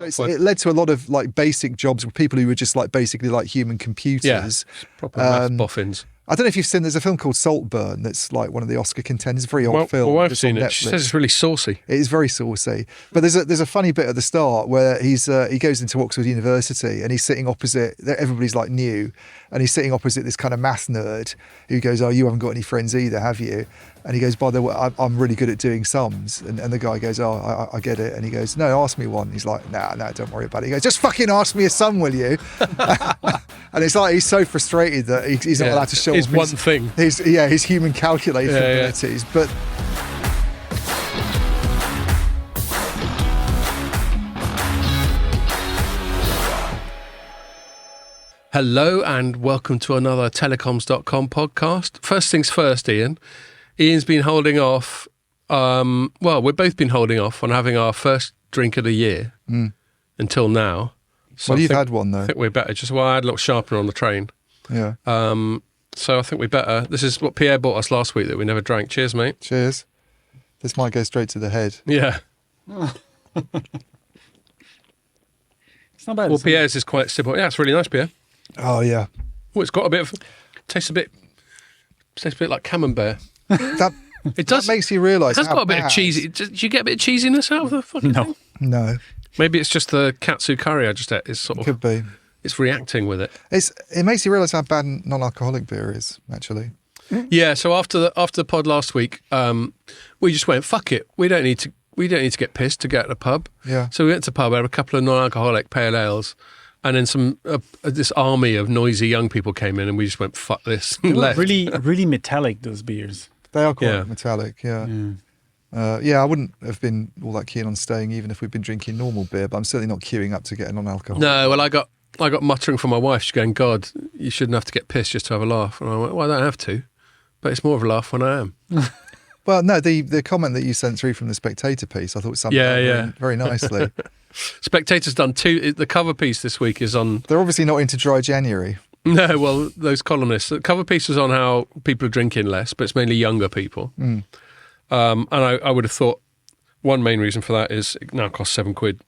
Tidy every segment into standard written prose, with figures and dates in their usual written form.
It led to a lot of like basic jobs with people who were just like basically like human computers. Yeah, proper math boffins. I don't know if you've seen, there's a film called Saltburn that's like one of the Oscar contenders. It's a very old film. Well, I've seen it. She says it's really saucy. It is very saucy. But there's a funny bit at the start where he goes into Oxford University and he's sitting opposite, everybody's like new, and he's sitting opposite this kind of math nerd who goes, "Oh, you haven't got any friends either, have you?" And he goes, "By the way, I'm really good at doing sums." And the guy goes, "Oh, I get it." And he goes, "No, ask me one." He's like, "Nah, don't worry about it." He goes, "Just fucking ask me a sum, will you?" And it's like he's so frustrated that he's not allowed to show off one thing. His human calculator abilities. But hello and welcome to another Telecoms.com podcast. First things first, Ian. Ian's been holding off. We've both been holding off on having our first drink of the year until now. So you've had one though. I think we're better. I had a little sharpener on the train. Yeah. So I think we better. This is what Pierre bought us last week that we never drank. Cheers, mate. Cheers. This might go straight to the head. Yeah. It's not bad. Well, Pierre's is quite simple. Yeah, it's really nice, Pierre. Oh yeah. Well, it's got a bit of tastes a bit like camembert. It does. That makes you realise. It has got a bit of cheesy. Did you get a bit of cheesiness out of the fucking thing? No. Maybe it's just the katsu curry I just ate. Is sort of could be. It's reacting with it. It makes you realise how bad non-alcoholic beer is, actually. Yeah. So after the pod last week, we just went, fuck it. We don't need to get pissed to get to the pub. Yeah. So we went to the pub, had a couple of non-alcoholic pale ales, and then this army of noisy young people came in, and we just went, fuck this. They And were left. really metallic, those beers. They are quite metallic. Yeah. I wouldn't have been all that keen on staying even if we'd been drinking normal beer, but I'm certainly not queuing up to get a non-alcoholic. No, well, I got muttering from my wife. She's going, "God, you shouldn't have to get pissed just to have a laugh." And I went, "Well, I don't have to, but it's more of a laugh when I am." Well, no, the comment that you sent through from the Spectator piece, I thought summed it up very nicely. Spectator's done two. The cover piece this week is on. They're obviously not into dry January. No, well, those columnists. The cover piece is on how people are drinking less, but it's mainly younger people. And I would have thought one main reason for that is it now costs £7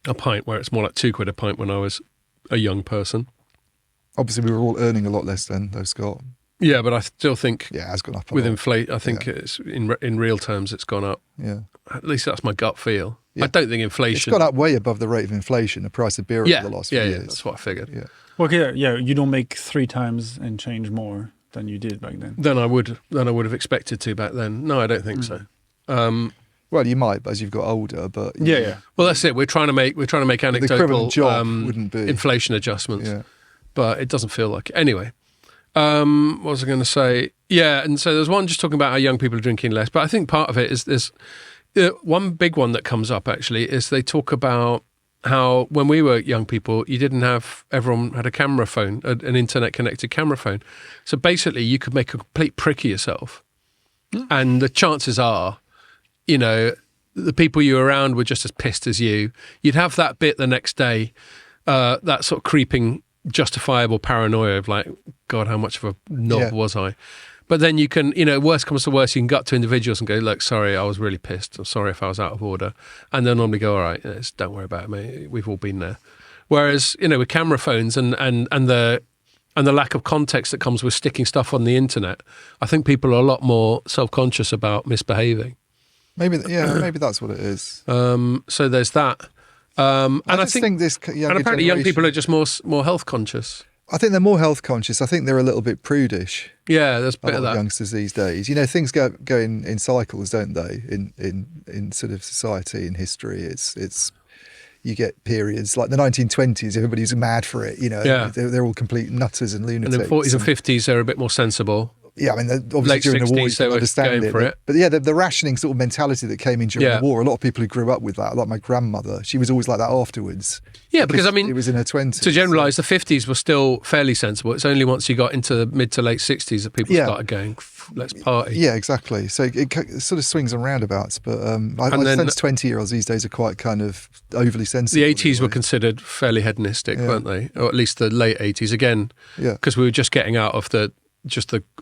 a pint, where it's more like £2 a pint when I was a young person. Obviously, we were all earning a lot less then, though, Scott. Yeah, but I still think it has gone up with inflation. I think it's in real terms, it's gone up. Yeah, at least that's my gut feel. Yeah. I don't think inflation. It's gone up way above the rate of inflation. The price of beer over the last few years. Yeah, that's what I figured. Yeah. Well, you don't make 3 times and change more than you did back then. Than I would have expected to back then. No, I don't think so. Well, you might as you've got older, but yeah. Well, that's it. We're trying to make anecdotal wouldn't be inflation adjustments, but it doesn't feel like it. Anyway. What was I going to say? Yeah, and so there's one just talking about how young people are drinking less, but I think part of it is one big one that comes up actually is they talk about how when we were young people, everyone had a camera phone, an internet connected camera phone. So basically you could make a complete prick of yourself. And the chances are, the people you were around were just as pissed as you. You'd have that bit the next day, that sort of creeping, justifiable paranoia of like, God, how much of a knob was I? But then you can, worst comes to worst, you can gut to individuals and go, look, sorry, I was really pissed. I'm sorry if I was out of order. And they'll normally go, all right, don't worry about it, mate. We've all been there. Whereas, with camera phones and the lack of context that comes with sticking stuff on the internet, I think people are a lot more self-conscious about misbehaving. Maybe that's what it is. So there's that. And I think this and apparently young people are just more health conscious. I think they're more health conscious. I think they're a little bit prudish. Yeah, there's a bit of that. Youngsters these days, things go in cycles, don't they? In sort of society and history, it's you get periods like the 1920s. Everybody's mad for it. They're all complete nutters and lunatics. And in the 40s and 50s, they're a bit more sensible. Yeah, I mean, obviously late during 60s, the war, you can understand it. For it. But the rationing sort of mentality that came in during the war, a lot of people who grew up with that, like my grandmother, she was always like that afterwards. Yeah, because I mean, it was in her 20s. To generalise, the 50s were still fairly sensible. It's only once you got into the mid to late 60s that people started going, let's party. Yeah, exactly. So it sort of swings and roundabouts. But I sense 20-year-olds these days are quite kind of overly sensible. The 80s were considered fairly hedonistic, weren't they? Or at least the late 80s. Again, because we were just getting out of the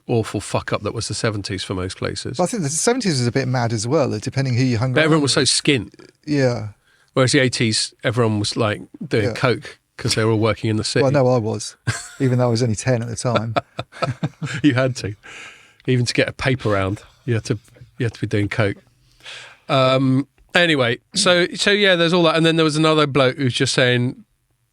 awful fuck up that was the 70s for most places. But I think the 70s was a bit mad as well, depending who you hung around with. But everyone was so skint. Yeah. Whereas the 80s, everyone was like doing Yeah. coke because they were all working in the city. Well, no, I was, even though I was only 10 at the time. You had to, even to get a paper round, you had to be doing coke. Anyway, so yeah, there's all that, and then there was another bloke who's just saying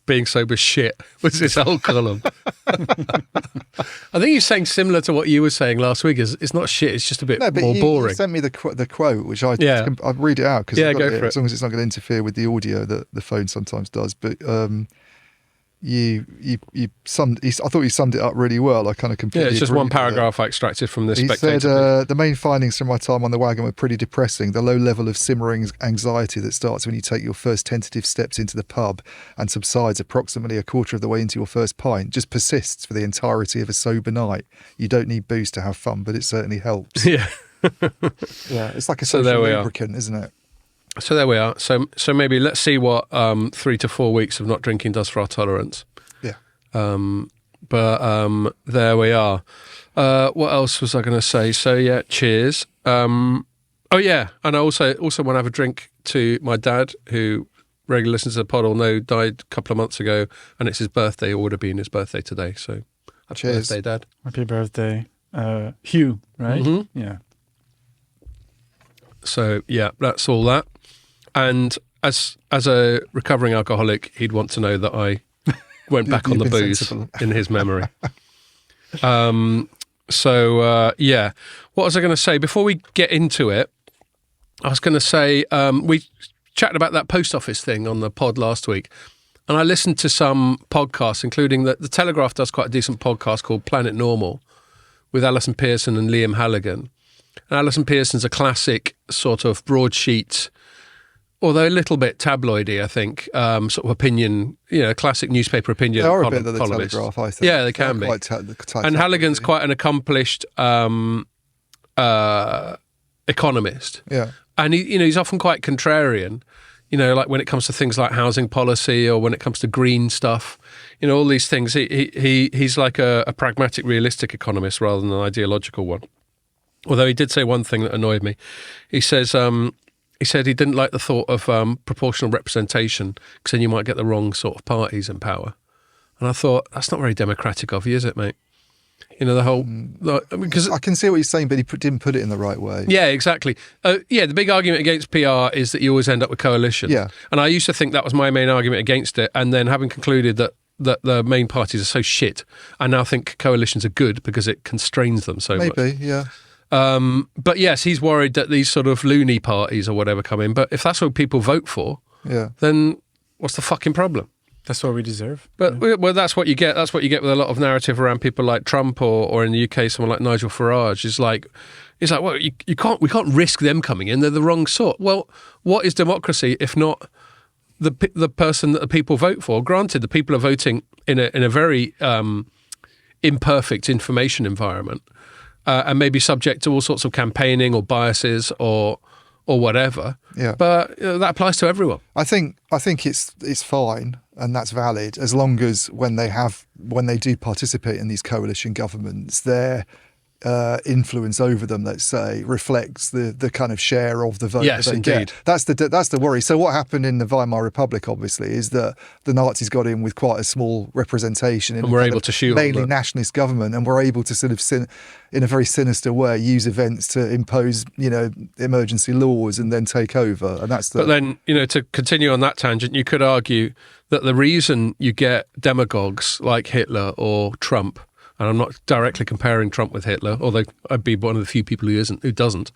being sober shit was his whole column. I think he's saying similar to what you were saying last week. Is it's not shit, it's just a bit more boring. You sent me the quote, which I Yeah. I'll read it out because Yeah, go for it. as long as it's not going to interfere with the audio that the phone sometimes does. But you summed. I thought you summed it up really well. I kind of completely. Yeah, it's just agree one with it. paragraph I extracted from this He Spectator. said, the main findings from my time on the wagon were pretty depressing. The low level of simmering anxiety that starts when you take your first tentative steps into the pub and subsides approximately a quarter of the way into your first pint just persists for the entirety of a sober night. You don't need booze to have fun, but it certainly helps. Yeah. Yeah, it's like a So social there we are. lubricant, isn't it? So there we are. So maybe let's see what 3 to 4 weeks of not drinking does for our tolerance. Yeah. But there we are. What else was I going to say? So yeah, cheers. Oh yeah, and I also want to have a drink to my dad, who regularly listens to the pod, will know died a couple of months ago, and it's his birthday. It would have been his birthday today. So happy Cheers. birthday, Dad. Happy birthday, Hugh. Right? Mhm. Yeah. So yeah, that's all that. And as a recovering alcoholic, he'd want to know that I went back on the You've been booze sensible. in his memory. So yeah, what was I going to say before we get into it? I was going to say we chatted about that post office thing on the pod last week, and I listened to some podcasts, including the Telegraph does quite a decent podcast called Planet Normal with Alison Pearson and Liam Halligan. And Alison Pearson's a classic sort of broadsheet, although a little bit tabloidy, I think, sort of opinion, classic newspaper opinion. They are a bit of the columnist. Telegraph, I think. Yeah, they can be. And Halligan's quite an accomplished economist. Yeah. And he's often quite contrarian, like when it comes to things like housing policy or when it comes to green stuff, all these things. He's like a pragmatic, realistic economist rather than an ideological one. Although he did say one thing that annoyed me. He said he didn't like the thought of proportional representation because then you might get the wrong sort of parties in power. And I thought, that's not very democratic of you, is it, mate? The whole... because I can see what you're saying, but he didn't put it in the right way. Yeah, exactly. The big argument against PR is that you always end up with coalitions. Yeah. And I used to think that was my main argument against it. And then having concluded that the main parties are so shit, I now think coalitions are good because it constrains them so much. Maybe, yeah. But yes, he's worried that these sort of loony parties or whatever come in. But if that's what people vote for, then what's the fucking problem? That's what we deserve. But well, that's what you get. That's what you get with a lot of narrative around people like Trump or in the UK, someone like Nigel Farage. It's like, well, we can't risk them coming in. They're the wrong sort. Well, what is democracy if not the person that the people vote for? Granted, the people are voting in a very imperfect information environment. And maybe subject to all sorts of campaigning or biases or whatever. Yeah. But that applies to everyone. I think it's fine and that's valid as long as when they do participate in these coalition governments, their influence over them, let's say, reflects the kind of share of the vote Yes, that they indeed. get. That's the worry. So what happened in the Weimar Republic, obviously, is that the Nazis got in with quite a small representation in And were able to shoehorn mainly that. nationalist government, and were able to sort of in a very sinister way use events to impose emergency laws and then take over. And that's But then, to continue on that tangent, you could argue that the reason you get demagogues like Hitler or Trump, and I'm not directly comparing Trump with Hitler, although I'd be one of the few people who doesn't.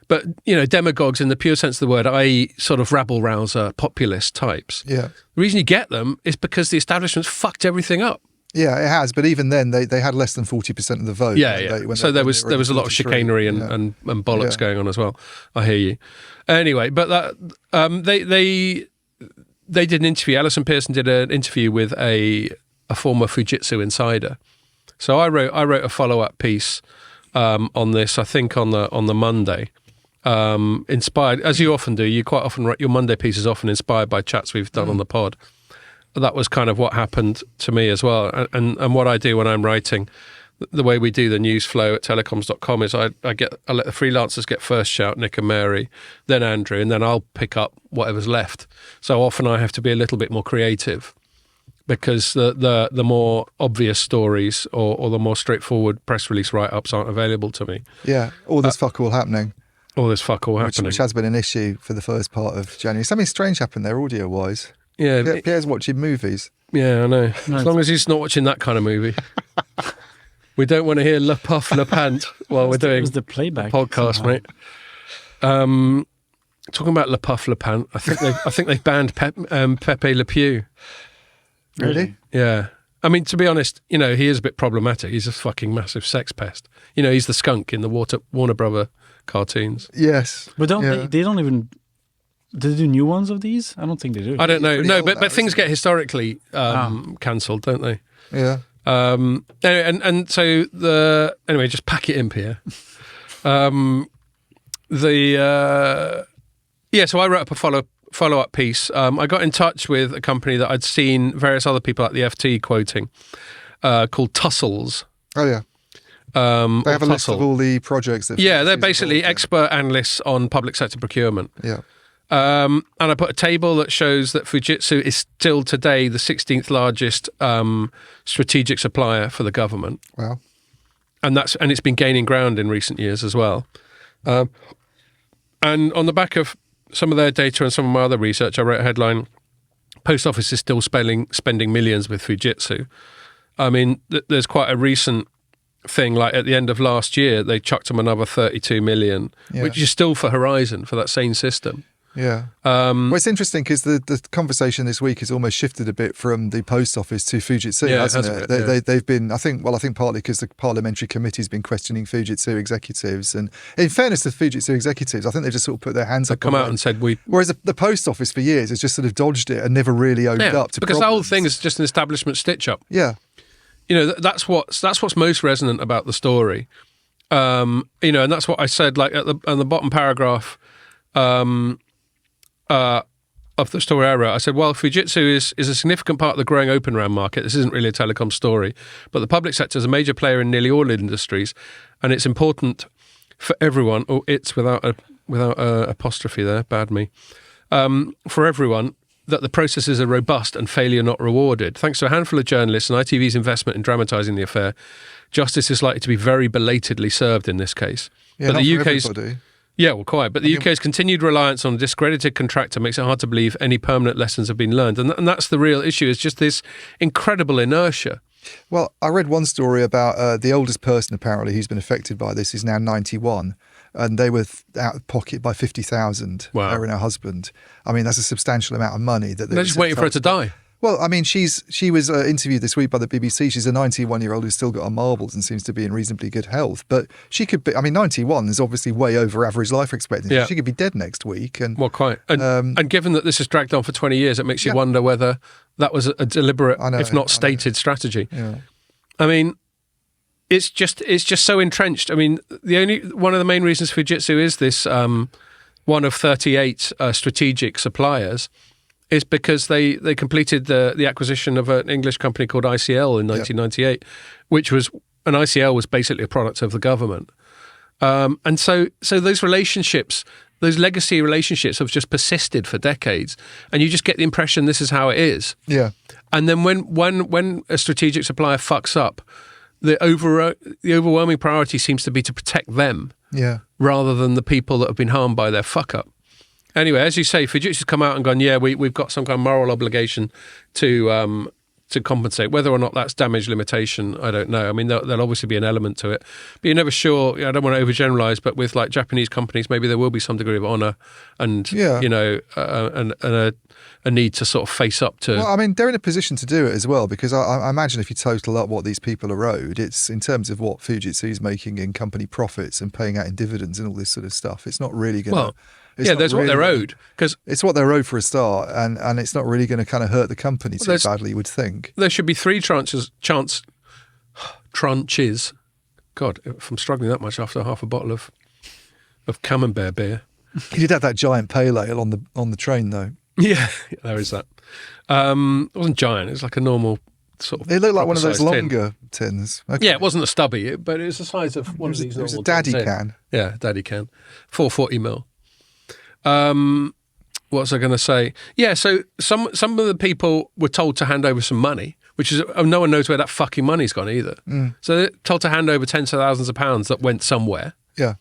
But, demagogues in the pure sense of the word, i.e. sort of rabble-rouser, populist types. Yeah. The reason you get them is because the establishment's fucked everything up. Yeah, it has. But even then, they had less than 40% of the vote. So there was a lot of chicanery and bollocks going on as well. I hear you. Anyway, but that they did an interview. Alison Pearson did an interview with a former Fujitsu insider. So I wrote a follow-up piece on this, I think on the Monday, inspired, as you often do. You quite often write your Monday piece is often inspired by chats we've done on the pod. That was kind of what happened to me as well, and what I do when I'm writing. the way we do the news flow at Telecoms.com is I let the freelancers get first shout, Nick and Mary, then Andrew, and then I'll pick up whatever's left. So often I have to be a little bit more creative because the more obvious stories or the more straightforward press release write-ups aren't available to me. Yeah, all this fuck all happening. All this fuck all happening. Which has been an issue for the first part of January. Something strange happened there audio-wise. Yeah. Pierre's watching movies. Yeah, I know. As long as he's not watching that kind of movie. We don't want to hear Le Puff, Le Pant while we're doing the playback podcast, somehow. mate. Talking about Le Puff, Le Pant, I think they've banned Pepe Le Pew. Really? Yeah. I mean, to be honest, he is a bit problematic. He's a fucking massive sex pest. He's the skunk in the Warner Brother cartoons. Yes. But they don't even... Do they do new ones of these? I don't think they do. I don't know. No, but things isn't get historically cancelled, don't they? Yeah. And so anyway, just pack it in, Pierre. So I wrote up a follow-up piece. I got in touch with a company that I'd seen various other people at the FT quoting, called Tussles. Oh, yeah. They have a list of all the projects that... Yeah, they're basically expert analysts on public sector procurement. Yeah. And I put a table that shows that Fujitsu is still today the 16th largest strategic supplier for the government. Wow. And it's been gaining ground in recent years as well. And on the back of some of their data and some of my other research, I wrote a headline, Post Office is still spending millions with Fujitsu. I mean, there's quite a recent thing, like at the end of last year, they chucked them another 32 million, which is still for Horizon, for that same system. Yeah. Well, it's interesting because the conversation this week has almost shifted a bit from the post office to Fujitsu, hasn't it? They've been, I think partly because the parliamentary committee's been questioning Fujitsu executives. And in fairness to Fujitsu executives, I think they've just sort of put their hands up. Come out and said Whereas the post office for years has just sort of dodged it and never really owned up to because problems. the whole thing is just an establishment stitch-up. Yeah. That's what's most resonant about the story. And that's what I said, like on the bottom paragraph of the story I wrote. I said, well, Fujitsu is a significant part of the growing Open RAN market. This isn't really a telecom story, but the public sector is a major player in nearly all industries, and it's important for everyone. Oh, it's without a apostrophe there. Bad me. For everyone, that the processes are robust and failure not rewarded. Thanks to a handful of journalists and ITV's investment in dramatising the affair, justice is likely to be very belatedly served in this case. Yeah, but not the for UK's everybody. Yeah, well, quite. But the UK's continued reliance on a discredited contractor makes it hard to believe any permanent lessons have been learned. And that's the real issue, is just this incredible inertia. Well, I read one story about the oldest person apparently who's been affected by this is now 91, and they were out of pocket by 50,000. Wow. Her and her husband. I mean, that's a substantial amount of money that They're just waiting for her to die. Well, I mean, she was interviewed this week by the BBC. She's a 91-year-old who's still got her marbles and seems to be in reasonably good health. But she could be, I mean, 91 is obviously way over average life expectancy. Yeah. She could be dead next week. And well, quite. And given that this has dragged on for 20 years, it makes you wonder whether that was a deliberate, if not stated, strategy. Yeah. I mean, it's just so entrenched. I mean, one of the main reasons Fujitsu is this one of 38 strategic suppliers is because they completed the acquisition of an English company called ICL in 1998, which was, an ICL was basically a product of the government. And so those relationships, those legacy relationships have just persisted for decades. And you just get the impression this is how it is. Yeah. And then when a strategic supplier fucks up, the overwhelming priority seems to be to protect them rather than the people that have been harmed by their fuck up. Anyway, as you say, Fujitsu's come out and gone, we've got some kind of moral obligation to compensate. Whether or not that's damage limitation, I don't know. I mean, there'll obviously be an element to it. But you're never sure. I don't want to overgeneralize, but with like Japanese companies, maybe there will be some degree of honour and, and a need to sort of face up to... Well, I mean, they're in a position to do it as well, because I imagine if you total up what these people are owed, it's in terms of what Fujitsu's making in company profits and paying out in dividends and all this sort of stuff. It's not really going to... Well, there's what they're owed. Cause it's what they're owed for a start, and it's not really going to kind of hurt the company too badly, you would think. There should be 3 tranches. God, if I'm struggling that much after half a bottle of Camembert beer. You did have that giant pale ale on the train, though. Yeah, there is that. It wasn't giant. It was like a normal sort of. It looked like one of those proper-sized tin. longer tins. Okay. Yeah, it wasn't a stubby, but it was the size of one of these. It was a normal daddy tins. can. Yeah, daddy can, 440 ml. What was I going to say? Yeah, so some of the people were told to hand over some money, which is no one knows where that fucking money's gone either. So they're told to hand over tens of thousands of pounds that went somewhere. Yeah.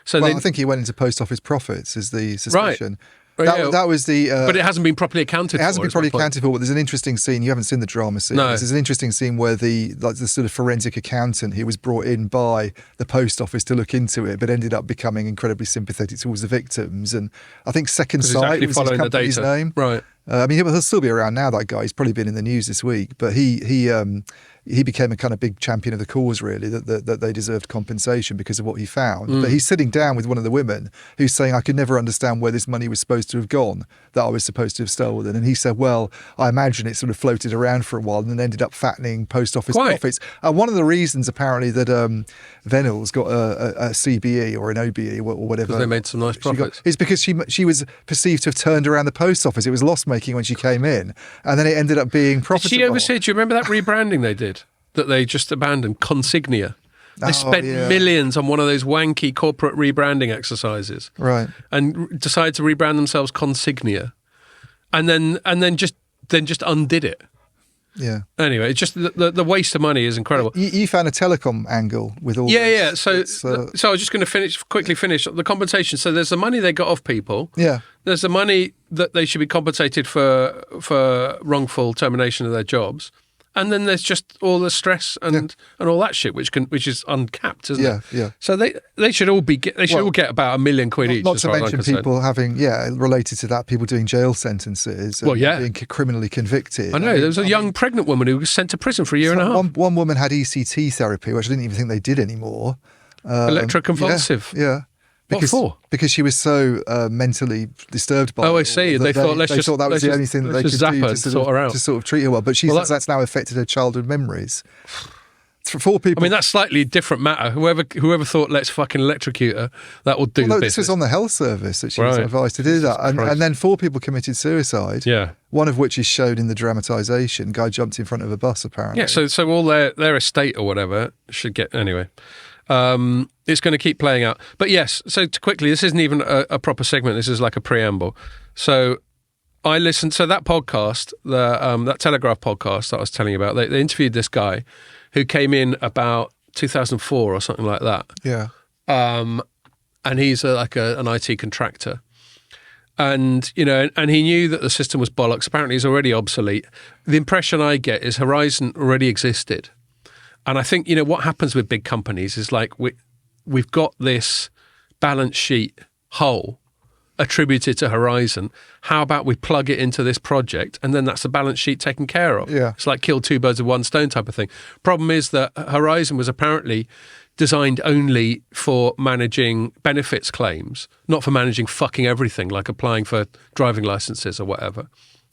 So Well, I think he went into post office profits, is the suspicion. Right. That was the. But it hasn't been properly accounted for. It hasn't been is my properly point. accounted for, but there's an interesting scene. You haven't seen the drama series. No. There's an interesting scene where the sort of forensic accountant who was brought in by the post office to look into it, but ended up becoming incredibly sympathetic towards the victims. And I think Second 'Cause he's Sight actually was his following the company's data. name. Right. I mean, he'll still be around now. That guy. He's probably been in the news this week. But he became a kind of big champion of the cause, really, that they deserved compensation because of what he found. But he's sitting down with one of the women who's saying, I could never understand where this money was supposed to have gone, that I was supposed to have stolen. And he said, well, I imagine it sort of floated around for a while and then ended up fattening post office Quite. profits. And one of the reasons, apparently, that Venel's got a CBE or an OBE or whatever. Because they made some nice she got, profits. is because she was perceived to have turned around the post office. It was loss making when she came in, and then it ended up being profitable. Did she oversee? Do you remember that rebranding they did that they just abandoned? Consignia. They spent millions on one of those wanky corporate rebranding exercises, Right. and decided to rebrand themselves Consignia, and then just undid it. Yeah. Anyway, it's just the waste of money is incredible. You found a telecom angle with all this. Yeah. So It's, I was just going to quickly finish the compensation. So there's the money they got off people. yeah. There's the money that they should be compensated for wrongful termination of their jobs. And then there's just all the stress and all that shit, which is uncapped, isn't it? Yeah. So they should all all get about £1 million each. Not as to far as I'm mention concerned. people having, related to that, people doing jail sentences. And being criminally convicted. I know there was a young pregnant woman who was sent to prison for a year and a half. One woman had ECT therapy, which I didn't even think they did anymore. Electroconvulsive. Yeah. What for? Because she was so mentally disturbed by it. Oh, I see. That They thought that was the only thing that they could zap do her to and sort sort her out. to sort of treat her well. But she says that's now affected her childhood memories. For 4 people. I mean, that's slightly different matter. Whoever thought let's fucking electrocute her, that will do. No, the this was business. on the health service that she was advised to do that. And then 4 people committed suicide. Yeah. One of which is shown in the dramatisation. Guy jumped in front of a bus, apparently. Yeah, so all their estate or whatever should get anyway. It's going to keep playing out. But yes, so quickly, this isn't even a proper segment. This is like a preamble. So I listened. So that podcast, that Telegraph podcast that I was telling you about, they interviewed this guy who came in about 2004 or something like that. Yeah. And he's an IT contractor. And, and he knew that the system was bollocks. Apparently he's already obsolete. The impression I get is Horizon already existed. And I think, what happens with big companies is like we've got this balance sheet hole attributed to Horizon. How about we plug it into this project and then that's the balance sheet taken care of? Yeah. It's like kill 2 birds with 1 stone type of thing. Problem is that Horizon was apparently designed only for managing benefits claims, not for managing fucking everything, like applying for driving licenses or whatever.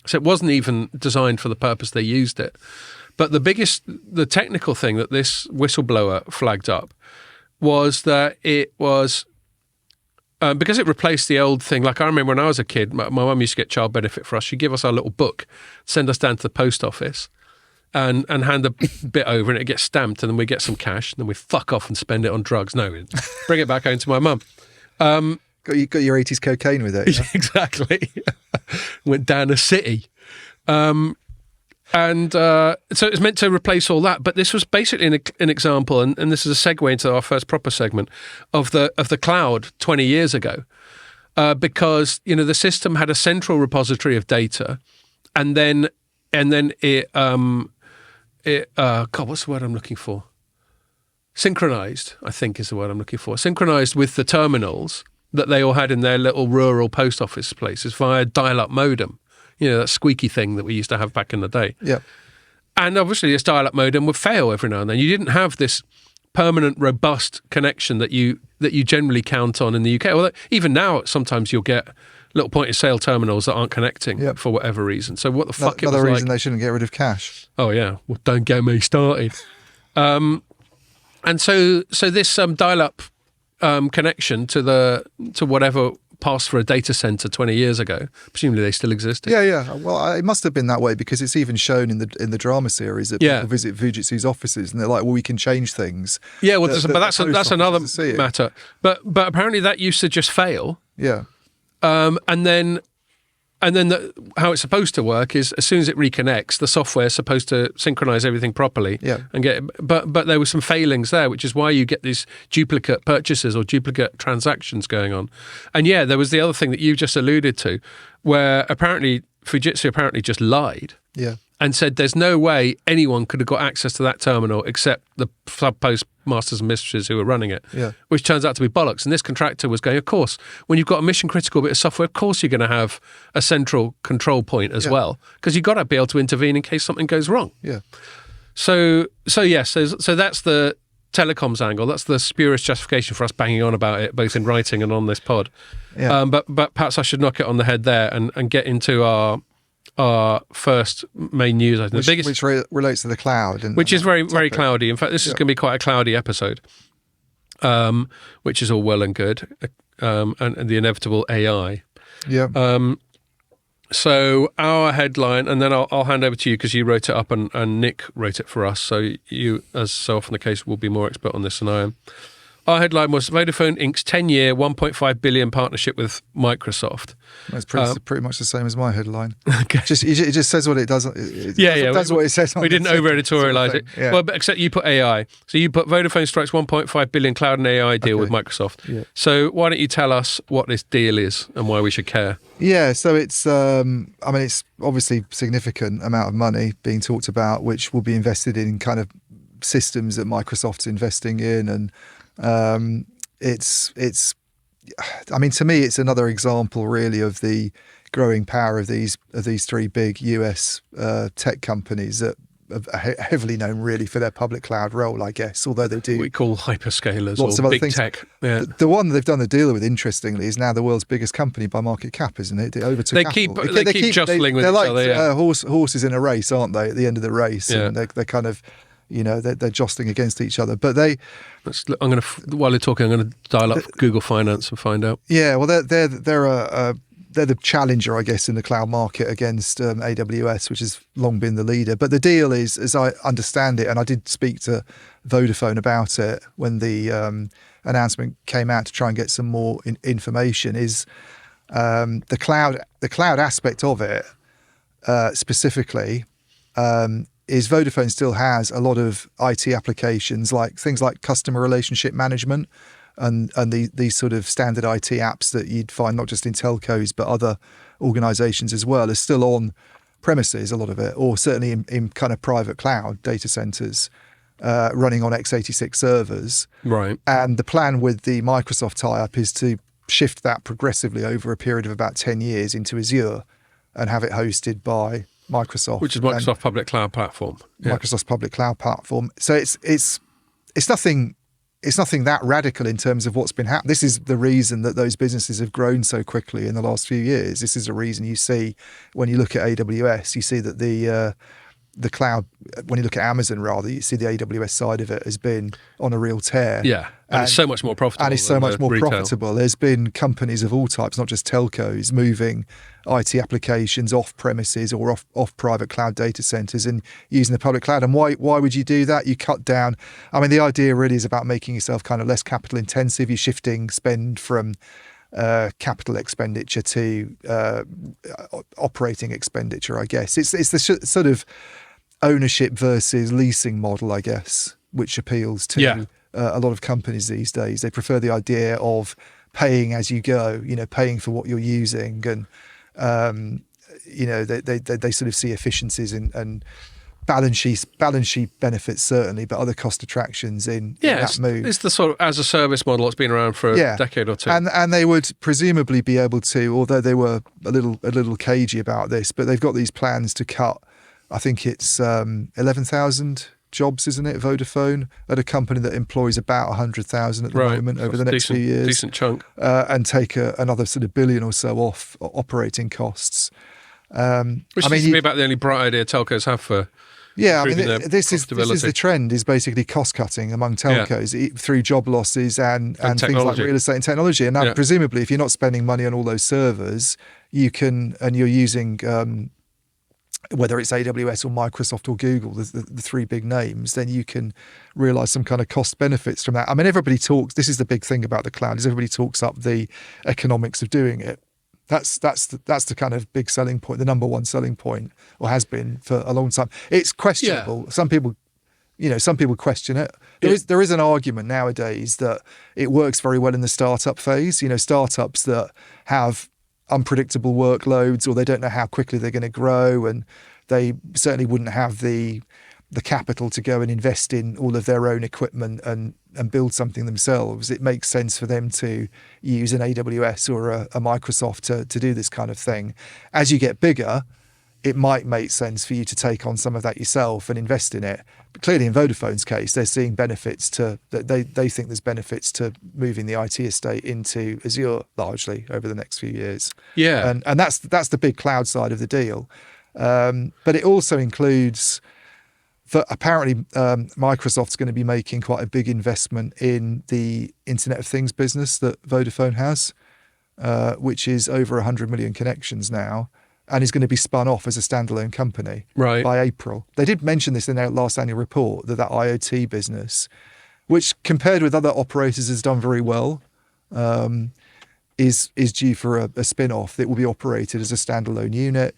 So it wasn't even designed for the purpose they used it. But the technical thing that this whistleblower flagged up was that it was, because it replaced the old thing. Like I remember when I was a kid, my mum used to get child benefit for us. She'd give us our little book, send us down to the post office and hand a bit over and it gets stamped and then we get some cash and then we fuck off and spend it on drugs. No, bring it back home to my mum. Got your 80s cocaine with it. Yeah? Exactly. Went down a city. And so it's meant to replace all that, but this was basically an example, and this is a segue into our first proper segment of the cloud 20 years ago, because the system had a central repository of data, and then it God, what's the word I'm looking for? Synchronized, I think is the word I'm looking for. Synchronized with the terminals that they all had in their little rural post office places via dial-up modem. That squeaky thing that we used to have back in the day. Yeah. And obviously this dial-up modem would fail every now and then. You didn't have this permanent, robust connection that you generally count on in the UK. Although even now, sometimes you'll get little point-of-sale terminals that aren't connecting for whatever reason. So what the fuck it was Another reason like... they shouldn't get rid of cash. Oh, yeah. Well, don't get me started. And so this dial-up connection to whatever passed for a data center 20 years ago. Presumably they still existed. Yeah. Well, it must have been that way because it's even shown in the drama series that people visit Fujitsu's offices and they're like, well, we can change things. Yeah, well, but that's another matter. But apparently that used to just fail. Yeah. And then how it's supposed to work is as soon as it reconnects, the software is supposed to synchronize everything properly. Yeah. And but there were some failings there, which is why you get these duplicate purchases or duplicate transactions going on. And yeah, there was the other thing that you just alluded to, where apparently Fujitsu just lied. Yeah. And said there's no way anyone could have got access to that terminal except the postmasters and mistresses who were running it, which turns out to be bollocks. And this contractor was going, of course, when you've got a mission-critical bit of software, of course you're going to have a central control point as well, because you've got to be able to intervene in case something goes wrong. Yeah. So that's the telecoms angle. That's the spurious justification for us banging on about it, both in writing and on this pod. Yeah. But perhaps I should knock it on the head there and get into our first main news item, which relates to the cloud, which is very, very cloudy. In fact, this is going to be quite a cloudy episode, which is all well and good, and the inevitable AI. Yeah. So our headline, and then I'll hand over to you because you wrote it up and Nick wrote it for us. So you, as so often the case, will be more expert on this than I am. Our headline was Vodafone Inc.'s 10-year, $1.5 billion partnership with Microsoft. That's pretty much the same as my headline. Okay. It just says what it does. That's what it says. We didn't over-editorialise it. Yeah. Well, but except you put AI. So you put Vodafone strikes $1.5 billion cloud and AI deal with Microsoft. Yeah. So why don't you tell us what this deal is and why we should care? Yeah, so it's it's obviously significant amount of money being talked about, which will be invested in kind of systems that Microsoft's investing in, and to me, it's another example really of the growing power of these three big US tech companies that are heavily known really for their public cloud role, I guess, although they do. We call hyperscalers lots or of other big things. tech. Yeah. The one they've done the deal with, interestingly, is now the world's biggest company by market cap, isn't it? It overtook Apple. They keep jostling with each other. They're like horses in a race, aren't they, at the end of the race? Yeah. And they're kind of, they're jostling against each other. But while you're talking, I'm going to dial up Google Finance and find out. Yeah, well, they're the challenger, I guess, in the cloud market against AWS, which has long been the leader. But the deal is, as I understand it, and I did speak to Vodafone about it when the announcement came out to try and get some more information, is the cloud aspect of it specifically. Is Vodafone still has a lot of IT applications, like things like customer relationship management and these sort of standard IT apps that you'd find not just in telcos but other organisations as well, is still on premises, a lot of it, or certainly in kind of private cloud data centres running on x86 servers. Right. And the plan with the Microsoft tie-up is to shift that progressively over a period of about 10 years into Azure and have it hosted by Microsoft, which is Microsoft public cloud platform. Yeah. Microsoft's public cloud platform. So it's nothing that radical in terms of what's been happening. This is the reason that those businesses have grown so quickly in the last few years. This is the reason you see when you look at AWS, you see that the cloud, when you look at Amazon rather, you see the AWS side of it has been on a real tear. Yeah, and it's so much more profitable. And it's so much more retail. profitable. There's been companies of all types, not just telcos, moving IT applications off premises or off private cloud data centers and using the public cloud. And why would you do that? You cut down. I mean, the idea really is about making yourself kind of less capital intensive. You're shifting spend from capital expenditure to operating expenditure, I guess. It's the sort of ownership versus leasing model, I guess, which appeals to a lot of companies these days. They prefer the idea of paying as you go, paying for what you're using, and they sort of see efficiencies and balance sheet benefits certainly, but other cost attractions in that move. It's the sort of as a service model that's been around for a decade or two. And they would presumably be able to, although they were a little cagey about this, but they've got these plans to cut, I think it's 11,000 jobs, isn't it, Vodafone, at a company that employs about 100,000 at the moment over the next few years. Decent chunk. And take another sort of billion or so off operating costs. Which seems to be about the only bright idea telcos have for Yeah, I mean, improving their this is profitability. the trend, is basically cost cutting among telcos through job losses and things like technology. real estate and technology. And now, presumably, if you're not spending money on all those servers, you can, and you're using, whether it's AWS or Microsoft or Google, the three big names, then you can realize some kind of cost benefits from that. I mean, everybody talks, this is the big thing about the cloud, is everybody talks up the economics of doing it. That's the kind of big selling point, the number one selling point, or has been for a long time. It's questionable. Yeah. Some people question it. There is an argument nowadays that it works very well in the startup phase. Startups that have unpredictable workloads, or they don't know how quickly they're going to grow, and they certainly wouldn't have the capital to go and invest in all of their own equipment and build something themselves. It makes sense for them to use an AWS or a Microsoft to do this kind of thing. As you get bigger, it might make sense for you to take on some of that yourself and invest in it. But clearly in Vodafone's case, they're seeing benefits they think there's benefits to moving the IT estate into Azure largely over the next few years. Yeah. And that's the big cloud side of the deal. But it also includes that apparently Microsoft's going to be making quite a big investment in the Internet of Things business that Vodafone has, which is over 100 million connections now, and is going to be spun off as a standalone company by April. They did mention this in their last annual report, that IoT business, which compared with other operators has done very well, is due for a spin-off that will be operated as a standalone unit.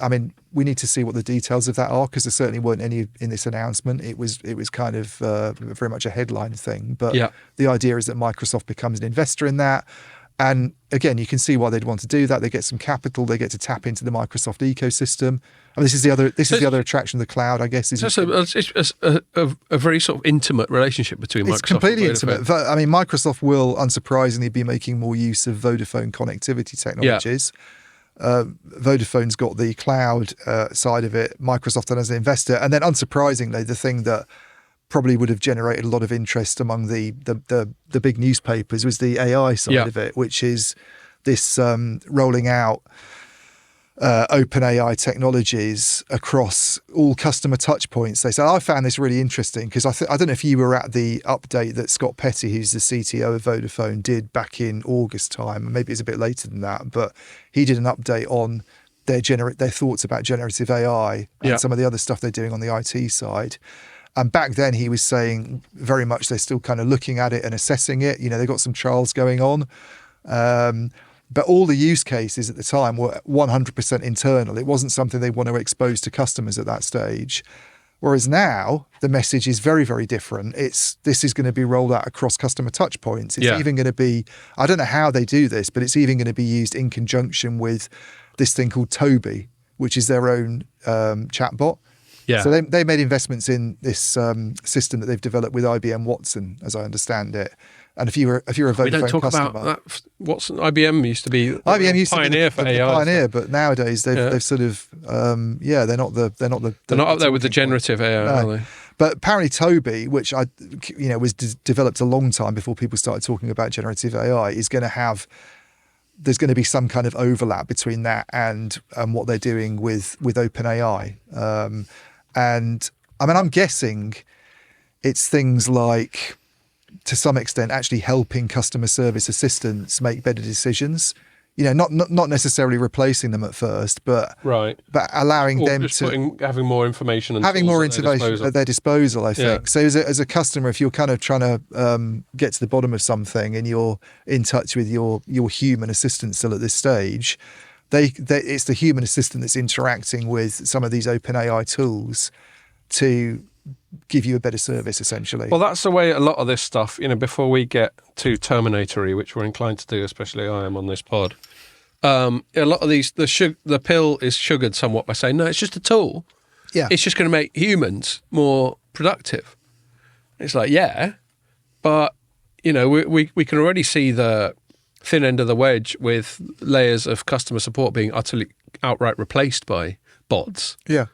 I mean, we need to see what the details of that are, because there certainly weren't any in this announcement. It was kind of very much a headline thing. But the idea is that Microsoft becomes an investor in that. And again, you can see why they'd want to do that. They get some capital. They get to tap into the Microsoft ecosystem. I mean, this is the other attraction of the cloud, I guess. It's a very sort of intimate relationship between Microsoft. It's completely and Vodafone. intimate. I mean, Microsoft will unsurprisingly be making more use of Vodafone connectivity technologies. Vodafone's got the cloud side of it. Microsoft as an investor, and then unsurprisingly, the thing that probably would have generated a lot of interest among the big newspapers was the AI side of it, which is this rolling out open AI technologies across all customer touch points. They said, I found this really interesting because I don't know if you were at the update that Scott Petty, who's the CTO of Vodafone, did back in August time. Maybe it's a bit later than that, but he did an update on their thoughts about generative AI and some of the other stuff they're doing on the IT side. And back then he was saying very much they're still kind of looking at it and assessing it. They've got some trials going on. But all the use cases at the time were 100% internal. It wasn't something they want to expose to customers at that stage. Whereas now the message is very, very different. This is going to be rolled out across customer touch points. It's even going to be, I don't know how they do this, but it's even going to be used in conjunction with this thing called Toby, which is their own chatbot. Yeah. So they made investments in this system that they've developed with IBM Watson, as I understand it. And if you're a Vodafone we don't talk customer, about that. Watson, IBM used to be pioneer for AI. Pioneer, but nowadays they've sort of they're not up there with the generative AI, are they? But apparently Toby, which was developed a long time before people started talking about generative AI, is going to have. There's going to be some kind of overlap between that and what they're doing with OpenAI. And I mean, I'm guessing it's things like, to some extent, actually helping customer service assistants make better decisions. Not necessarily replacing them at first, but allowing them to having more information and having more information at their disposal. I think so. As a customer, if you're kind of trying to get to the bottom of something and you're in touch with your human assistant still at this stage, it's the human assistant that's interacting with some of these open AI tools to give you a better service, essentially. Well, that's the way a lot of this stuff, before we get too Terminatory, which we're inclined to do, especially I am on this pod, a lot of these, the pill is sugared somewhat by saying, no, it's just a tool. Yeah. It's just going to make humans more productive. It's like, but, we can already see the thin end of the wedge with layers of customer support being utterly outright replaced by bots. Yeah.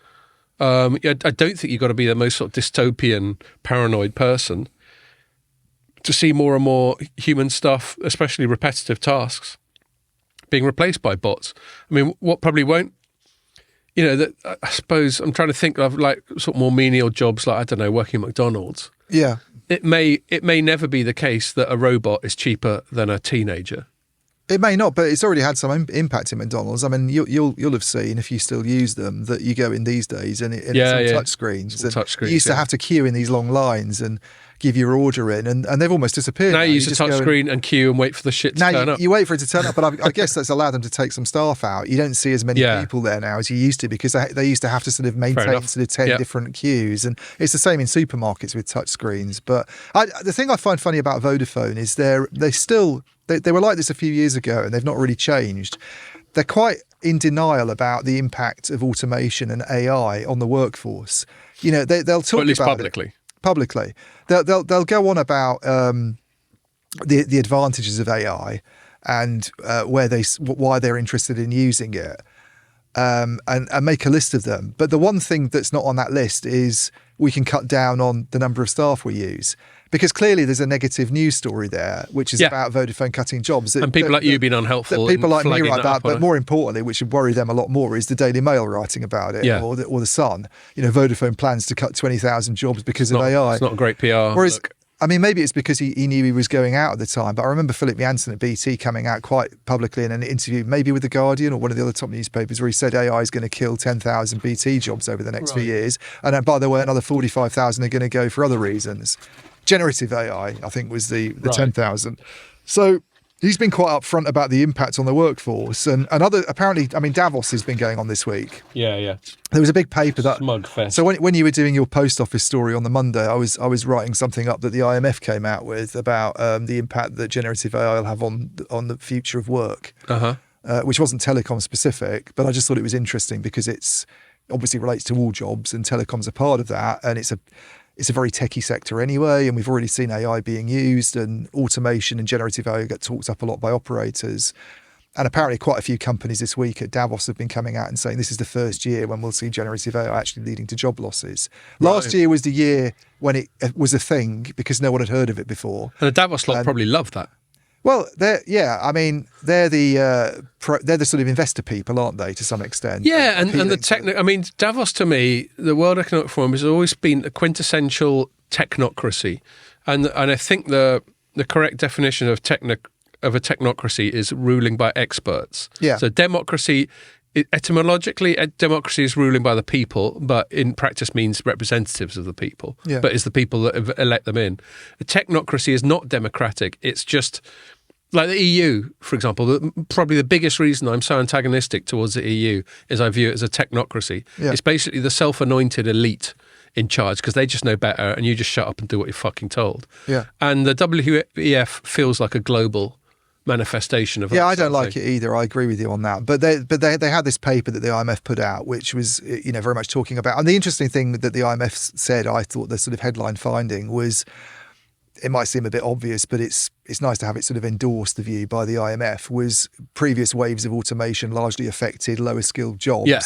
I don't think you've got to be the most sort of dystopian, paranoid person to see more and more human stuff, especially repetitive tasks, being replaced by bots. I mean, what probably won't that I suppose I'm trying to think of like sort of more menial jobs, like I don't know, working at McDonald's. Yeah. It may never be the case that a robot is cheaper than a teenager. It may not, but it's already had some impact in McDonald's. I mean, you'll have seen, if you still use them, that you go in these days and it's all touch screens. You used to have to queue in these long lines and give your order in, and they've almost disappeared. Now you use a touch screen and queue and wait for the shit to turn up. You wait for it to turn up, but I guess that's allowed them to take some staff out. You don't see as many people there now as you used to, because they used to have to sort of maintain sort of 10 different queues, and it's the same in supermarkets with touch screens. But the thing I find funny about Vodafone is they were like this a few years ago, and they've not really changed. They're quite in denial about the impact of automation and AI on the workforce. They'll talk at least about publicly. Publicly, they'll go on about the advantages of AI and why they're interested in using it, and make a list of them. But the one thing that's not on that list is we can cut down on the number of staff we use, because clearly there's a negative news story there, which is about Vodafone cutting jobs. And people like you being unhelpful. People like me like that. But more importantly, which would worry them a lot more, is the Daily Mail writing about it, or the Sun. Vodafone plans to cut 20,000 jobs because of AI. It's not a great PR. Whereas, I mean, maybe it's because he knew he was going out at the time, but I remember Philip Jansen at BT coming out quite publicly in an interview, maybe with The Guardian or one of the other top newspapers, where he said AI is going to kill 10,000 BT jobs over the next few years. And by the way, another 45,000 are going to go for other reasons. Generative AI, I think, was the 10,000. So he's been quite upfront about the impact on the workforce, and other, apparently, I mean, Davos has been going on this week. Yeah. There was a big paper that Smugfest. So when you were doing your post office story on the Monday, I was writing something up that the IMF came out with about the impact that generative AI will have on the future of work, which wasn't telecom specific, but I just thought it was interesting because it's obviously relates to all jobs, and telecoms are part of that, and it's a very techie sector anyway, and we've already seen AI being used, and automation and generative AI get talked up a lot by operators. And apparently quite a few companies this week at Davos have been coming out and saying this is the first year when we'll see generative AI actually leading to job losses. Last year was the year when it was a thing because no one had heard of it before. And the Davos lot probably love that. Well, they're the sort of investor people, aren't they, to some extent? Yeah, and the technical. I mean, Davos to me, the World Economic Forum has always been a quintessential technocracy, and I think the correct definition of a technocracy is ruling by experts. Yeah. So democracy, etymologically, democracy is ruling by the people, but in practice means representatives of the people. Yeah. But it's the people that elect them in. A technocracy is not democratic. It's just like the EU, for example. Probably the biggest reason I'm so antagonistic towards the EU is I view it as a technocracy. Yeah. It's basically the self-anointed elite in charge because they just know better, and you just shut up and do what you're fucking told. Yeah. And the WEF feels like a global manifestation of that. Yeah, I don't like it either. I agree with you on that. But they had this paper that the IMF put out, which was very much talking about. And the interesting thing that the IMF said, I thought the sort of headline finding was, it might seem a bit obvious, but it's nice to have it sort of endorsed, the view by the IMF, was previous waves of automation largely affected lower skilled jobs. Yeah.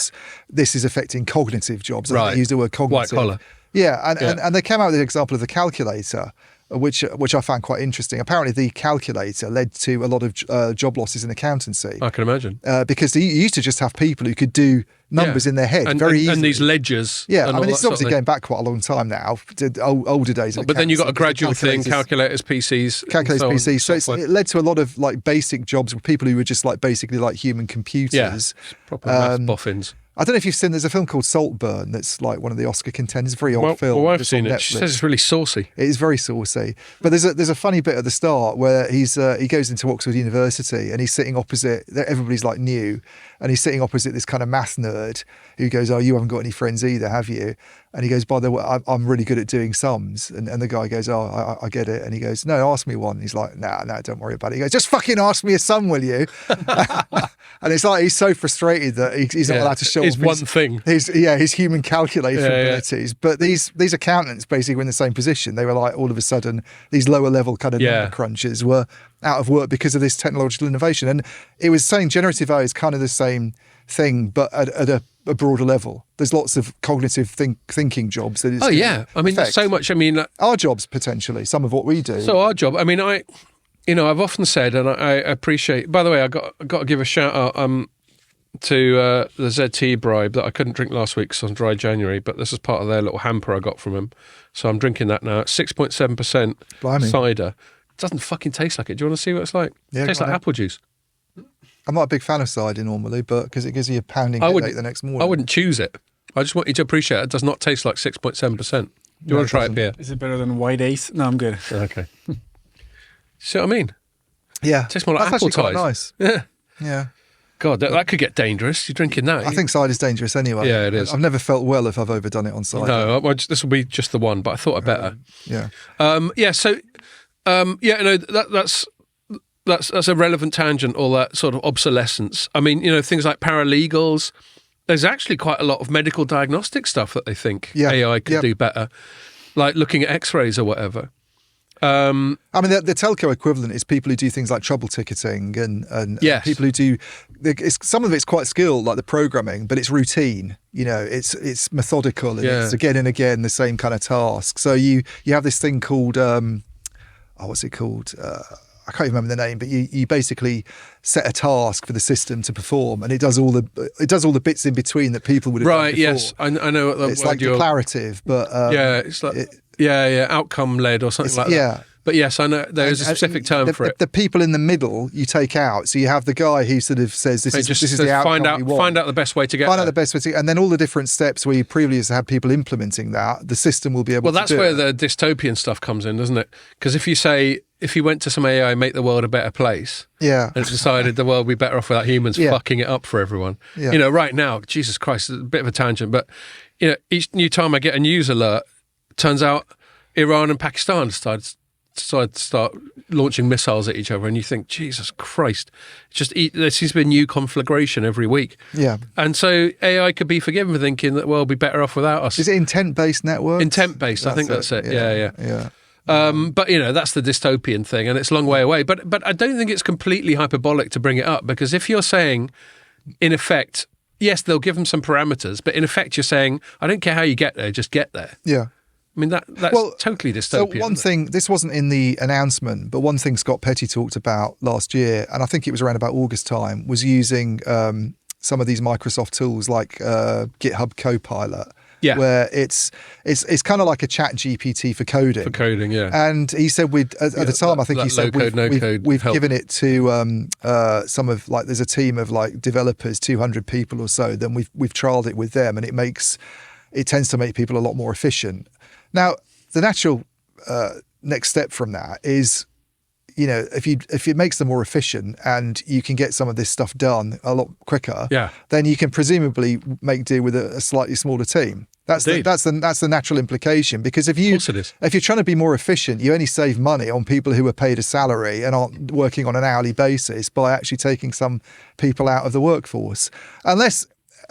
This is affecting cognitive jobs. Right. I used the word cognitive. White collar. Yeah, and they came out with an example of the calculator, which I found quite interesting. Apparently, the calculator led to a lot of job losses in accountancy. I can imagine. Because you used to just have people who could do numbers in their head very easily. And these ledgers. Yeah, I mean, it's obviously going back quite a long time now, to older days. But then you've got a gradual thing, calculators, PCs. Calculators, PCs. So it led to a lot of like basic jobs with people who were just like basically like human computers. Yeah, proper math boffins. I don't know if you've seen, there's a film called Saltburn that's like one of the Oscar contenders. It's a very old film. Well, I've seen it. She says it's really saucy. It is very saucy. But there's a funny bit at the start where he goes into Oxford University and he's sitting opposite, everybody's like new, and he's sitting opposite this kind of math nerd who goes, "Oh, you haven't got any friends either, have you?" And he goes, "By the way, I'm really good at doing sums." And the guy goes, "Oh, I get it." And he goes, "No, ask me one." And he's like, "Nah, don't worry about it." He goes, "Just fucking ask me a sum, will you?" And it's like he's so frustrated that he's not allowed to show his off one thing. His human calculation abilities. But these accountants basically were in the same position. They were like, all of a sudden, these lower level kind of number crunchers were out of work because of this technological innovation. And it was saying generative AI is kind of the same thing, but at a broader level. There's lots of cognitive thinking jobs that is. Oh yeah, I mean, there's so much. I mean, our jobs potentially, some of what we do. So our job. I mean, I've often said, and I appreciate. By the way, I got to give a shout out. to the ZT bribe that I couldn't drink last week because I was on dry January, but this is part of their little hamper I got from them. So I'm drinking that now. 6.7% Blimey. cider. It doesn't fucking taste like it. Do you want to see what it's like? Yeah, It tastes go like on apple juice. I'm not a big fan of cider normally, but because it gives you a pounding headache the next morning. I wouldn't choose it. I just want you to appreciate it does not taste like 6.7%. Do you want to try it, Beer? Is it better than White Ace? No, I'm good. Okay. See what I mean? Yeah. Tastes more like That's apple actually quite ties. nice. Yeah. Yeah. God, that could get dangerous. You're drinking that. I think cider's dangerous anyway. Yeah, it is. I've never felt well if I've overdone it on cider. No, this will be just the one, but I thought I'd better. Yeah. That's a relevant tangent, all that sort of obsolescence. I mean, things like paralegals. There's actually quite a lot of medical diagnostic stuff that they think AI could do better, like looking at X-rays or whatever. I mean, the telco equivalent is people who do things like trouble ticketing and people who do. Some of it's quite skilled, like the programming, but it's routine. It's methodical and it's again and again the same kind of task. So you have this thing called what's it called? I can't remember the name, but you basically set a task for the system to perform, and it does all the bits in between that people would have done before. Yes, I know what it's like declarative, but it's like outcome led or something like that. Yeah. But yes, I know there is a specific term for it. The people in the middle you take out. So you have the guy who sort of says this is the outcome we want. Find out the best way to get Find out the best way to, and then all the different steps where you previously had people implementing that, the system will be able to do. Well, that's where the dystopian stuff comes in, doesn't it? Because if you went to some AI, make the world a better place, and it decided the world would be better off without humans fucking it up for everyone. Yeah. Right now, Jesus Christ, it's a bit of a tangent, but each new time I get a news alert, turns out Iran and Pakistan decided to start launching missiles at each other, and you think, Jesus Christ, there seems to be a new conflagration every week. Yeah. And so AI could be forgiven for thinking that, well, we'll be better off without us. Is it intent-based networks? Intent-based, I think that's it. Yeah. But that's the dystopian thing, and it's a long way away. But I don't think it's completely hyperbolic to bring it up, because if you're saying, in effect, yes, they'll give them some parameters, but in effect you're saying, I don't care how you get there, just get there. Yeah. I mean, that's totally dystopian. So one thing, this wasn't in the announcement, but one thing Scott Petty talked about last year, and I think it was around about August time, was using some of these Microsoft tools like GitHub Copilot. Yeah. Where it's kind of like a chat GPT for coding. For coding, yeah. And he said at the time, I think he said we've given it to some of, like, there's a team of like developers, 200 people or so. Then we've trialed it with them, and it tends to make people a lot more efficient. Now, the natural next step from that is, if it makes them more efficient and you can get some of this stuff done a lot quicker, then you can presumably make do with a slightly smaller team. That's the natural implication, because if you're trying to be more efficient, you only save money on people who are paid a salary and aren't working on an hourly basis by actually taking some people out of the workforce, unless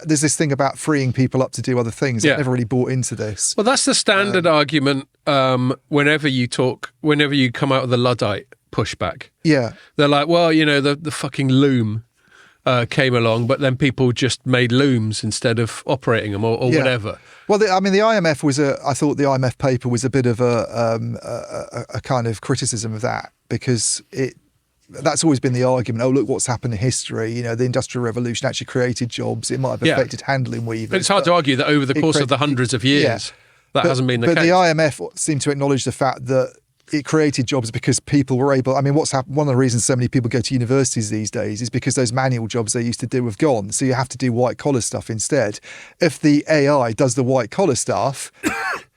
there's this thing about freeing people up to do other things. I've never really bought into this. Well, that's the standard argument whenever you come out of the Luddite pushback. Yeah. They're like, well, the fucking loom came along, but then people just made looms instead of operating them or whatever. Well, the IMF I thought the IMF paper was a bit of a kind of criticism of that, because that's always been the argument. Oh, look what's happened in history. The Industrial Revolution actually created jobs. It might have affected handling weavers. But it's hard to argue that over the course of the hundreds of years, that hasn't been the case. But the IMF seemed to acknowledge the fact that it created jobs because people were able. I mean, what's happened? One of the reasons so many people go to universities these days is because those manual jobs they used to do have gone. So you have to do white collar stuff instead. If the AI does the white collar stuff,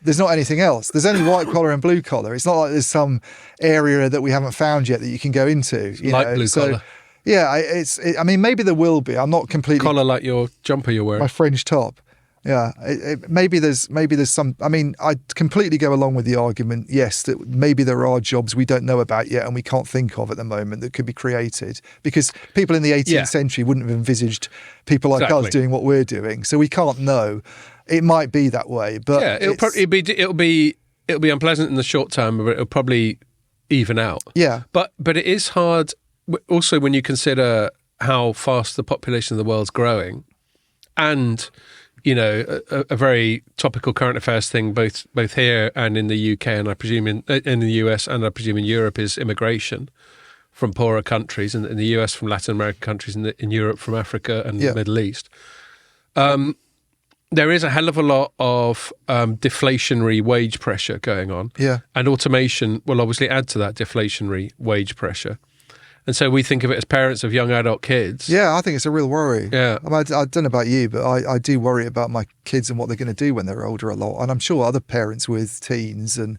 there's not anything else. There's only white collar and blue collar. It's not like there's some area that we haven't found yet that you can go into. Blue collar. Yeah, I mean, maybe there will be. I'm not completely collar like your jumper you're wearing. My fringe top. Yeah, maybe there's some. I mean, I completely go along with the argument. Yes, that maybe there are jobs we don't know about yet and we can't think of at the moment that could be created, because people in the 18th century wouldn't have envisaged people like us doing what we're doing. So we can't know. It might be that way, but it'll be unpleasant in the short term, but it'll probably even out. Yeah, but it is hard. Also, when you consider how fast the population of the world's growing, and a very topical current affairs thing, both here and in the UK, and I presume in the US, and I presume in Europe, is immigration. from poorer countries, in the US from Latin American countries, in Europe from Africa and the Middle East. There is a hell of a lot of deflationary wage pressure going on. Yeah. And automation will obviously add to that deflationary wage pressure. And so we think of it as parents of young adult kids. Yeah, I think it's a real worry. Yeah. I mean, I don't know about you, but I do worry about my kids and what they're going to do when they're older a lot. And I'm sure other parents with teens and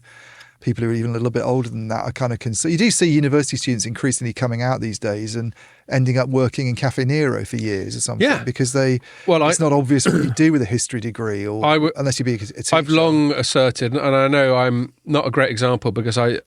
people who are even a little bit older than that are kind of concerned. You do see university students increasingly coming out these days and ending up working in Cafe Nero for years or something because it's not obvious what you do with a history degree unless you be a teacher. I've long asserted, and I know I'm not a great example because I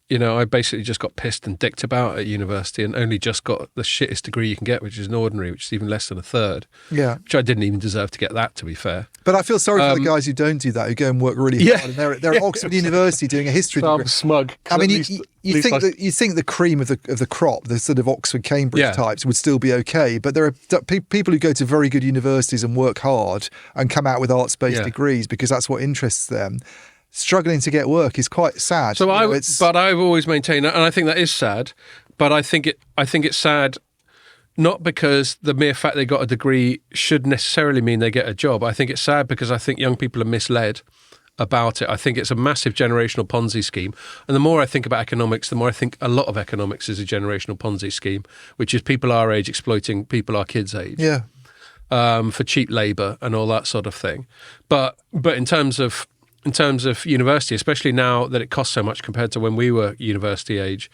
basically just got pissed and dicked about at university and only just got the shittest degree you can get, which is an ordinary, which is even less than a third. Yeah. Which I didn't even deserve to get that, to be fair. But I feel sorry for the guys who don't do that, who go and work really hard. And they're at Oxford University doing a history degree. I'm smug. I mean, you think the cream of the crop, the sort of Oxford Cambridge types, would still be okay, but there are people who go to very good universities and work hard and come out with arts-based degrees because that's what interests them. Struggling to get work is quite sad. So but I've always maintained that, and I think that is sad. But I think it's sad not because the mere fact they got a degree should necessarily mean they get a job. I think it's sad because I think young people are misled about it. I think it's a massive generational Ponzi scheme. And the more I think about economics, the more I think a lot of economics is a generational Ponzi scheme, which is people our age exploiting people our kids' age. Yeah. For cheap labour and all that sort of thing. But in terms of university, especially now that it costs so much compared to when we were university age,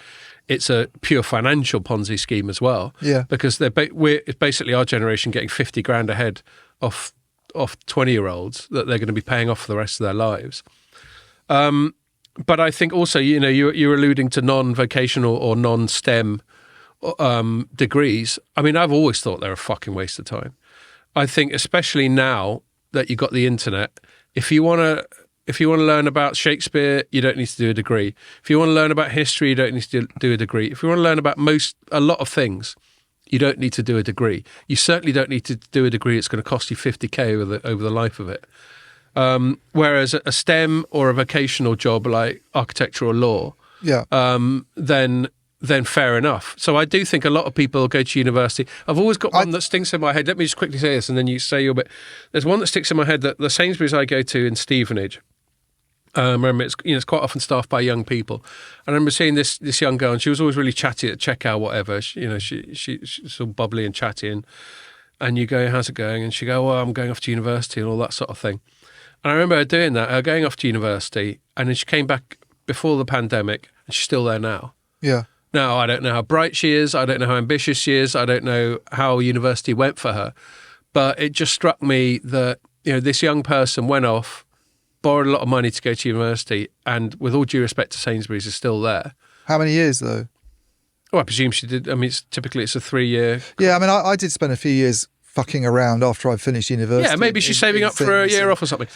it's a pure financial Ponzi scheme as well. Yeah. Because it's basically our generation getting 50 grand ahead off 20-year-olds that they're going to be paying off for the rest of their lives. But I think also, you're alluding to non-vocational or non-STEM degrees. I mean, I've always thought they're a fucking waste of time. I think especially now that you've got the internet, if you want to learn about Shakespeare, you don't need to do a degree. If you want to learn about history, you don't need to do a degree. If you want to learn about a lot of things, you don't need to do a degree. You certainly don't need to do a degree that's going to cost you 50k over the life of it. Whereas a STEM or a vocational job like architecture or law, then fair enough. So I do think a lot of people go to university. I've always got one that stinks in my head. Let me just quickly say this and then you say your bit. There's one that sticks in my head that the Sainsbury's I go to in Stevenage, remember it's quite often staffed by young people. And I remember seeing this young girl and she was always really chatty at checkout, whatever. She's all bubbly and chatty and you go, how's it going? And she go, well, I'm going off to university and all that sort of thing. And I remember her doing that, her going off to university, and then she came back before the pandemic and she's still there now. Yeah. Now, I don't know how bright she is. I don't know how ambitious she is. I don't know how university went for her. But it just struck me that, this young person went off, borrowed a lot of money to go to university, and with all due respect to Sainsbury's, is still there. How many years, though? Oh, I presume she did. I mean, typically it's a 3-year. Yeah, I mean, I did spend a few years fucking around after I finished university. Yeah, maybe she's saving up for a year off or something.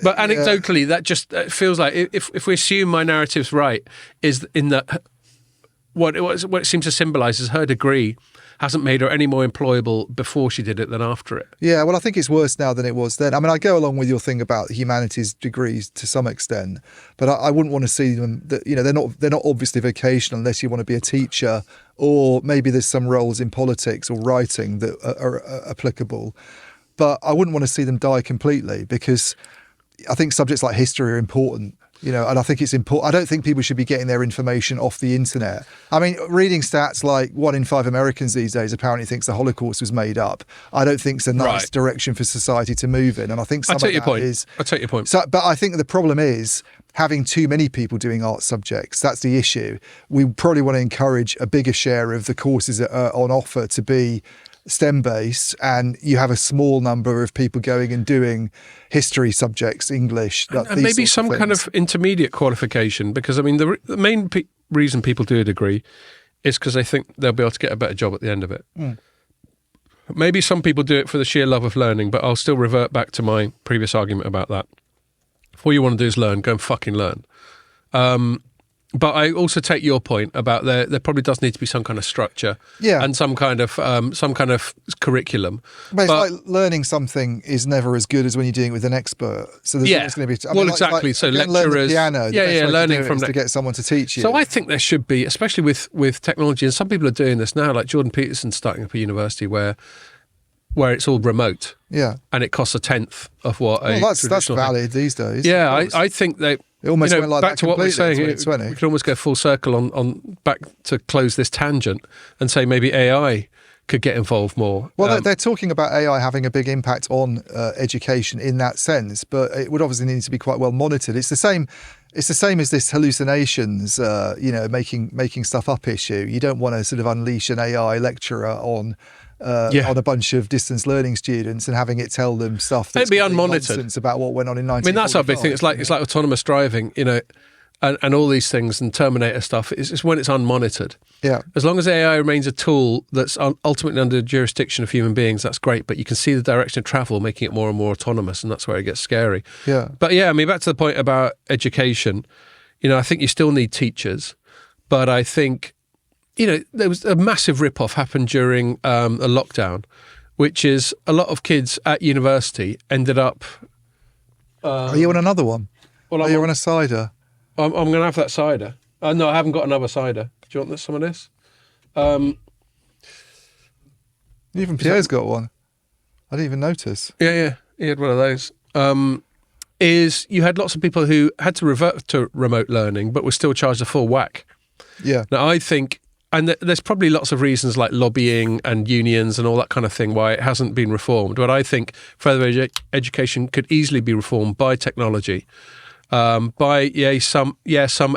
But anecdotally, that just feels like, if we assume my narrative's right, is in that what it seems to symbolise is her degree hasn't made her any more employable before she did it than after it. Yeah, well, I think it's worse now than it was then. I mean, I go along with your thing about humanities degrees to some extent, but I wouldn't want to see them that, they're not obviously vocational unless you want to be a teacher, or maybe there's some roles in politics or writing that are applicable. But I wouldn't want to see them die completely, because I think subjects like history are important. And I think it's important. I don't think people should be getting their information off the internet. I mean, reading stats like 1 in 5 Americans these days apparently thinks the Holocaust was made up. I don't think it's a nice direction for society to move in. And I think some of that is... I take your point. So, but I think the problem is having too many people doing art subjects. That's the issue. We probably want to encourage a bigger share of the courses that are on offer to be STEM-based, and you have a small number of people going and doing history subjects, English, and maybe some kind of intermediate qualification, because I mean the main reason people do a degree is because they think they'll be able to get a better job at the end of it. Maybe some people do it for the sheer love of learning, but I'll still revert back to my previous argument about that. If all you want to do is learn, go and fucking learn. But I also take your point about there probably does need to be some kind of structure, and some kind of curriculum. But it's like learning something is never as good as when you're doing it with an expert. So there's always going to be. Exactly. So lecturers, learn the piano. Learning from to get someone to teach you. So I think there should be, especially with technology, and some people are doing this now. Like Jordan Peterson's starting up a university where it's all remote. Yeah, and it costs a tenth of what. That's valid these days. Yeah, I think they. It almost went like back that to what we're saying. We could almost go full circle on back to close this tangent and say maybe AI could get involved more. Well, they're talking about AI having a big impact on education in that sense, but it would obviously need to be quite well monitored. It's the same. It's the same as this hallucinations, making stuff up issue. You don't want to sort of unleash an AI lecturer on a bunch of distance learning students and having it tell them stuff that's be unmonitored nonsense about what went on in 1945. I mean, that's our big thing. It's like autonomous driving, and all these things and Terminator stuff. It's when it's unmonitored. Yeah. As long as AI remains a tool that's ultimately under the jurisdiction of human beings, that's great. But you can see the direction of travel, making it more and more autonomous, and that's where it gets scary. Yeah. But yeah, I mean, back to the point about education. I think you still need teachers, but I think. There was a massive rip-off happened during a lockdown, which is a lot of kids at university ended up... Are you on another one? Well, Are you on a cider? I'm going to have that cider. No, I haven't got another cider. Do you want some of this? Even Pierre's got one. I didn't even notice. Yeah, he had one of those. Is you had lots of people who had to revert to remote learning, but were still charged a full whack. Yeah. Now, I think... And there's probably lots of reasons like lobbying and unions and all that kind of thing why it hasn't been reformed. But I think further education could easily be reformed by technology, by some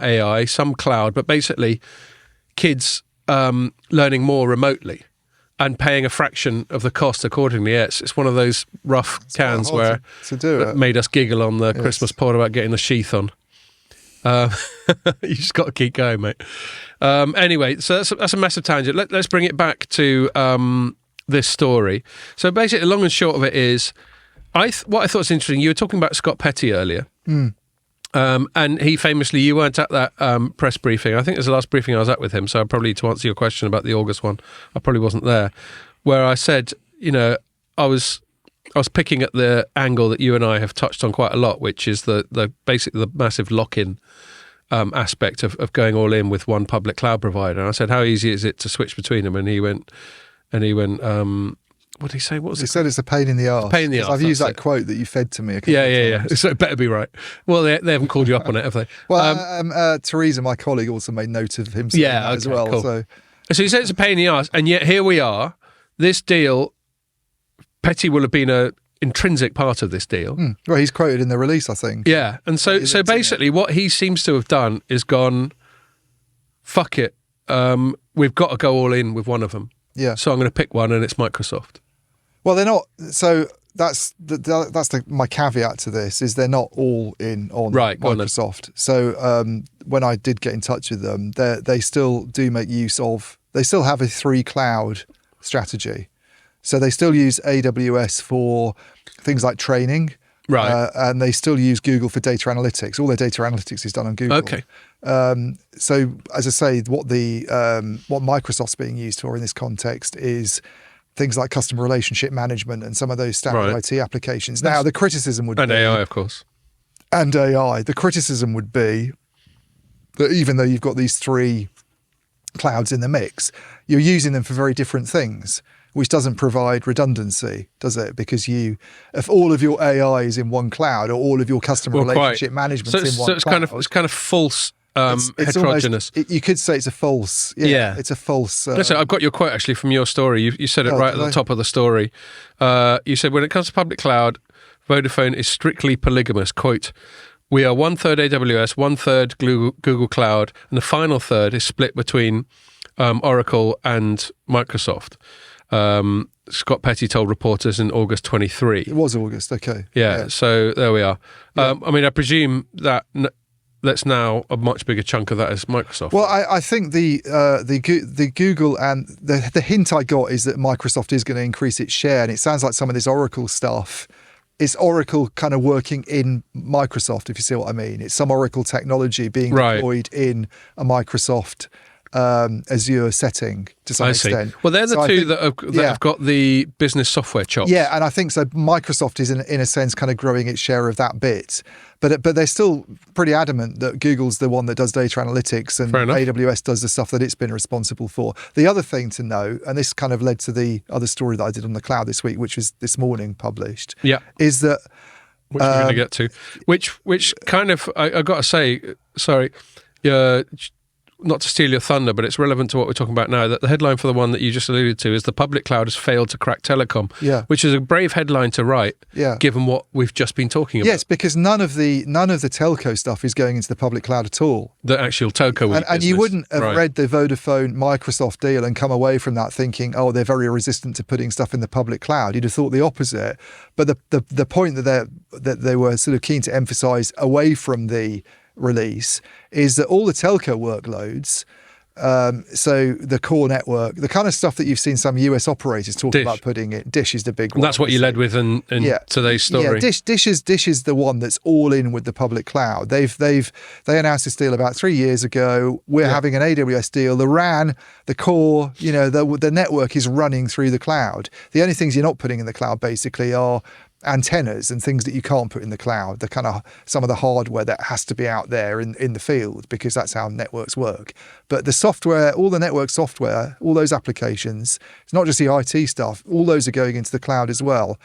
AI, some cloud, but basically kids learning more remotely and paying a fraction of the cost accordingly. It's one of those rough cans where that made us giggle on the Christmas pod about getting the sheath on. You just got to keep going, mate. Anyway, so that's a massive tangent. Let's bring it back to this story. So basically, the long and short of it is, what I thought was interesting, you were talking about Scott Petty earlier. And he famously, you weren't at that press briefing. I think it was the last briefing I was at with him, so probably to answer your question about the August one, I probably wasn't there, where I said, I was picking at the angle that you and I have touched on quite a lot, which is the basically the massive lock-in aspect of going all in with one public cloud provider. And I said, how easy is it to switch between them? And he went, what did he say? What was it? He said it's a pain in the arse. Pain in the arse. I've used that quote that you fed to me a couple of times. So it better be right. Well, they haven't called you up on it, have they? Well, Teresa, my colleague, also made note of him saying that as well. Cool. So he said it's a pain in the arse, and yet here we are. This deal, Petty will have been a intrinsic part of this deal. Well, he's quoted in the release, I think. Yeah, and so basically what he seems to have done is gone, fuck it, we've got to go all in with one of them. Yeah. So I'm going to pick one, and it's Microsoft. Well, they're not. So that's my caveat to this is they're not all in on Microsoft. So when I did get in touch with them, they still do make use of. They still have a 3 cloud strategy. So they still use AWS for things like training, right? And they still use Google for data analytics. All their data analytics is done on Google. Okay. So as I say, what Microsoft's being used for in this context is things like customer relationship management and some of those standard IT applications. Now, the criticism would be... And AI, of course. And AI. The criticism would be that even though you've got these 3 clouds in the mix, you're using them for very different things, which doesn't provide redundancy, does it? Because if all of your AI is in one cloud or all of your customer relationship management is in one cloud. So it's kind of false heterogeneous. Almost, you could say it's a false. Yeah. It's a false. Listen, I've got your quote actually from your story. You said it right at the top of the story. You said, when it comes to public cloud, Vodafone is strictly polygamous. Quote, we are 1/3 AWS, 1/3 Google Cloud, and the final third is split between Oracle and Microsoft. Scott Petty told reporters in August 23. It was August, okay. Yeah. So there we are. Yeah. I mean, I presume that that's now a much bigger chunk of that is Microsoft. Well, I think the Google and the hint I got is that Microsoft is going to increase its share, and it sounds like some of this Oracle stuff it's Oracle kind of working in Microsoft, if you see what I mean. It's some Oracle technology being deployed in a Microsoft Azure setting to some extent. Well, they're the two that have got the business software chops. Yeah, and I think so. Microsoft is in a sense kind of growing its share of that bit, but they're still pretty adamant that Google's the one that does data analytics and AWS does the stuff that it's been responsible for. The other thing to know, and this kind of led to the other story that I did on the cloud this week, which was this morning published, is that which we're going to get to, which kind of I got to say, sorry. Not to steal your thunder, but it's relevant to what we're talking about now, that the headline for the one that you just alluded to is the public cloud has failed to crack telecom, which is a brave headline to write, given what we've just been talking about. Yes, because none of the telco stuff is going into the public cloud at all. The actual telco and you wouldn't have read the Vodafone Microsoft deal and come away from that thinking, oh, they're very resistant to putting stuff in the public cloud. You'd have thought the opposite. But the point that they were sort of keen to emphasise away from the release is that all the telco workloads, so the core network, the kind of stuff that you've seen some US operators talking about putting it. Dish is the big one. And that's what you led with in today's story. Yeah, Dish is the one that's all in with the public cloud. They announced this deal about 3 years ago. We're having an AWS deal. The RAN, the core, the network is running through the cloud. The only things you're not putting in the cloud basically are antennas and things that you can't put in the cloud, the kind of some of the hardware that has to be out there in the field, because that's how networks work. But the software, all the network software, all those applications, it's not just the IT stuff, all those are going into the cloud as well.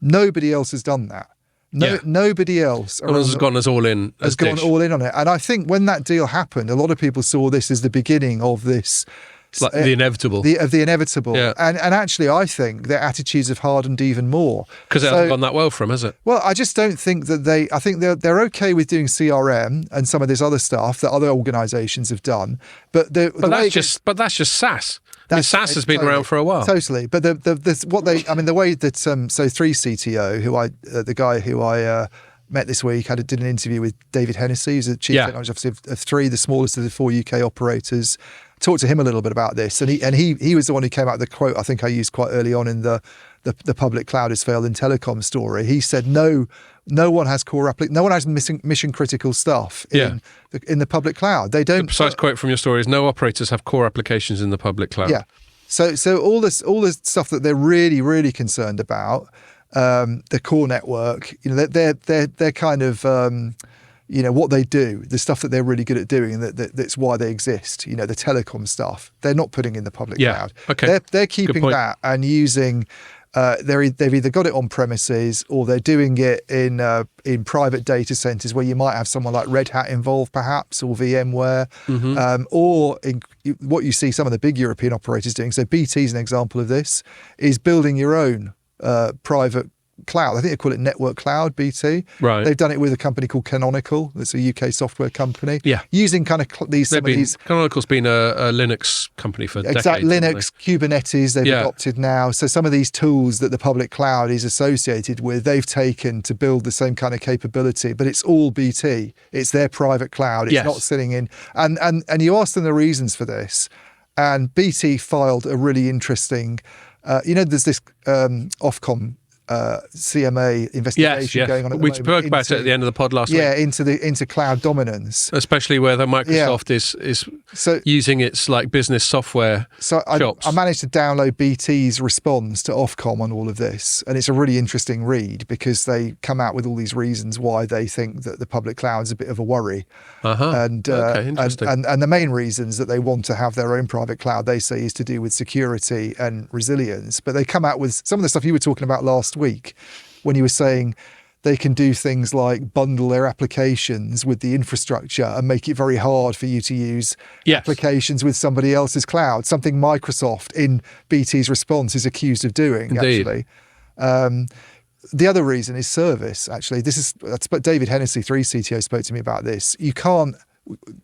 Nobody else has done that. Nobody else has gone all in on it. And I think when that deal happened, a lot of people saw this as the beginning of this. It's like the inevitable. The inevitable. Yeah. And actually, I think their attitudes have hardened even more. Because it hasn't gone that well for them, has it? Well, I just don't think that I think they're okay with doing CRM and some of this other stuff that other organisations have done. But that's just SaaS. SaaS has been around for a while. Totally. But the way that, so 3CTO, the guy who I met this week, did an interview with David Hennessy, who's the Chief Technology Officer of Three, the smallest of the 4 UK operators. Talked to him a little bit about this, and he was the one who came out with the quote I think I used quite early on in the public cloud has failed in telecom story. He said no one has no one has mission critical stuff in the public cloud. They don't. The precise quote from your story is no operators have core applications in the public cloud. Yeah. So all this stuff that they're really, really concerned about, the core network, they're kind of what they do, the stuff that they're really good at doing, and that's why they exist. The telecom stuff, they're not putting in the public cloud. Okay. They're keeping that and using. They've either got it on premises or they're doing it in private data centers where you might have someone like Red Hat involved, perhaps, or VMware, or in what you see some of the big European operators doing. So BT is an example of this, is building your own private cloud. I think they call it Network Cloud, BT. Right. They've done it with a company called Canonical. It's a UK software company. Yeah. Using kind of these. Canonical's been a Linux company for decades. Exactly. Linux, Kubernetes, they've adopted now. So some of these tools that the public cloud is associated with, they've taken to build the same kind of capability, but it's all BT. It's their private cloud. It's not sitting in. And you ask them the reasons for this, and BT filed a really interesting, there's this Ofcom CMA investigation going on at the moment. We spoke about it at the end of the pod last week. Yeah, into cloud dominance. Especially where the Microsoft is using its business software shops. I managed to download BT's response to Ofcom on all of this, and it's a really interesting read because they come out with all these reasons why they think that the public cloud is a bit of a worry. And the main reasons that they want to have their own private cloud, they say, is to do with security and resilience. But they come out with some of the stuff you were talking about last week when you were saying they can do things like bundle their applications with the infrastructure and make it very hard for you to use applications with somebody else's cloud, something Microsoft in BT's response is accused of doing. Indeed. Actually. The other reason is service, actually. That's David Hennessy, 3CTO, spoke to me about this. You can't,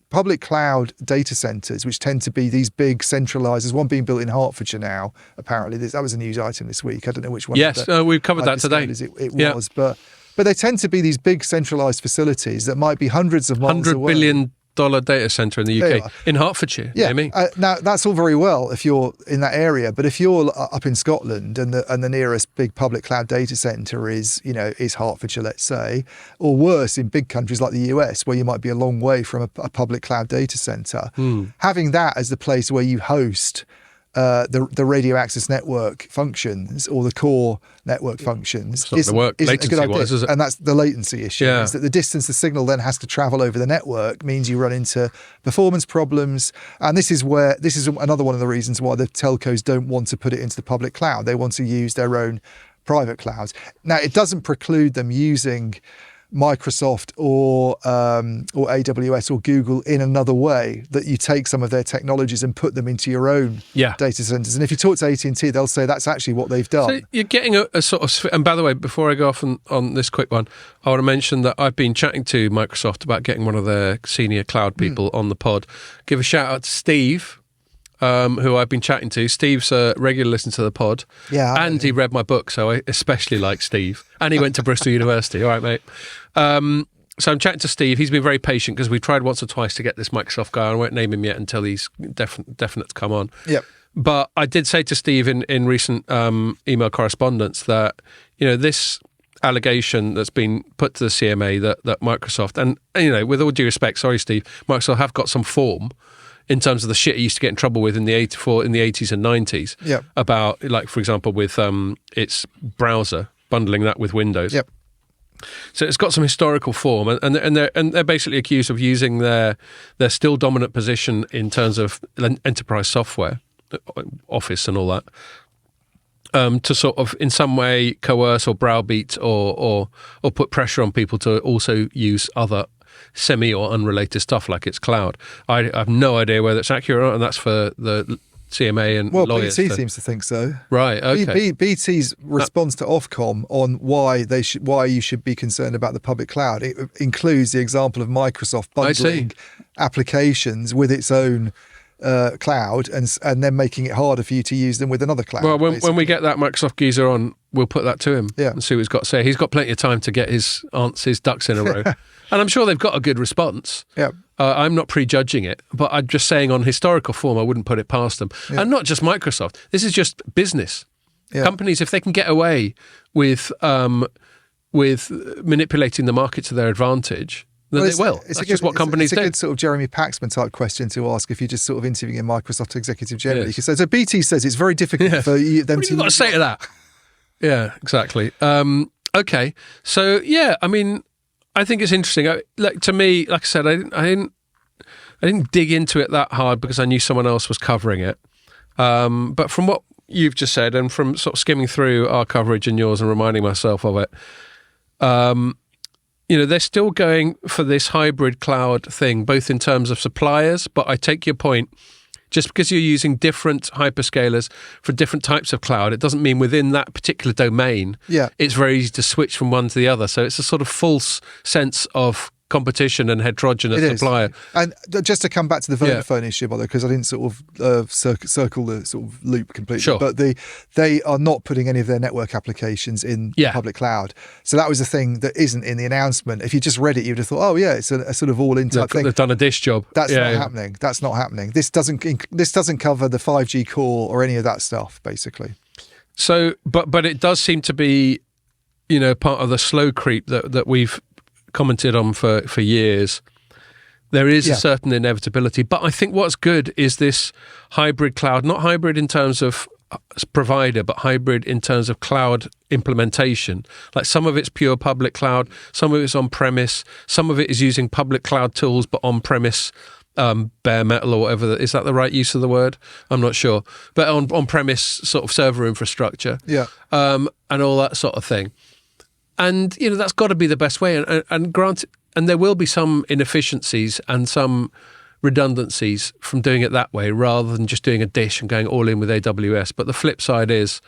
public cloud data centers, which tend to be these big centralized, there's one being built in Hertfordshire now, apparently. That was a news item this week. I don't know which one. Yes, we've covered that today. It was, but they tend to be these big centralized facilities that might be hundreds of miles away. $100 billion data centre in the UK in Hertfordshire. Yeah. Amy. Now that's all very well if you're in that area, but if you're up in Scotland and the nearest big public cloud data centre is Hertfordshire, let's say, or worse in big countries like the US where you might be a long way from a public cloud data centre, having that as the place where you host the radio access network functions or the core network functions isn't a good idea. Is it? And that's the latency issue. Yeah. Is that the distance the signal then has to travel over the network means you run into performance problems. And this is another one of the reasons why the telcos don't want to put it into the public cloud. They want to use their own private clouds. Now, it doesn't preclude them using Microsoft or AWS or Google in another way, that you take some of their technologies and put them into your own data centers. And if you talk to AT&T, they'll say that's actually what they've done. So you're getting a sort of... And by the way, before I go off on this quick one, I want to mention that I've been chatting to Microsoft about getting one of their senior cloud people on the pod. Give a shout out to Steve, who I've been chatting to. Steve's a regular listener to the pod. Yeah. And he read my book, so I especially like Steve. And he went to Bristol University. All right, mate. So I'm chatting to Steve. He's been very patient because we've tried once or twice to get this Microsoft guy. I won't name him yet until he's definite to come on. Yep. But I did say to Steve in recent email correspondence that, this allegation that's been put to the CMA that Microsoft, and with all due respect, sorry, Steve, Microsoft have got some form in terms of the shit it used to get in trouble with in the 80s and 90s. Yep. About, like, for example, with its browser, bundling that with Windows. Yep. So it's got some historical form, and they're basically accused of using their still dominant position in terms of enterprise software, Office and all that, to sort of in some way coerce or browbeat or put pressure on people to also use other semi or unrelated stuff like its cloud. I have no idea whether it's accurate or not, and that's for the CMA and lawyers. BT seems to think so. Right. Okay. BT's response to Ofcom on why you should be concerned about the public cloud, it includes the example of Microsoft bundling applications with its own cloud and then making it harder for you to use them with another cloud. Well, when we get that Microsoft geezer on, we'll put that to him and see what he's got to say. He's got plenty of time to get his ducks in a row. And I'm sure they've got a good response. Yeah. I'm not prejudging it, but I'm just saying on historical form, I wouldn't put it past them. Yeah. And not just Microsoft. This is just business. Yeah. Companies, if they can get away with manipulating the market to their advantage, then they will. That's just what companies do. It's a good sort of Jeremy Paxman type question to ask if you're just sort of interviewing a Microsoft executive generally. Yes. So BT says it's very difficult for them what have you got to say to that? Yeah, exactly. Okay. So, yeah, I mean, I think it's interesting. To me, like I said, I didn't dig into it that hard because I knew someone else was covering it. But from what you've just said and from sort of skimming through our coverage and yours and reminding myself of it, they're still going for this hybrid cloud thing, both in terms of suppliers, but I take your point. Just because you're using different hyperscalers for different types of cloud, it doesn't mean within that particular domain, it's very easy to switch from one to the other. So it's a sort of false sense of competition and heterogeneous supplier. And just to come back to the Vodafone issue, by the way, because I didn't sort of circle the sort of loop completely, sure. But they are not putting any of their network applications in public cloud. So that was a thing that isn't in the announcement. If you just read it, you'd have thought, oh yeah, it's a sort of all-in type thing. They've done a dish job. That's not happening. That's not happening. This doesn't cover the 5G core or any of that stuff, basically. So, but it does seem to be, part of the slow creep that we've commented on for years. There is a certain inevitability, but I think what's good is this hybrid cloud, not hybrid in terms of provider, but hybrid in terms of cloud implementation. Like some of it's pure public cloud, some of it's on-premise, some of it is using public cloud tools, but on-premise bare metal or whatever. Is that the right use of the word? I'm not sure. But on-premise sort of server infrastructure and all that sort of thing. And, that's got to be the best way. And granted, and there will be some inefficiencies and some redundancies from doing it that way rather than just doing a dish and going all in with AWS. But the flip side is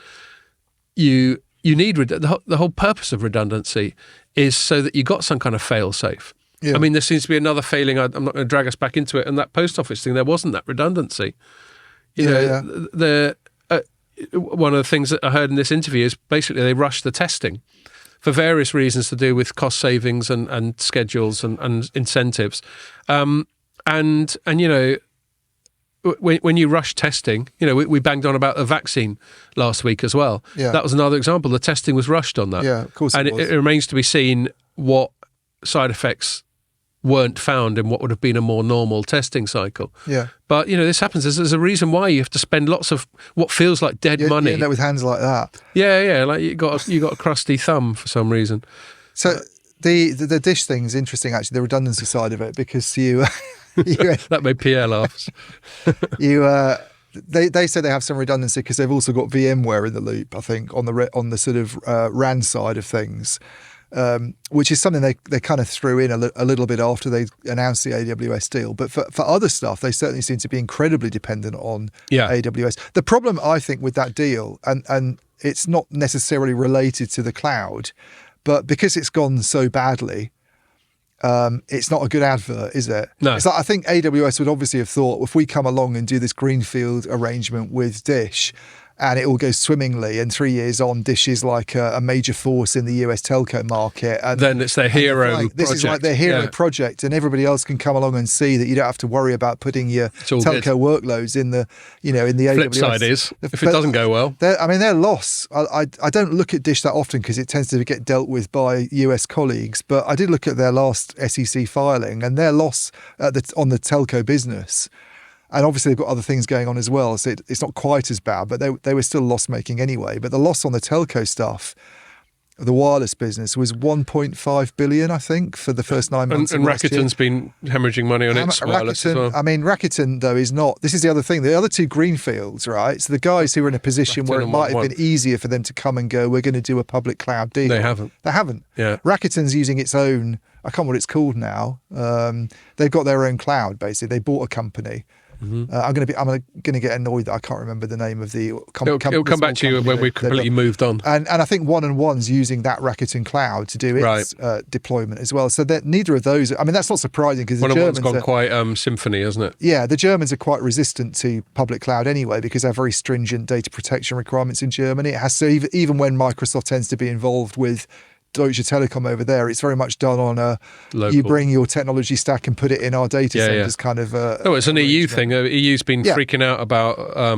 you need the whole purpose of redundancy is so that you got some kind of fail-safe. Yeah. I mean, there seems to be another failing. I'm not going to drag us back into it. And that post office thing, there wasn't that redundancy. One of the things that I heard in this interview is basically they rushed the testing for various reasons to do with cost savings and schedules and incentives. And and when you rush testing, we banged on about the vaccine last week as well. Yeah. That was another example. The testing was rushed on that. Yeah, of course and it was. it remains to be seen what side effects weren't found in what would have been a more normal testing cycle. Yeah. But, this happens. There's a reason why you have to spend lots of what feels like dead money. You end up with hands like that. Yeah, like you got a crusty thumb for some reason. So the dish thing's interesting, actually, the redundancy side of it, because you that made Pierre laugh. They say they have some redundancy because they've also got VMware in the loop, I think, on the sort of RAN side of things, which is something they kind of threw in a little bit after they announced the AWS deal. But for other stuff, they certainly seem to be incredibly dependent on AWS. The problem, I think, with that deal, and it's not necessarily related to the cloud, but because it's gone so badly, it's not a good advert, is it? No. It's like, I think AWS would obviously have thought, if we come along and do this greenfield arrangement with Dish, and it all goes swimmingly, and 3 years on, Dish is like a major force in the US telco market. And then it's their hero project. This is like their hero project, and everybody else can come along and see that you don't have to worry about putting your telco workloads in the, in the AWS. Flip side is, if it doesn't go well. Their loss, I don't look at Dish that often because it tends to get dealt with by US colleagues, but I did look at their last SEC filing, and their loss on the telco business, and obviously they've got other things going on as well, so it's not quite as bad, but they were still loss-making anyway. But the loss on the telco stuff, the wireless business, was 1.5 billion, I think, for the first 9 months. And Rakuten's been hemorrhaging money on its wireless as well. I mean, Rakuten, though, is not... This is the other thing. The other two greenfields, right? So the guys who are in a position where it might have been easier for them to come and go, we're going to do a public cloud deal. They haven't. Yeah. Rakuten's using its own... I can't remember what it's called now. They've got their own cloud, basically. They bought a company. Mm-hmm. I'm going to get annoyed that I can't remember the name of the company. It'll come back to you when we've completely moved on. And I think 1&1's using that Rakuten cloud to do its deployment as well. So that neither of those. I mean, that's not surprising because the Germans gone quite symphony, hasn't it? Yeah, the Germans are quite resistant to public cloud anyway because they have very stringent data protection requirements in Germany. It has to, even when Microsoft tends to be involved with Deutsche Telekom over there, it's very much done on a local. You bring your technology stack and put it in our data centers kind of. It's an EU thing. EU's been freaking out about. I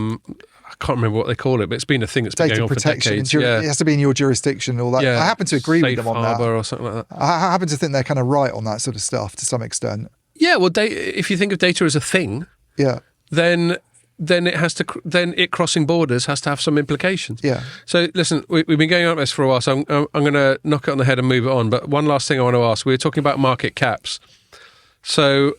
can't remember what they call it, but it's been a thing that's been going on for decades. It has to be in your jurisdiction and all that. Yeah. I happen to agree with them on that. Or something like that. I happen to think they're kind of right on that sort of stuff to some extent. Yeah, well, if you think of data as a thing, then it crossing borders has to have some implications. Yeah. So listen, we've been going on this for a while, so I'm going to knock it on the head and move it on. But one last thing I want to ask: we were talking about market caps. So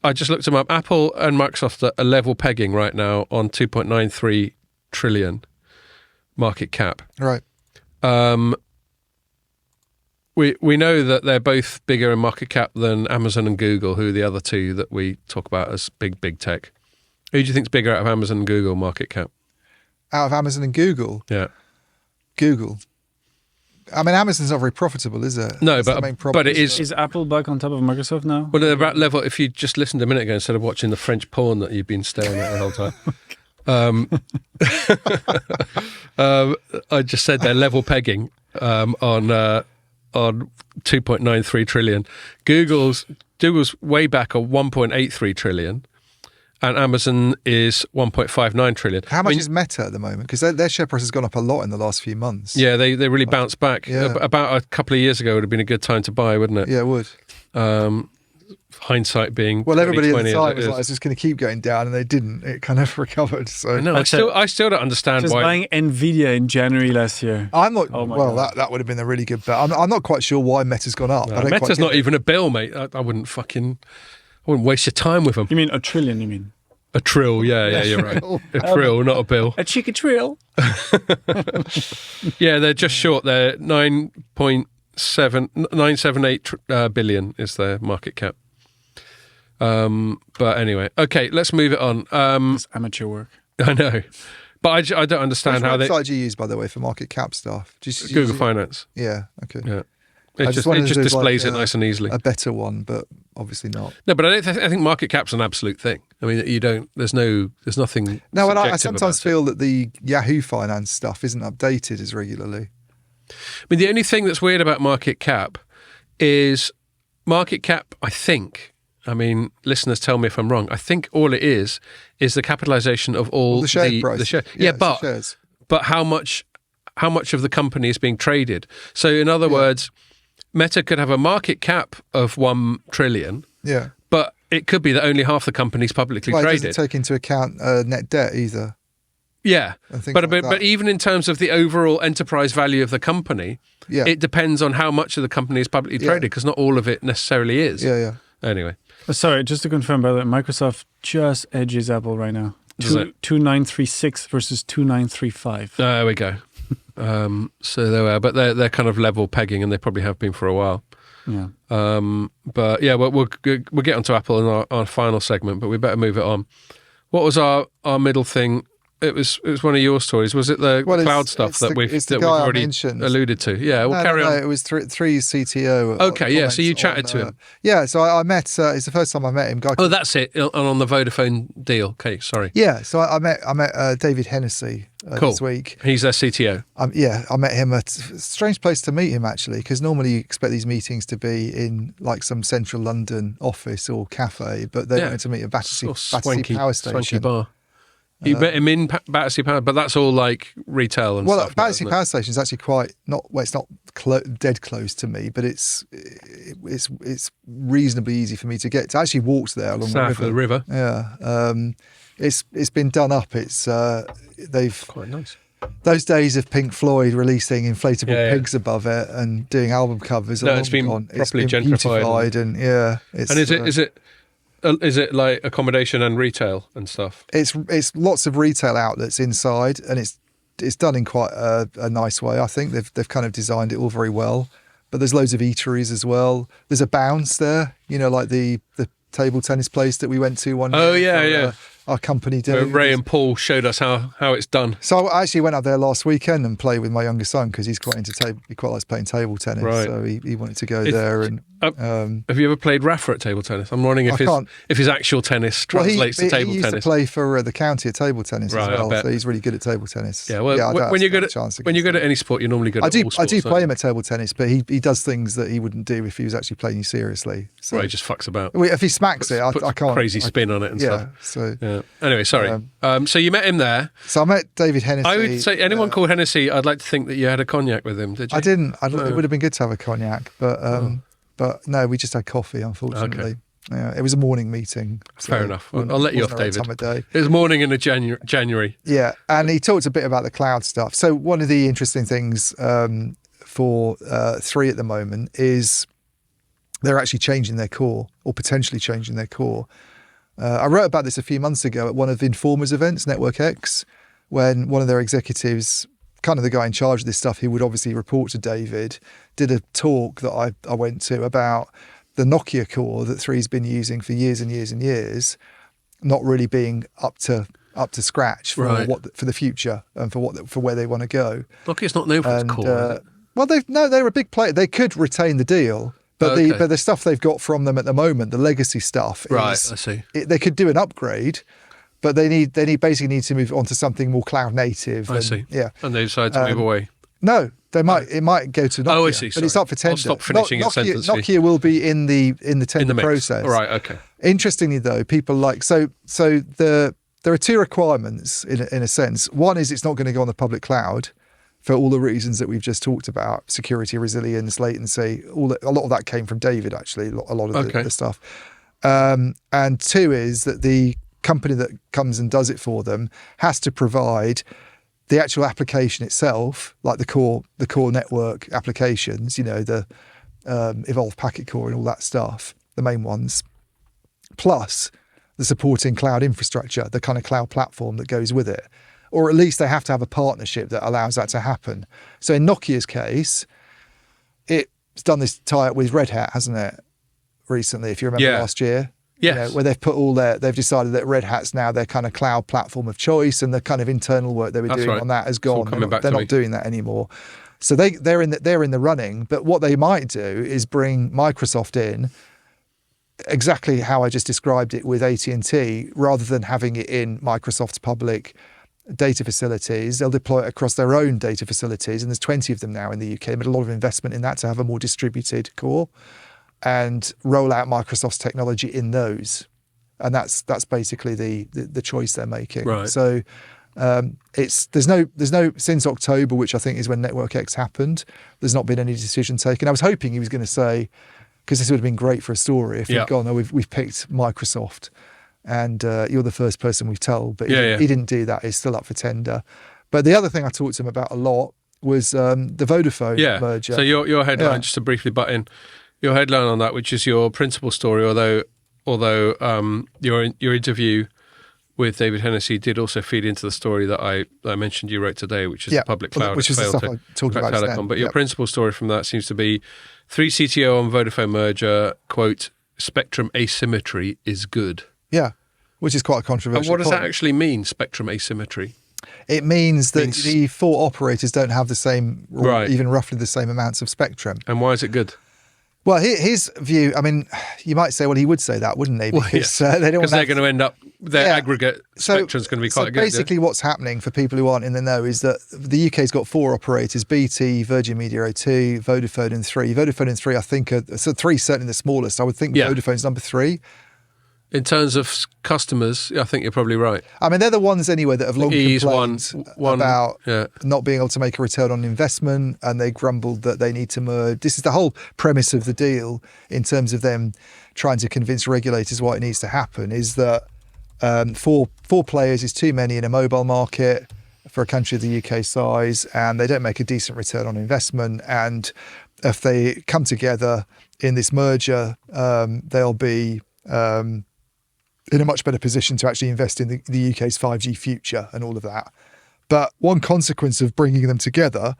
I just looked them up. Apple and Microsoft are level pegging right now on 2.93 trillion market cap. Right. We know that they're both bigger in market cap than Amazon and Google, who are the other two that we talk about as big tech. Who do you think's bigger out of Amazon and Google market cap? Out of Amazon and Google? Yeah. Google. I mean, Amazon's not very profitable, is it? No, but it is. Is Apple back on top of Microsoft now? Well, at that level, if you just listened a minute ago instead of watching the French porn that you've been staring at the whole time. I just said they're level pegging on 2.93 trillion. Google's way back at 1.83 trillion. And Amazon is 1.59 trillion. How much is Meta at the moment? Because their share price has gone up a lot in the last few months. Yeah, they really bounced back. Yeah. About a couple of years ago would have been a good time to buy, wouldn't it? Yeah, it would. Hindsight being everybody at the time was like, it's just going to keep going down, and they didn't. It kind of recovered. So I still don't understand just why. Buying Nvidia in January last year. I'm not. That would have been a really good bet. I'm not quite sure why Meta's gone up. No, Meta's not even a bill, mate. I wouldn't waste your time with them. You mean a trillion? You mean a trill? Yeah, you're right. A trill, not a bill. A cheeky trill. Yeah, they're just short. They're 9.978 billion is their market cap. But anyway, okay, let's move it on. It's amateur work. I know, but I don't understand how they. What website do you use, by the way, for market cap stuff? Google Finance. Yeah. Okay. Yeah. It just displays it nice and easily. A better one, but obviously not. No, but I think market cap's an absolute thing. I mean, there's nothing. No, and I sometimes feel that the Yahoo Finance stuff isn't updated as regularly. I mean, the only thing that's weird about market cap is I think, I mean, listeners, tell me if I'm wrong. I think all it is the capitalization of all the share price. The share. Yeah, Yeah, it's the shares. but how much of the company is being traded? So in other words, Meta could have a market cap of 1 trillion. Yeah. But it could be that only half the company's publicly Well, it traded. doesn't take into account net debt either. Yeah, And things but like that. but even in terms of the overall enterprise value of the company, Yeah. it depends on how much of the company is publicly traded, because not all of it necessarily is. Yeah. Anyway, Sorry, just to confirm, by the way, Microsoft just edges Apple right now. Does it? 2936 versus 2935. there we go. So there we are, but they're kind of level pegging, and they probably have been for a while. Yeah. But yeah, we'll get onto Apple in our final segment, but we better move it on. What was our middle thing? It was one of your stories. Was it the cloud stuff that we've already mentioned. alluded to? Yeah, we'll carry on. It was Three's CTO. Okay, yeah. So you chatted to him. Yeah, so I met. It's the first time I met him. Oh, that's it. On the Vodafone deal. Okay, sorry. Yeah, so I met David Hennessy this week. He's their CTO. I met him at a strange place to meet him actually, because normally you expect these meetings to be in like some central London office or cafe, but they wanted to meet at Battersea Power Station. Swanky bar. You met him in Battersea Power, but that's all like retail and stuff. Well, Battersea Power Station is actually it's not dead close to me, but it's reasonably easy for me to get. I actually walked there along the river. Yeah, it's been done up. They've quite nice. Those days of Pink Floyd releasing inflatable pigs above it and doing album covers. It's been properly gentrified, and is it like accommodation and retail and stuff? It's lots of retail outlets inside, and it's done in quite a nice way. I think they've kind of designed it all very well. But there's loads of eateries as well. There's a Bounce there, like the table tennis place that we went to one year. Oh yeah. Our company did. Where Ray and Paul showed us how it's done. So I actually went up there last weekend and played with my younger son, because he's quite into he quite likes playing table tennis. Right. So he wanted to go there. And have you ever played Rafa at table tennis? I'm wondering if his actual tennis translates to table tennis. He used to play for the county at table tennis as well, so he's really good at table tennis. Yeah, well, when you're good at any sport, you're normally good at all sports. I do play him at table tennis, but he does things that he wouldn't do if he was actually playing you seriously. So he just fucks about. If he smacks it, I can't. Crazy spin on it and stuff. So anyway, sorry. So you met him there. So I met David Hennessy. I would say anyone called Hennessy, I'd like to think that you had a cognac with him. Did you? I didn't. It would have been good to have a cognac, but no, we just had coffee, unfortunately. Okay. Yeah, it was a morning meeting. So fair enough. I'll let you off, David. Time of day. It was morning in January. Yeah, and he talked a bit about the cloud stuff. So one of the interesting things for Three at the moment is they're actually changing their core, or potentially changing their core. I wrote about this a few months ago at one of Informer's events, Network X, when one of their executives, kind of the guy in charge of this stuff, who would obviously report to David, did a talk that I went to about the Nokia core that Three's been using for years and years and years, not really being up to scratch for for the future and for where they want to go. Nokia's not known for its core. Is it? Well, they were a big player. They could retain the deal. But the stuff they've got from them at the moment, the legacy stuff, I see. They could do an upgrade, but they basically need to move on to something more cloud native. I see. Yeah, and they decide to move away. No, they might. It might go to Nokia. Oh, I see. But it's up for tender. I'll stop finishing a sentence. Nokia will be in the tender process. Right. Okay. Interestingly, though, people like so there are two requirements in a sense. One is it's not going to go on the public cloud, for all the reasons that we've just talked about: security, resilience, latency. A lot of that came from David, actually. A lot of the stuff. And two is that the company that comes and does it for them has to provide the actual application itself, like the core network applications. The Evolve Packet Core and all that stuff, the main ones, plus the supporting cloud infrastructure, the kind of cloud platform that goes with it. Or at least they have to have a partnership that allows that to happen. So in Nokia's case, it's done this tie-up with Red Hat, hasn't it, recently, if you remember last year? Yes. Where they've decided that Red Hat's now their kind of cloud platform of choice, and the kind of internal work they were doing on that has gone. They're not doing that anymore. So they're in the running, but what they might do is bring Microsoft in, exactly how I just described it with AT&T, rather than having it in Microsoft's public data facilities. They'll deploy it across their own data facilities, and there's 20 of them now in the UK. They made a lot of investment in that to have a more distributed core. and roll out Microsoft's technology in those. And that's basically the choice they're making. Right. So there's no since October, which I think is when Network X happened. There's not been any decision taken. I was hoping he was going to say, because this would have been great for a story if he'd gone, "No, we've picked Microsoft, and you're the first person we've told." But he didn't do that. He's still up for tender. But the other thing I talked to him about a lot was the Vodafone merger. So your headline, just to briefly butt in, your headline on that, which is your principal story, although your interview with David Hennessy did also feed into the story that I mentioned you wrote today, which is the public cloud, which is the stuff I talked about Telecom. But your principal story from that seems to be 3 CTO on Vodafone merger, quote, spectrum asymmetry is good. Yeah, which is quite a controversial And what does point. that actually mean, spectrum asymmetry? It means that the 4 operators don't have the same, or even roughly the same amounts of spectrum. And why is it good? Well, his view, I mean, you might say, well, he would say that, wouldn't he? Because they don't. Because they're going to end up, their aggregate spectrum's going to be quite good. So basically what's happening, for people who aren't in the know, is that the UK's got 4 operators: BT, Virgin Media O2, Vodafone and 3. Vodafone and 3, I think, so 3 certainly the smallest. I would think Vodafone's number 3. In terms of customers, I think you're probably right. I mean, they're the ones anyway that have long complained about yeah. not being able to make a return on investment, and they grumbled that they need to merge. This is the whole premise of the deal in terms of them trying to convince regulators what it needs to happen, is that four players is too many in a mobile market for a country of the UK size, and they don't make a decent return on investment. And if they come together in this merger, they'll be in a much better position to actually invest in the UK's 5G future and all of that. But one consequence of bringing them together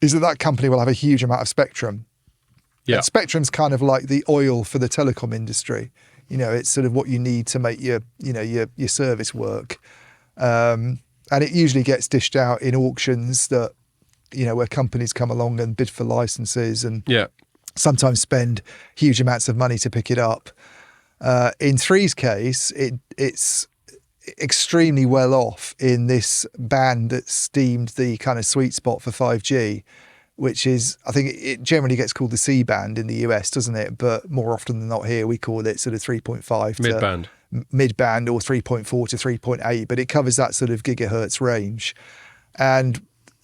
is that company will have a huge amount of spectrum. Yeah. And spectrum's kind of like the oil for the telecom industry. You know, it's sort of what you need to make your service work. And it usually gets dished out in auctions that, where companies come along and bid for licenses and sometimes spend huge amounts of money to pick it up. In 3's case, it's extremely well off in this band that's deemed the kind of sweet spot for 5G, which is, I think it generally gets called the C band in the US, doesn't it? But more often than not here, we call it sort of 3.5 mid-band. Mid-band, or 3.4 to 3.8, but it covers that sort of gigahertz range. And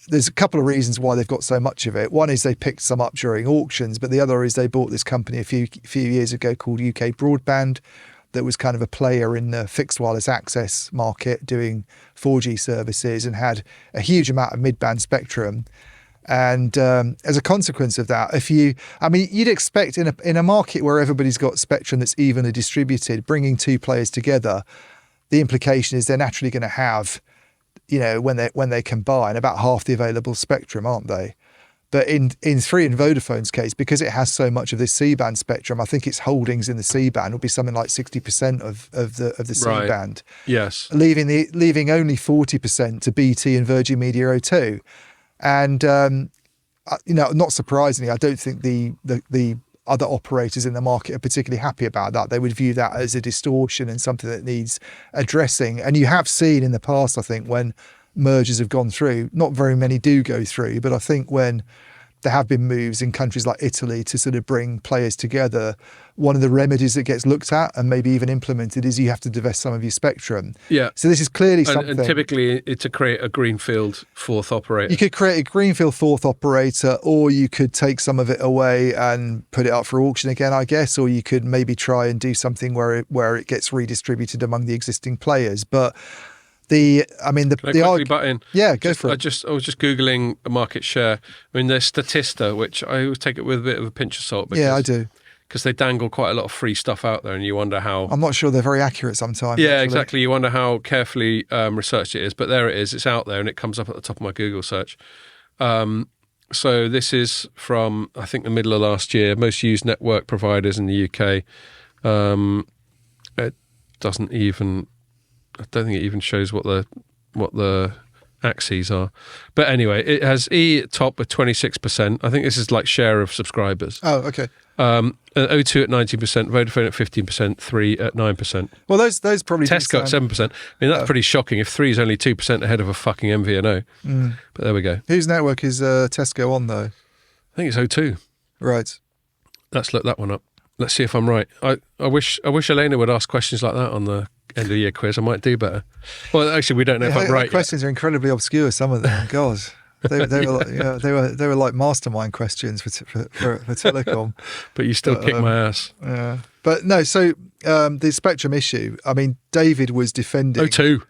there's a couple of reasons why they've got so much of it. One is they picked some up during auctions, but the other is they bought this company a few years ago called UK Broadband, that was kind of a player in the fixed wireless access market doing 4G services, and had a huge amount of mid-band spectrum. And as a consequence of that, you'd expect in a market where everybody's got spectrum that's evenly distributed, bringing 2 players together, the implication is they're naturally going to have, when they combine, about half the available spectrum, aren't they? But in 3 in Vodafone's case, because it has so much of this C-band spectrum, I think its holdings in the C-band will be something like 60% of the C-band. Yes. Leaving only 40% to BT and Virgin Media O2. And, not surprisingly, I don't think the other operators in the market are particularly happy about that. They would view that as a distortion and something that needs addressing. And you have seen in the past, I think, when mergers have gone through, not very many do go through, but I think when there have been moves in countries like Italy to sort of bring players together, one of the remedies that gets looked at and maybe even implemented is you have to divest some of your spectrum. Yeah. So this is clearly something. And typically it's to create a greenfield 4th operator. You could create a greenfield 4th operator, or you could take some of it away and put it up for auction again, I guess, or you could maybe try and do something where it gets redistributed among the existing players. But Can I quickly butt in? Yeah, go for it. I was just Googling a market share. I mean, there's Statista, which I always take it with a bit of a pinch of salt. Yeah, I do. Because they dangle quite a lot of free stuff out there, and you wonder how... I'm not sure they're very accurate sometimes. Yeah, actually. Exactly. You wonder how carefully researched it is. But there it is. It's out there, and it comes up at the top of my Google search. So this is from, I think, the middle of last year. Most used network providers in the UK. It doesn't even... I don't think it even shows what the axes are. But anyway, it has E at top with 26%. I think this is like share of subscribers. Oh, okay. O2 at 19%, Vodafone at 15%, 3 at 9%. Well, those probably... Tesco at 7%. I mean, that's pretty shocking if 3 is only 2% ahead of a fucking MVNO. But there we go. Whose network is Tesco on, though? I think it's O2. Right. Let's look that one up. Let's see if I'm right. I wish Elena would ask questions like that on the end of the year quiz. I might do better. Well, actually, we don't know if I'm right. Questions are incredibly obscure. Some of them, God, they were like, they were like mastermind questions for telecom. But you still kick my ass. Yeah, but no. So the Spectrum issue. I mean, David was defending. 0-2.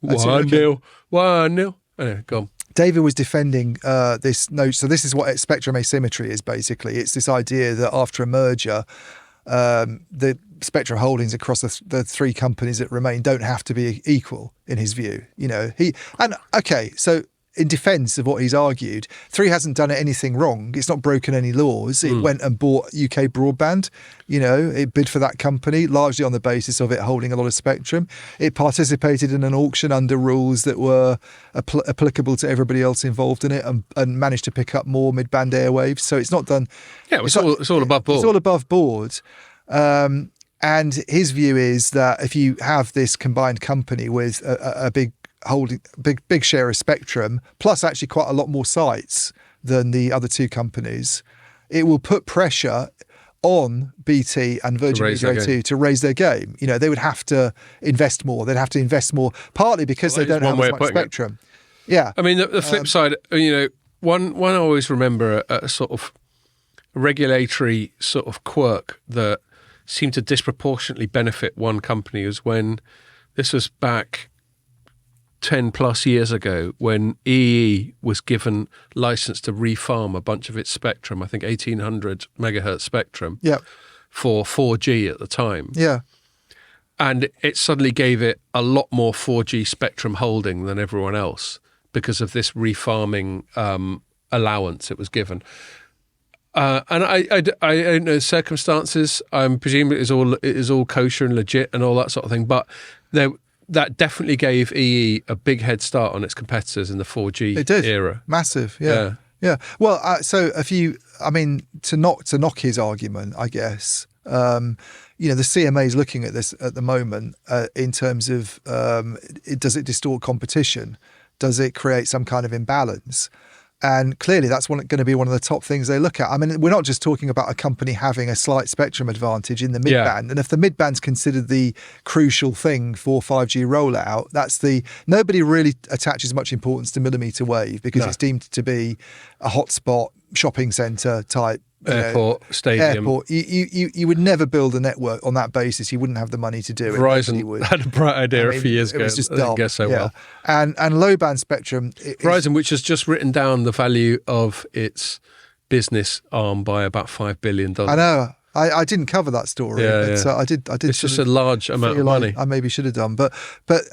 1-0. 1-0. Anyway, go on. David was defending this note. So this is what spectrum asymmetry is basically. It's this idea that after a merger, the spectrum holdings across the three companies that remain don't have to be equal in his view. So in defence of what he's argued, Three hasn't done anything wrong. It's not broken any laws. It went and bought UK Broadband. It bid for that company largely on the basis of it holding a lot of spectrum. It participated in an auction under rules that were applicable to everybody else involved in it and managed to pick up more mid-band airwaves. So it's not done... Yeah, it's all above board. It's all above board. And his view is that if you have this combined company with a big share of spectrum, plus actually quite a lot more sites than the other two companies, it will put pressure on BT and Virgin Media O2 to raise their game. They would have to invest more. They'd have to invest more, partly because they don't have as much spectrum. Yeah. I mean, the flip side, one I always remember a sort of regulatory sort of quirk that seemed to disproportionately benefit one company was when this was back 10 plus years ago when EE was given license to refarm a bunch of its spectrum, I think 1800 megahertz spectrum, for 4G at the time. Yeah. And it suddenly gave it a lot more 4G spectrum holding than everyone else because of this refarming allowance it was given. And I don't know the circumstances. I'm presuming it is all kosher and legit and all that sort of thing, but that definitely gave EE a big head start on its competitors in the 4G era. Massive, yeah. Well, to knock his argument, I guess, the CMA is looking at this at the moment in terms of does it distort competition? Does it create some kind of imbalance? And clearly that's going to be one of the top things they look at. I mean, we're not just talking about a company having a slight spectrum advantage in the mid-band. And if the mid-band's considered the crucial thing for 5G rollout, nobody really attaches much importance to millimetre wave because it's deemed to be a hotspot shopping centre type. Stadium. Airport. You would never build a network on that basis. You wouldn't have the money to do it. Verizon had a bright idea a few years ago. It was just dumb. Well. And low band spectrum. Verizon, which has just written down the value of its business arm by about $5 billion. I know. I didn't cover that story, so I did. It's just a large amount of money. I maybe should have done, but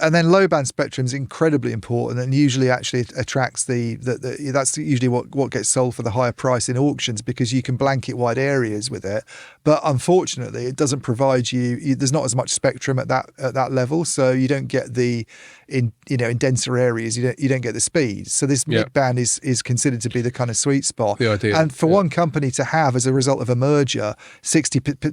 and then low band spectrum is incredibly important and usually actually attracts that's usually what gets sold for the higher price in auctions because you can blanket wide areas with it. But unfortunately, it doesn't provide you. There's not as much spectrum at that level, so you don't get in denser areas. You don't get the speed. So this mid band is considered to be the kind of sweet spot. The idea. And for one company to have as a result of a merger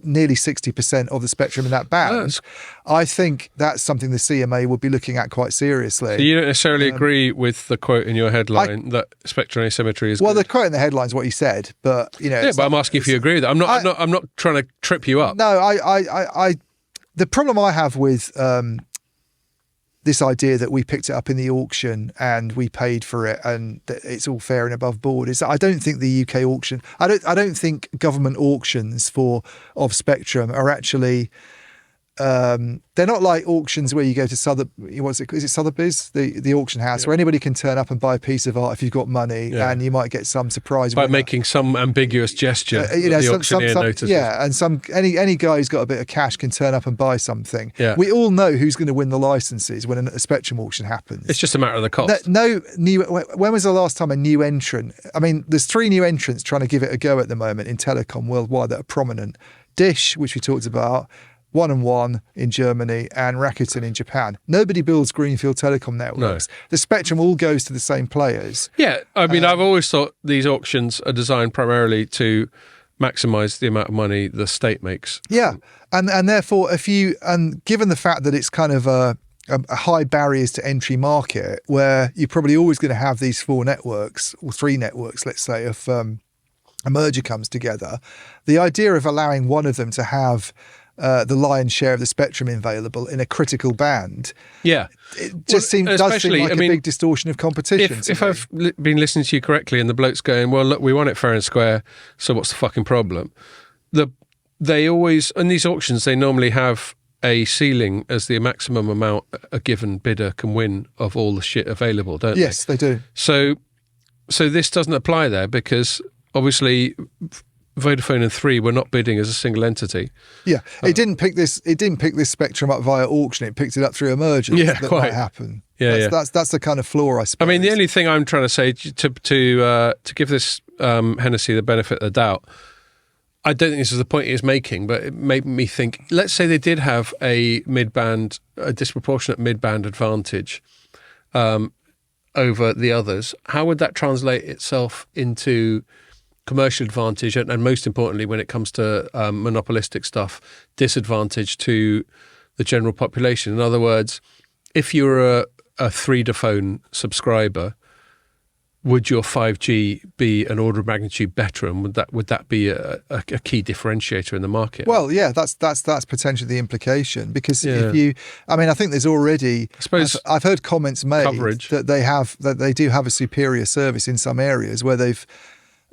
nearly 60% of the spectrum in that band, I think that's something the CMA would be looking at quite seriously. So you don't necessarily agree with the quote in your headline that spectrum asymmetry is good? The quote in the headline is what you said, but but I'm asking if you agree with that. I'm not trying to trip you up. No, I the problem I have with this idea that we picked it up in the auction and we paid for it and it's all fair and above board is that I don't think the UK auction, I don't think government auctions of spectrum are actually they're not like auctions where you go to is it Sotheby's, the auction house where anybody can turn up and buy a piece of art if you've got money and you might get some surprise by making some ambiguous gesture. The auctioneer notices. And any guy who's got a bit of cash can turn up and buy something. We all know who's going to win the licenses when a spectrum auction happens. It's just a matter of the cost. When was the last time a new entrant? I mean, there's 3 new entrants trying to give it a go at the moment in telecom worldwide that are prominent. Dish, which we talked about, 1&1 in Germany and Rakuten in Japan. Nobody builds greenfield telecom networks. No. The spectrum all goes to the same players. Yeah, I mean, I've always thought these auctions are designed primarily to maximise the amount of money the state makes. Yeah, and therefore, given the fact that it's kind of a high barriers to entry market where you're probably always going to have these 4 networks or 3 networks, let's say, of a merger comes together, the idea of allowing one of them to have the lion's share of the spectrum available in a critical band, Yeah. it just does seem like a big distortion of competition. If I've been listening to you correctly, and the bloke's going, well, look, we want it fair and square, so what's the fucking problem? They always, in these auctions, they normally have a ceiling as the maximum amount a given bidder can win of all the shit available, don't they? Yes, they do. So this doesn't apply there because obviously Vodafone and Three were not bidding as a single entity. Yeah, it didn't pick this. It didn't pick this spectrum up via auction. It picked it up through a merger. Yeah, that quite. might happen. Yeah, that's the kind of flaw, I suppose. I mean, the only thing I'm trying to say to give this Hennessy the benefit of the doubt, I don't think this is the point he was making, but it made me think. Let's say they did have a disproportionate mid-band advantage over the others. How would that translate itself into commercial advantage, and most importantly, when it comes to monopolistic stuff, disadvantage to the general population? In other words, if you're a Vodafone subscriber, would your 5G be an order of magnitude better, and would that be a key differentiator in the market? Well, yeah, that's potentially the implication, because if you, I mean, I think there's already, I suppose, I've heard comments made that they do have a superior service in some areas where they've.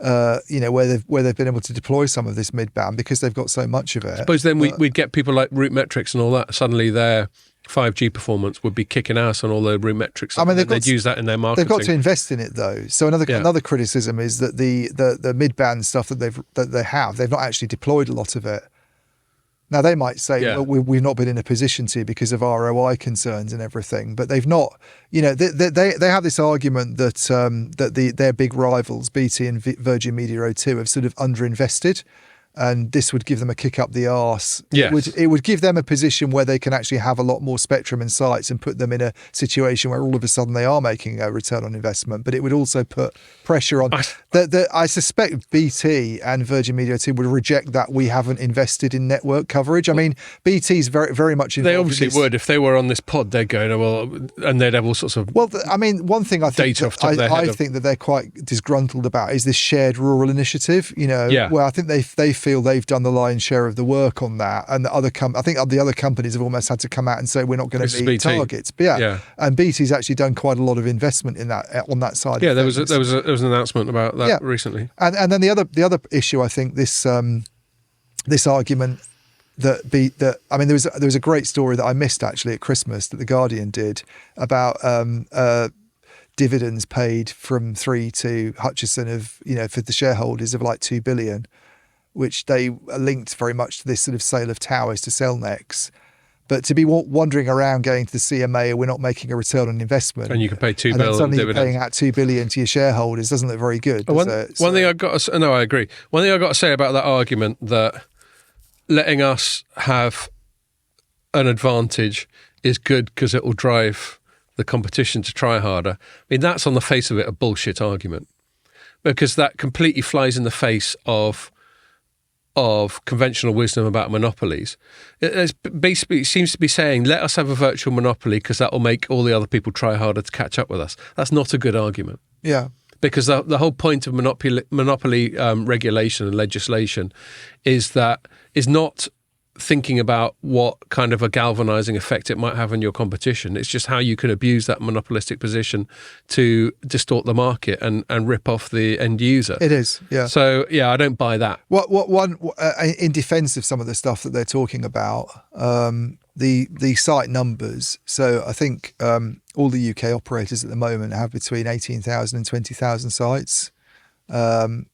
Where they've been able to deploy some of this mid-band because they've got so much of it. I suppose then we'd get people like Root Metrics and all that. Suddenly their 5G performance would be kicking ass on all the Root Metrics. I mean, they'd use that in their marketing. They've got to invest in it though. So another criticism is that the mid-band stuff that they've not actually deployed a lot of it. Now, they might say, well, we've not been in a position to because of ROI concerns and everything, but they've not, they have this argument that their big rivals, BT and Virgin Media O2, have sort of underinvested, and this would give them a kick up the arse. Yes. It would give them a position where they can actually have a lot more spectrum and sites and put them in a situation where all of a sudden they are making a return on investment. But it would also put pressure on. I suspect BT and Virgin Media 2 would reject that we haven't invested in network coverage. I mean, BT's very, very much involved. They obviously would. If they were on this pod, they'd go, well, and they'd have all sorts of. Well, I mean, one thing I think that they're quite disgruntled about is this shared rural initiative, where I think they feel they've done the lion's share of the work on that, and I think the other companies have almost had to come out and say we're not going to meet targets. But and BT's actually done quite a lot of investment in that on that side. Yeah, there was an announcement about that recently. And then the other issue, I think this argument there was a great story that I missed actually at Christmas that the Guardian did about dividends paid from Three to Hutchison for the shareholders of like 2 billion, which they are linked very much to this sort of sale of towers to Cellnex. But to be wandering around going to the CMA, we're not making a return on investment, and you can pay 2 billion, and suddenly dividends. You're paying out 2 billion to your shareholders doesn't look very good. One thing I got to, no, I agree. One thing I got to say about that argument that letting us have an advantage is good because it will drive the competition to try harder. I mean, that's on the face of it a bullshit argument, because that completely flies in the face of conventional wisdom about monopolies. It basically seems to be saying, let us have a virtual monopoly because that will make all the other people try harder to catch up with us. That's not a good argument. Yeah. Because the whole point of monopoly regulation and legislation is not thinking about what kind of a galvanizing effect it might have on your competition. It's just how you can abuse that monopolistic position to distort the market and rip off the end user. It is, yeah. So, I don't buy that. In defense of some of the stuff that they're talking about, the site numbers. So I think all the UK operators at the moment have between 18,000 and 20,000 sites.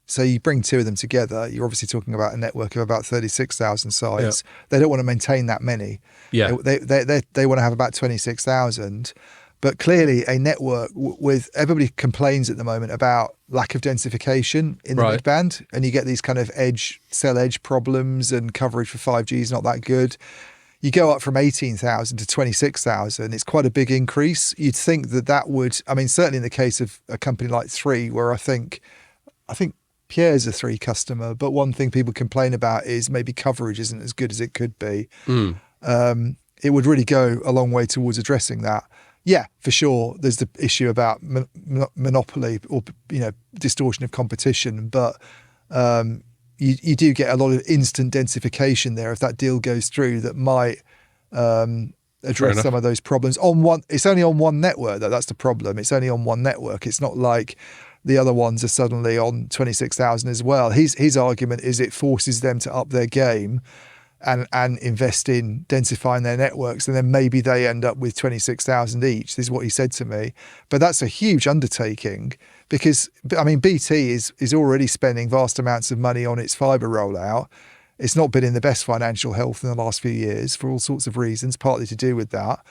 So you bring two of them together, you're obviously talking about a network of about 36,000 sites. Yeah. They don't want to maintain that many. Yeah. They want to have about 26,000. But clearly a network with, everybody complains at the moment about lack of densification in the mid-band, and you get these kind of cell edge problems, and coverage for 5G is not that good. You go up from 18,000 to 26,000, it's quite a big increase. You'd think that would, I mean, certainly in the case of a company like Three, where I think Pierre's a Three customer, but one thing people complain about is maybe coverage isn't as good as it could be. It would really go a long way towards addressing that. Yeah, for sure. There's the issue about monopoly or distortion of competition, but you do get a lot of instant densification there if that deal goes through that might address some of those problems. It's only on one network though. That's the problem. It's only on one network. It's not like the other ones are suddenly on 26,000 as well. His argument is it forces them to up their game and invest in densifying their networks, and then maybe they end up with 26,000 each. This is what he said to me. But that's a huge undertaking because, I mean, BT is already spending vast amounts of money on its fibre rollout. It's not been in the best financial health in the last few years for all sorts of reasons, partly to do with that.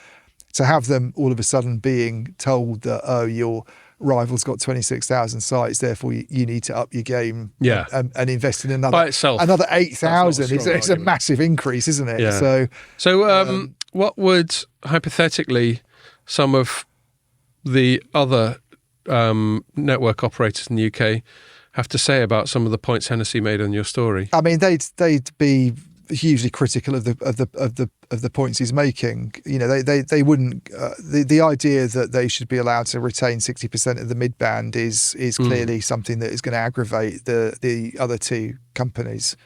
To have them all of a sudden being told that, oh, your rival's got 26,000 sites, therefore you need to up your game and invest in another 8,000. It's a massive increase, isn't it? Yeah. So what would hypothetically some of the other network operators in the UK have to say about some of the points Hennessy made on your story? I mean, they'd be hugely critical of the points he's making. You know, they wouldn't. The idea that they should be allowed to retain 60% of the mid band is clearly something that is going to aggravate the other two companies.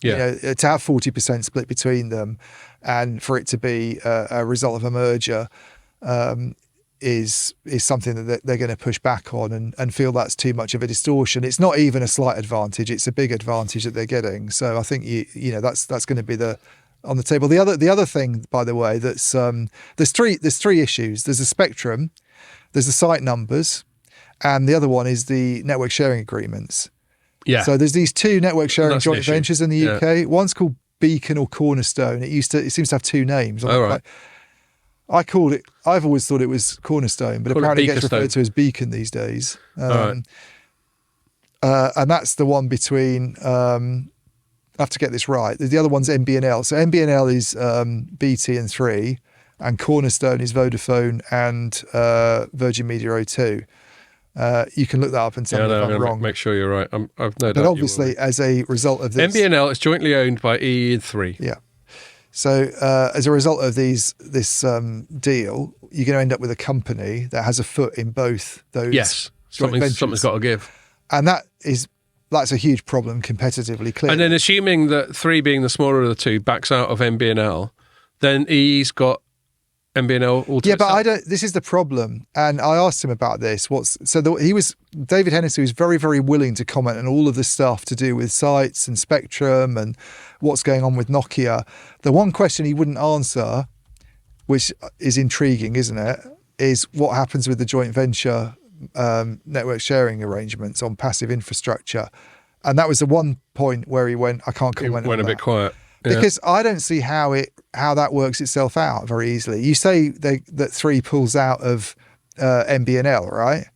Yeah. You know, to have 40% split between them, and for it to be a result of a merger, is something that they're going to push back on and feel that's too much of a distortion. It's not even a slight advantage; it's a big advantage that they're getting. So I think you know that's going to be on the table. The other thing, by the way, that's there's three issues. There's the spectrum, there's the site numbers, and the other one is the network sharing agreements. Yeah. So there's these two network sharing joint ventures in the UK. Yeah. One's called Beacon or Cornerstone. It seems to have two names. Right. I've always thought it was Cornerstone, but apparently it gets referred to as Beacon these days. And that's the one between, I have to get this right. The other one's MBNL. So MBNL is BT and Three, and Cornerstone is Vodafone and Virgin Media O2. You can look that up and tell me if I'm wrong. Make sure you're right. I've no doubt. But obviously, as a result of this, MBNL is jointly owned by EE and Three. Yeah. So as a result of this deal, you're going to end up with a company that has a foot in both those. Yes, something's got to give, and that's a huge problem competitively. Clearly, and then assuming that Three, being the smaller of the two, backs out of MBNL, then EE's got MBNL all to itself. But I don't. This is the problem, and I asked him about this. David Hennessy was very, very willing to comment on all of the stuff to do with sites and spectrum and what's going on with Nokia. The one question he wouldn't answer, which is intriguing, isn't it, is what happens with the joint venture network sharing arrangements on passive infrastructure. And that was the one point where he went, I can't comment on that. Went a bit quiet. Yeah. Because I don't see how that works itself out very easily. You say that Three pulls out of MBNL, right?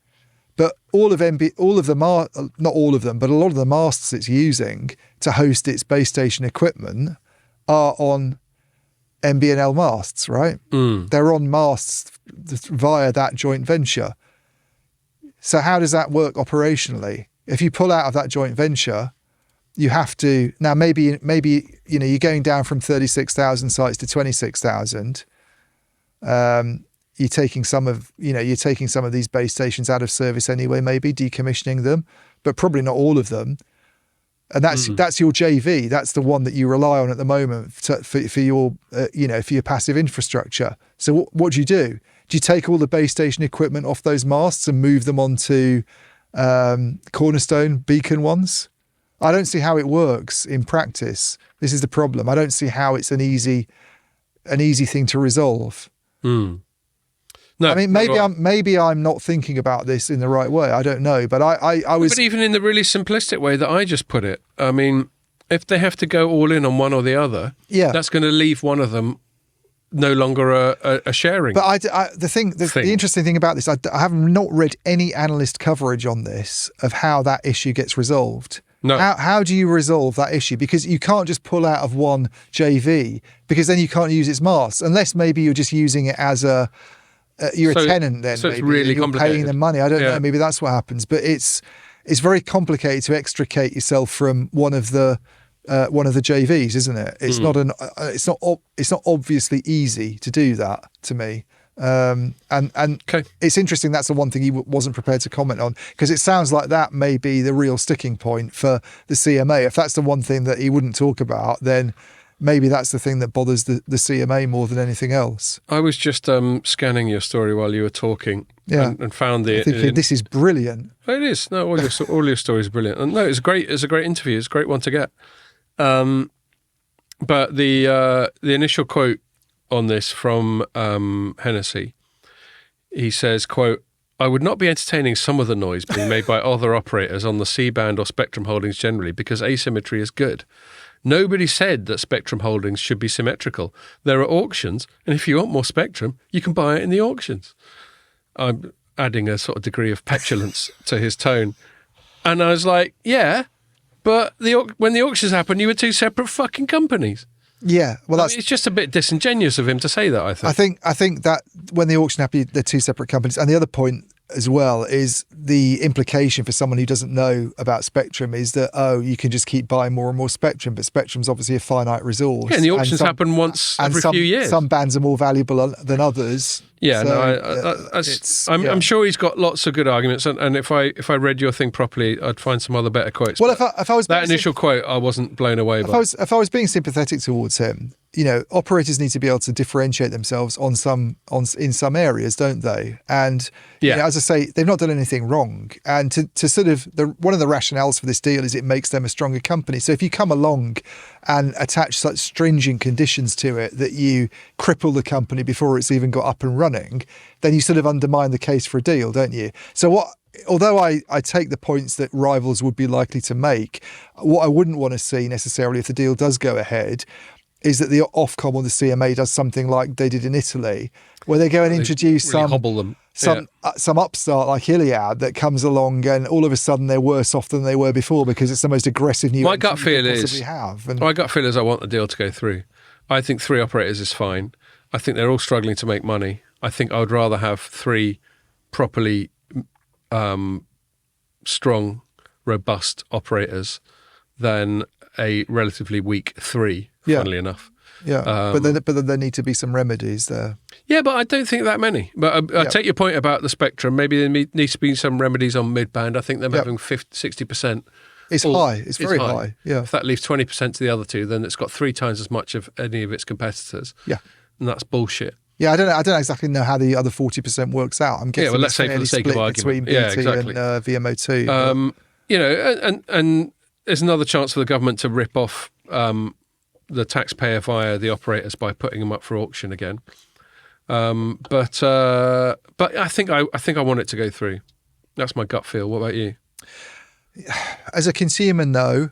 But not all of them, but a lot of the masts it's using to host its base station equipment are on MBNL masts, right? They're on masts via that joint venture. So how does that work operationally? If you pull out of that joint venture, you have to now maybe you know you're going down from 36,000 sites to 26,000. You're taking some of these base stations out of service anyway, maybe decommissioning them, but probably not all of them. And that's your JV. That's the one that you rely on at the moment for your for your passive infrastructure. So what do? Do you take all the base station equipment off those masts and move them onto Cornerstone Beacon ones? I don't see how it works in practice. This is the problem. I don't see how it's an easy thing to resolve. No, I mean, maybe I'm not thinking about this in the right way. I don't know, but I was. But even in the really simplistic way that I just put it, I mean, if they have to go all in on one or the other, that's going to leave one of them no longer a sharing. But the interesting thing about this, I have not read any analyst coverage on this of how that issue gets resolved. No. How do you resolve that issue? Because you can't just pull out of one JV, because then you can't use its masts, unless maybe you're just using it as a tenant. Then so maybe it's really you're complicated. Paying them money. I don't know. Maybe that's what happens. But it's very complicated to extricate yourself from one of the JVs, isn't it? It's not obviously easy to do that, to me. And Okay. it's interesting. That's the one thing he wasn't prepared to comment on, because it sounds like that may be the real sticking point for the CMA. If that's the one thing that he wouldn't talk about, then maybe that's the thing that bothers the CMA more than anything else. I was just scanning your story while you were talking, Yeah. and found the. Thinking this is brilliant. It is. No, all your stories are brilliant. And no, it's great. It's a great interview. It's a great one to get. But the initial quote on this from Hennessy, he says, quote, "I would not be entertaining some of the noise being made by other operators on the C-band or spectrum holdings generally because asymmetry is good. Nobody said that spectrum holdings should be symmetrical. There are auctions, and if you want more spectrum, you can buy it in the auctions." I'm adding a sort of degree of petulance to his tone. And I was like, yeah, but when the auctions happened, you were two separate fucking companies. Yeah, well, that's. It's just a bit disingenuous of him to say that, I think. I think that when the auction happened, they're two separate companies. And the other point as well is the implication for someone who doesn't know about spectrum is that, you can just keep buying more and more spectrum, but spectrum's obviously a finite resource. Yeah, and the auctions happen once every few years. Some bands are more valuable than others. Yeah, So, I'm sure he's got lots of good arguments, and if I read your thing properly, I'd find some other better quotes. Well, if I was that initial quote, I wasn't blown away by. If I was being sympathetic towards him, operators need to be able to differentiate themselves in some areas, don't they? And as I say, they've not done anything wrong. And to sort of one of the rationales for this deal is it makes them a stronger company. So if you come along and attach such stringent conditions to it that you cripple the company before it's even got up and running, then you sort of undermine the case for a deal, don't you? So although I take the points that rivals would be likely to make, what I wouldn't want to see necessarily if the deal does go ahead is that the Ofcom or the CMA does something like they did in Italy, where they go and introduce some upstart like Iliad that comes along and all of a sudden they're worse off than they were before because it's the most aggressive new My gut feel is I want the deal to go through. I think 3 operators is fine. I think they're all struggling to make money. I think I would rather have 3 properly strong, robust operators than a relatively weak 3, funnily enough. Yeah, but then there need to be some remedies there. Yeah, but I don't think that many. But I take your point about the spectrum. Maybe there needs to be some remedies on mid-band. I think them having 60%. It's high. It's very high. Yeah. If that leaves 20% to the other two, then it's got 3 times as much of any of its competitors. Yeah. And that's bullshit. Yeah, I don't exactly know how the other 40% works out. I'm guessing let's say for the sake of argument. Between BT and VMO2. And there's another chance for the government to rip off the taxpayer via the operators by putting them up for auction again. But I think I want it to go through. That's my gut feel. What about you? As a consumer, no.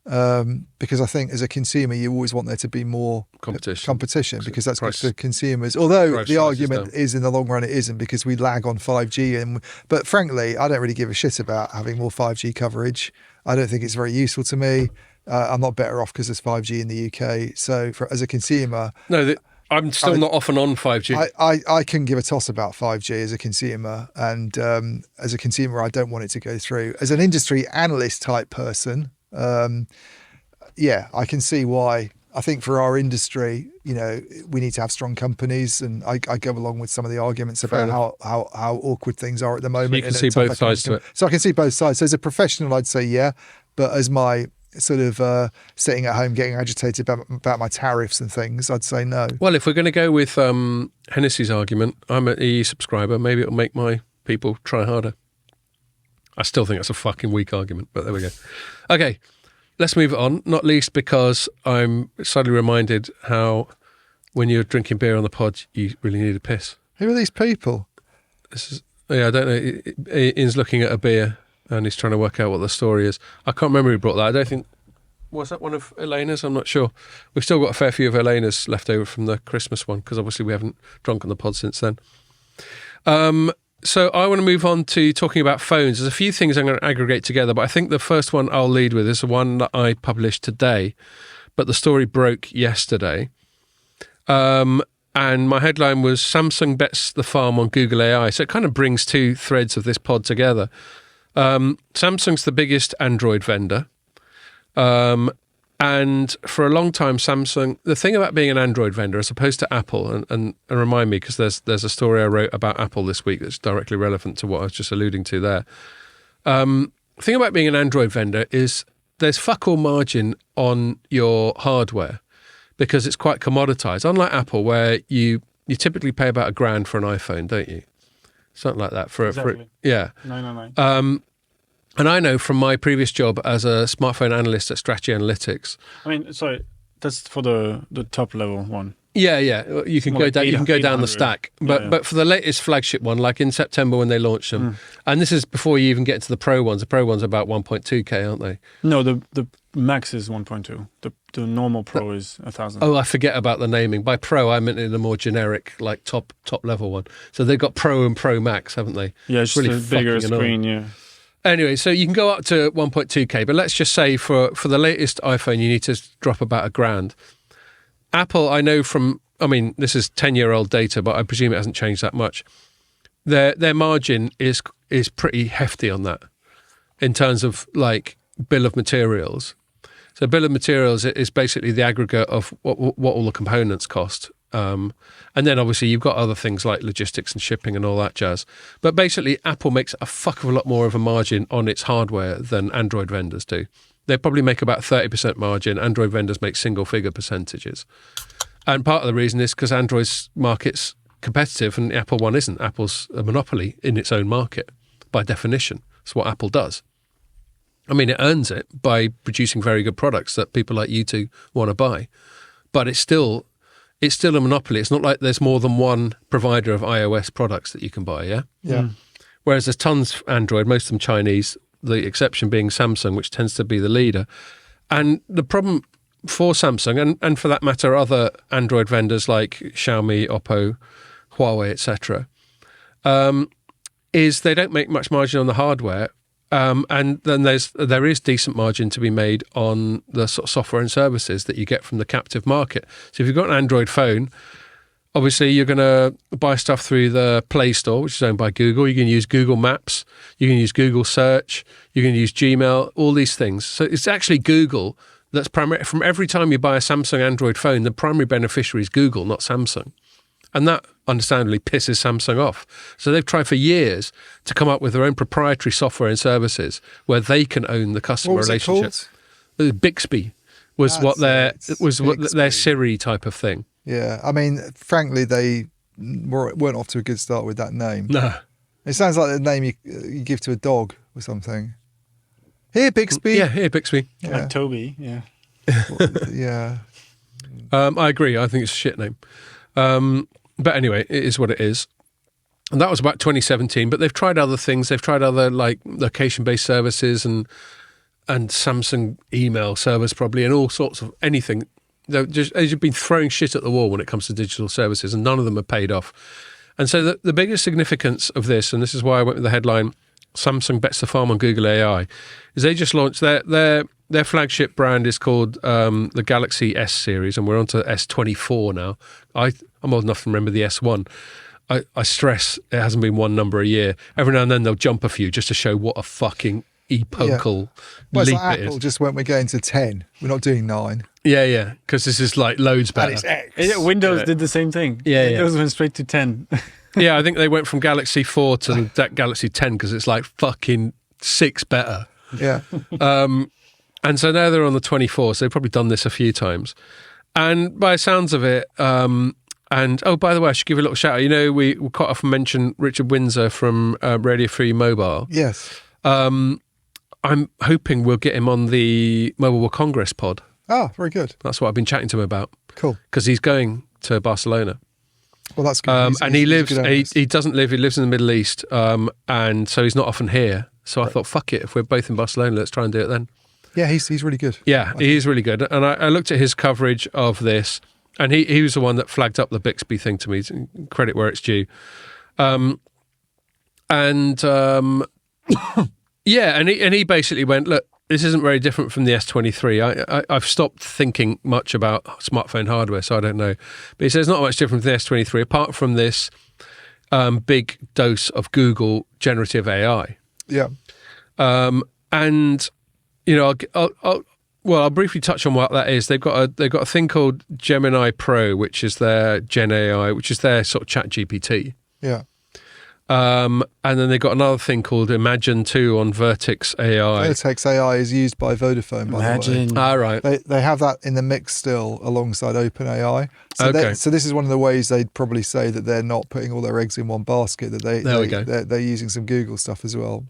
Because I think as a consumer, you always want there to be more competition because that's good for consumers. Although the argument is in the long run, it isn't because we lag on 5G. But frankly, I don't really give a shit about having more 5G coverage. I don't think it's very useful to me. I'm not better off because there's 5G in the UK. So as a consumer... No, I'm still not off and on 5G. I can give a toss about 5G as a consumer. And as a consumer, I don't want it to go through. As an industry analyst type person... I can see why. I think for our industry, we need to have strong companies, and I go along with some of the arguments about how awkward things are at the moment. So you can see both sides to it. So I can see both sides. So as a professional, I'd say yeah, but as my sort of sitting at home getting agitated about my tariffs and things, I'd say no. Well, if we're going to go with Hennessy's argument, I'm an EE subscriber. Maybe it'll make my people try harder. I still think that's a fucking weak argument, but there we go. Okay, let's move on, not least because I'm suddenly reminded how when you're drinking beer on the pod, you really need a piss. Who are these people? I don't know. Ian's looking at a beer and he's trying to work out what the story is. I can't remember who brought that. I don't think... Was that one of Elena's? I'm not sure. We've still got a fair few of Elena's left over from the Christmas one because obviously we haven't drunk on the pod since then. So I want to move on to talking about phones. There's a few things I'm going to aggregate together, but I think the first one I'll lead with is the one that I published today, but the story broke yesterday. And my headline was Samsung bets the farm on Google AI. So it kind of brings 2 threads of this pod together. Samsung's the biggest Android vendor. And And for a long time, Samsung, the thing about being an Android vendor as opposed to Apple, and remind me, because there's a story I wrote about Apple this week that's directly relevant to what I was just alluding to there. The thing about being an Android vendor is there's fuck all margin on your hardware because it's quite commoditized. Unlike Apple, where you typically pay about $1,000 for an iPhone, don't you? Something like that. Exactly. Yeah. 999. And I know from my previous job as a smartphone analyst at Strategy Analytics. I mean, sorry, that's for the top level one. Yeah. You can More go like down. You can go down the 800. stack. But for the latest flagship one, like in September when they launched them, and this is before you even get to the Pro ones. The Pro ones are about 1.2K, aren't they? No, the max is 1.2. The normal Pro is 1,000. Oh, I forget about the naming. By Pro, I meant in a more generic, like top level one. So they've got Pro and Pro Max, haven't they? Yeah, it's really just a bigger fucking screen. Yeah. Anyway, so you can go up to 1.2K, but let's just say for the latest iPhone, you need to drop about $1,000. Apple, I know this is 10-year-old data, but I presume it hasn't changed that much. Their margin is pretty hefty on that in terms of like bill of materials. So bill of materials is basically the aggregate of what all the components cost. And then obviously you've got other things like logistics and shipping and all that jazz. But basically Apple makes a fuck of a lot more of a margin on its hardware than Android vendors do. They probably make about 30% margin. Android vendors make single figure percentages. And part of the reason is because Android's market's competitive and the Apple one isn't. Apple's a monopoly in its own market by definition. It's what Apple does. I mean, it earns it by producing very good products that people like you two want to buy. But it's still a monopoly. It's not like there's more than one provider of iOS products that you can buy, yeah? Yeah. Whereas there's tons of Android, most of them Chinese, the exception being Samsung, which tends to be the leader. And the problem for Samsung, and for that matter, other Android vendors like Xiaomi, Oppo, Huawei, etc., is they don't make much margin on the hardware. And then there is decent margin to be made on the sort of software and services that you get from the captive market. So if you've got an Android phone, obviously you're going to buy stuff through the Play Store, which is owned by Google. You can use Google Maps, you can use Google Search, you can use Gmail, all these things. So it's actually Google that's primary. From every time you buy a Samsung Android phone, the primary beneficiary is Google, not Samsung. And that understandably pisses Samsung off. So they've tried for years to come up with their own proprietary software and services where they can own the customer relationship. What was it Bixby was called? Their Siri type of thing. Yeah, I mean, frankly, they weren't off to a good start with that name. No. It sounds like the name you give to a dog or something. Here, Bixby. Yeah, here, Bixby. Yeah. Like Toby, yeah. Yeah. I agree. I think it's a shit name. But anyway, it is what it is. And that was about 2017, but they've tried other things. They've tried other like location-based services and Samsung email servers probably and all sorts of anything. They've been throwing shit at the wall when it comes to digital services and none of them have paid off. And so the biggest significance of this, and this is why I went with the headline, Samsung bets the farm on Google AI, is they just launched their flagship brand is called the Galaxy S series, and we're on to S24 now. I'm old enough to remember the S1. I stress it hasn't been one number a year. Every now and then they'll jump a few just to show what a fucking epochal Well, it's leap like it Apple is. just went, we're going to 10. We're not doing 9. Yeah, because this is like loads And better. it's X. Yeah, Windows did the same thing. Yeah, Windows went straight to 10. Yeah, I think they went from Galaxy 4 to that Galaxy 10 because it's like fucking 6 better. Yeah. And so now they're on the 24, so they've probably done this a few times. And by the sounds of it, and oh, by the way, I should give a little shout out. You know, we quite often mention Richard Windsor from Radio Free Mobile. Yes. I'm hoping we'll get him on the Mobile World Congress pod. Oh, very good. That's what I've been chatting to him about. Cool. Because he's going to Barcelona. Well, that's good. And he lives, he's a good analyst. he doesn't live, he lives in the Middle East. And so he's not often here. So I thought, fuck it, if we're both in Barcelona, let's try and do it then. Yeah, he's really good. Yeah, he is really good. And I looked at his coverage of this, and he was the one that flagged up the Bixby thing to me, credit where it's due. Yeah, and he basically went, look, this isn't very different from the S23. I've stopped thinking much about smartphone hardware, so I don't know. But he says not much different from the S23, apart from this big dose of Google generative AI. Yeah. And, you know, Well, I'll briefly touch on what that is. They've got a thing called Gemini Pro, which is their Gen AI, which is their sort of Chat GPT. Yeah. And then they've got another thing called Imagine 2 on Vertex AI. Vertex AI is used by Vodafone, by Imagine. the way. Ah, right. They have that in the mix still alongside OpenAI. So Okay. so this is one of the ways they'd probably say that they're not putting all their eggs in one basket, that There we go. they're using some Google stuff as well.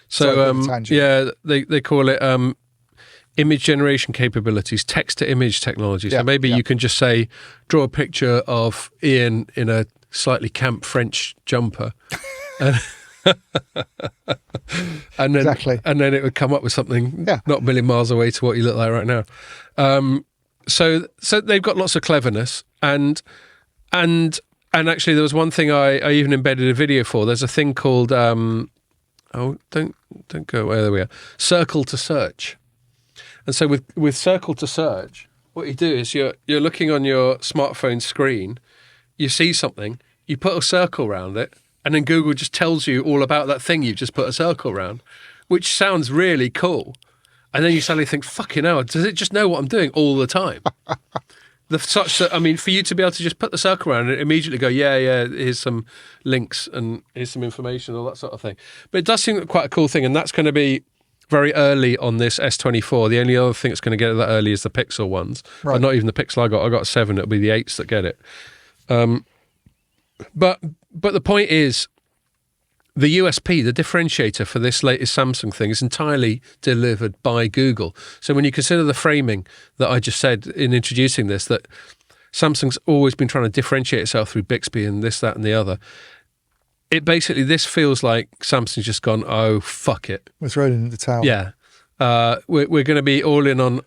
So, Sorry, a bit of a tangent. yeah, they call it image generation capabilities, text-to-image technology. So Yeah, maybe yeah. you can just say, draw a picture of Ian in a slightly camp French jumper. And then, Exactly. and then it would come up with something Yeah. not a million miles away to what you look like right now. So they've got lots of cleverness, and actually there was one thing I even embedded a video for. There's a thing called don't go away. There we are. Circle to search. And so with Circle to search, what you do is you're looking on your smartphone screen, you see something, you put a circle around it, and then Google just tells you all about that thing you just put a circle around, which sounds really cool. And then you suddenly think, fucking hell, does it just know what I'm doing all the time? For you to be able to just put the circle around and immediately go, yeah, here's some links and here's some information, all that sort of thing. But it does seem quite a cool thing, and that's going to be very early on this S24. The only other thing that's going to get it that early is the Pixel ones. Right. But not even the Pixel I got. I got 7. It'll be the 8s that get it. But the point is, the USP, the differentiator for this latest Samsung thing is entirely delivered by Google. So when you consider the framing that I just said in introducing this, that Samsung's always been trying to differentiate itself through Bixby and this, that, and the other. This feels like Samsung's just gone, oh, fuck it. We're thrown in the towel. Yeah. We're going to be all in on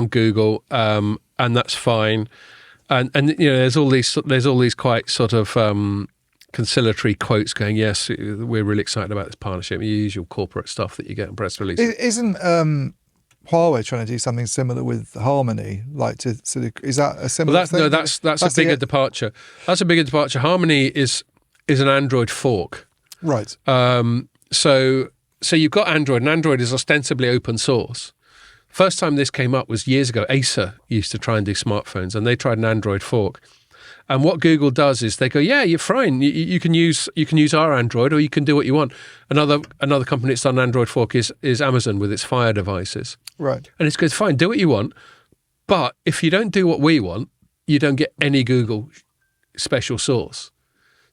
Google, and that's fine. And there's all these quite sort of conciliatory quotes going, yes, we're really excited about this partnership. The usual corporate stuff that you get in press releases. Isn't Huawei trying to do something similar with Harmony? Like to sort of, is that a similar thing? No, that's a bigger departure. That's a bigger departure. Harmony is an Android fork. Right. So you've got Android, and Android is ostensibly open source. First time this came up was years ago. Acer used to try and do smartphones, and they tried an Android fork. And what Google does is they go, yeah, you're fine. You can use our Android, or you can do what you want. Another company that's done an Android fork is Amazon with its Fire devices. Right. And it's good, fine, do what you want. But if you don't do what we want, you don't get any Google special source.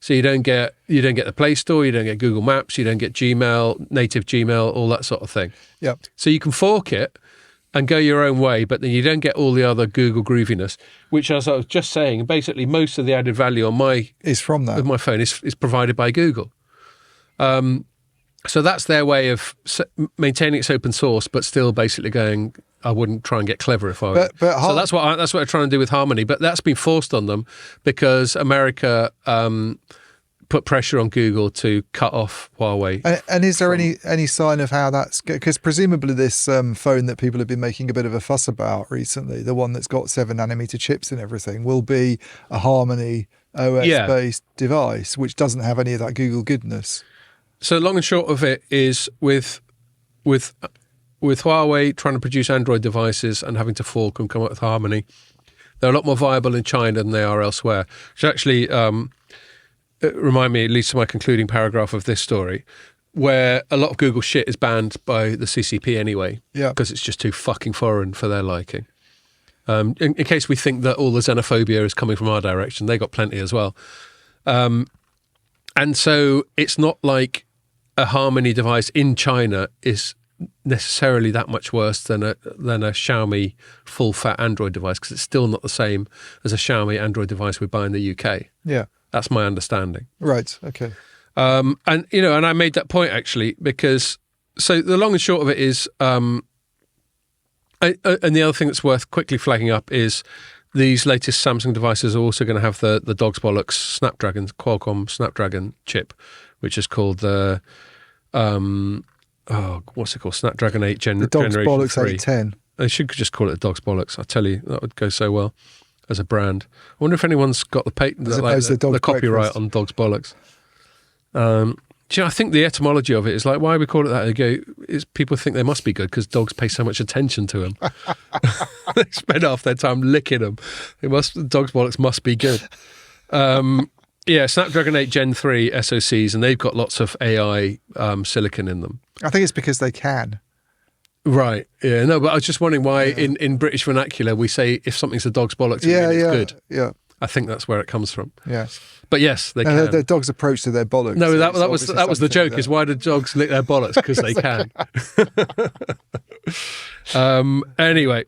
So you don't get the Play Store, you don't get Google Maps, you don't get Gmail, native Gmail, all that sort of thing. Yeah. So you can fork it and go your own way, but then you don't get all the other Google grooviness, which, as I was just saying, basically most of the added value on is from that. with my phone is provided by Google. So that's their way of maintaining its open source, but still basically going, I wouldn't try and get clever if I were. So that's what I'm trying to do with Harmony, but that's been forced on them because America put pressure on Google to cut off Huawei. And is there any sign of how that's... Because presumably this phone that people have been making a bit of a fuss about recently, the one that's got 7nm chips and everything, will be a Harmony OS-based device, which doesn't have any of that Google goodness. So long and short of it is with Huawei trying to produce Android devices and having to fork and come up with Harmony, they're a lot more viable in China than they are elsewhere. Which actually remind me, at least to my concluding paragraph of this story, where a lot of Google shit is banned by the CCP anyway, because it's just too fucking foreign for their liking. In case we think that all the xenophobia is coming from our direction, they got plenty as well. And so it's not like a Harmony device in China is necessarily that much worse than a Xiaomi full fat Android device, because it's still not the same as a Xiaomi Android device we buy in the UK. Yeah, that's my understanding. Right. Okay. And I made that point actually because so the long and short of it is, and the other thing that's worth quickly flagging up is these latest Samsung devices are also going to have the dog's bollocks Qualcomm Snapdragon chip, which is called the what's it called? Snapdragon 8 the dog's Generation bollocks 3. 810. They should just call it the dog's bollocks. I tell you, that would go so well as a brand. I wonder if anyone's got the patent, As opposed to the dog's copyright breakfast. on dog's bollocks. Do you know, I think the etymology of it is like, why we call it that? They go, people think they must be good because dogs pay so much attention to them. They spend half their time licking them. Dogs' bollocks must be good. Snapdragon 8 Gen 3 SoCs, and they've got lots of AI silicon in them. I think it's because they can. Right. Yeah. No, but I was just wondering why in British vernacular we say if something's a dog's bollocks, it's good. Yeah. I think that's where it comes from. Yes. But yes, they can. The dog's approach to their bollocks. No, that was the joke. Is why do dogs lick their bollocks? Because they can. Anyway,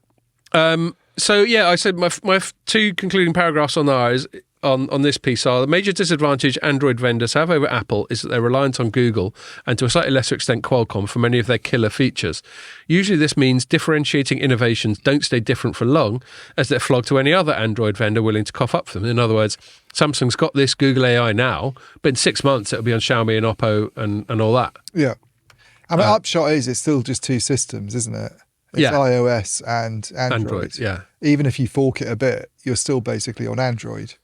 so yeah, I said my two concluding paragraphs on that is on this piece are the major disadvantage Android vendors have over Apple is that they're reliant on Google and to a slightly lesser extent Qualcomm for many of their killer features. Usually this means differentiating innovations don't stay different for long as they're flogged to any other Android vendor willing to cough up for them. In other words, Samsung's got this Google AI now, but in 6 months it'll be on Xiaomi and Oppo and all that. Yeah. I mean, upshot is it's still just two systems, isn't it? It's iOS and Android. Yeah. Even if you fork it a bit, you're still basically on Android.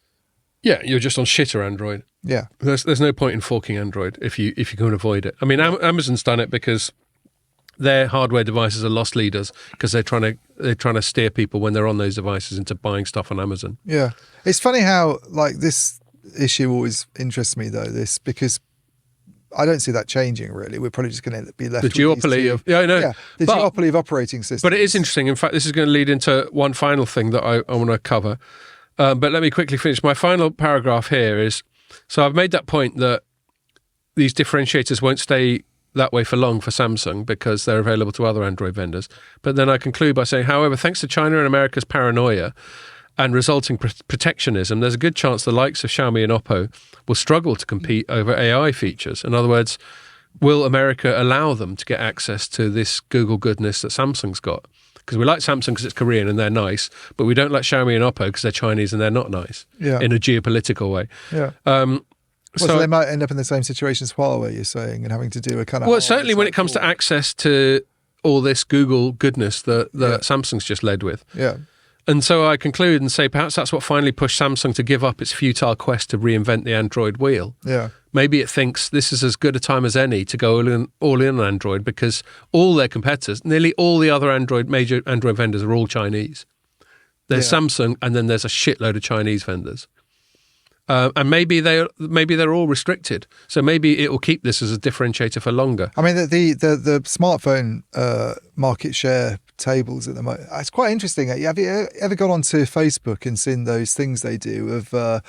Yeah, you're just on shitter Android. Yeah. There's no point in forking Android if you can avoid it. I mean, Amazon's done it because their hardware devices are loss leaders because they're trying to steer people when they're on those devices into buying stuff on Amazon. Yeah. It's funny how this issue always interests me though, because I don't see that changing really. We're probably just going to be left with the duopoly of duopoly of operating systems. But it is interesting. In fact, this is going to lead into one final thing that I want to cover. But let me quickly finish. My final paragraph here is, so I've made that point that these differentiators won't stay that way for long for Samsung because they're available to other Android vendors. But then I conclude by saying, however, thanks to China and America's paranoia and resulting protectionism, there's a good chance the likes of Xiaomi and Oppo will struggle to compete over AI features. In other words, will America allow them to get access to this Google goodness that Samsung's got? Because we like Samsung because it's Korean and they're nice, but we don't like Xiaomi and Oppo because they're Chinese and they're not nice in a geopolitical way. Yeah. So they might end up in the same situation as Huawei, you're saying, and having to do a kind of... Well, certainly when it comes to access to all this Google goodness that Samsung's just led with. Yeah. And so I conclude and say perhaps that's what finally pushed Samsung to give up its futile quest to reinvent the Android wheel. Yeah. Maybe it thinks this is as good a time as any to go all in on Android because all their competitors, nearly all the other major Android vendors are all Chinese. There's Samsung and then there's a shitload of Chinese vendors. And maybe they're all restricted. So maybe it will keep this as a differentiator for longer. I mean, the smartphone market share tables at the moment, it's quite interesting. Have you ever gone onto Facebook and seen those things they do of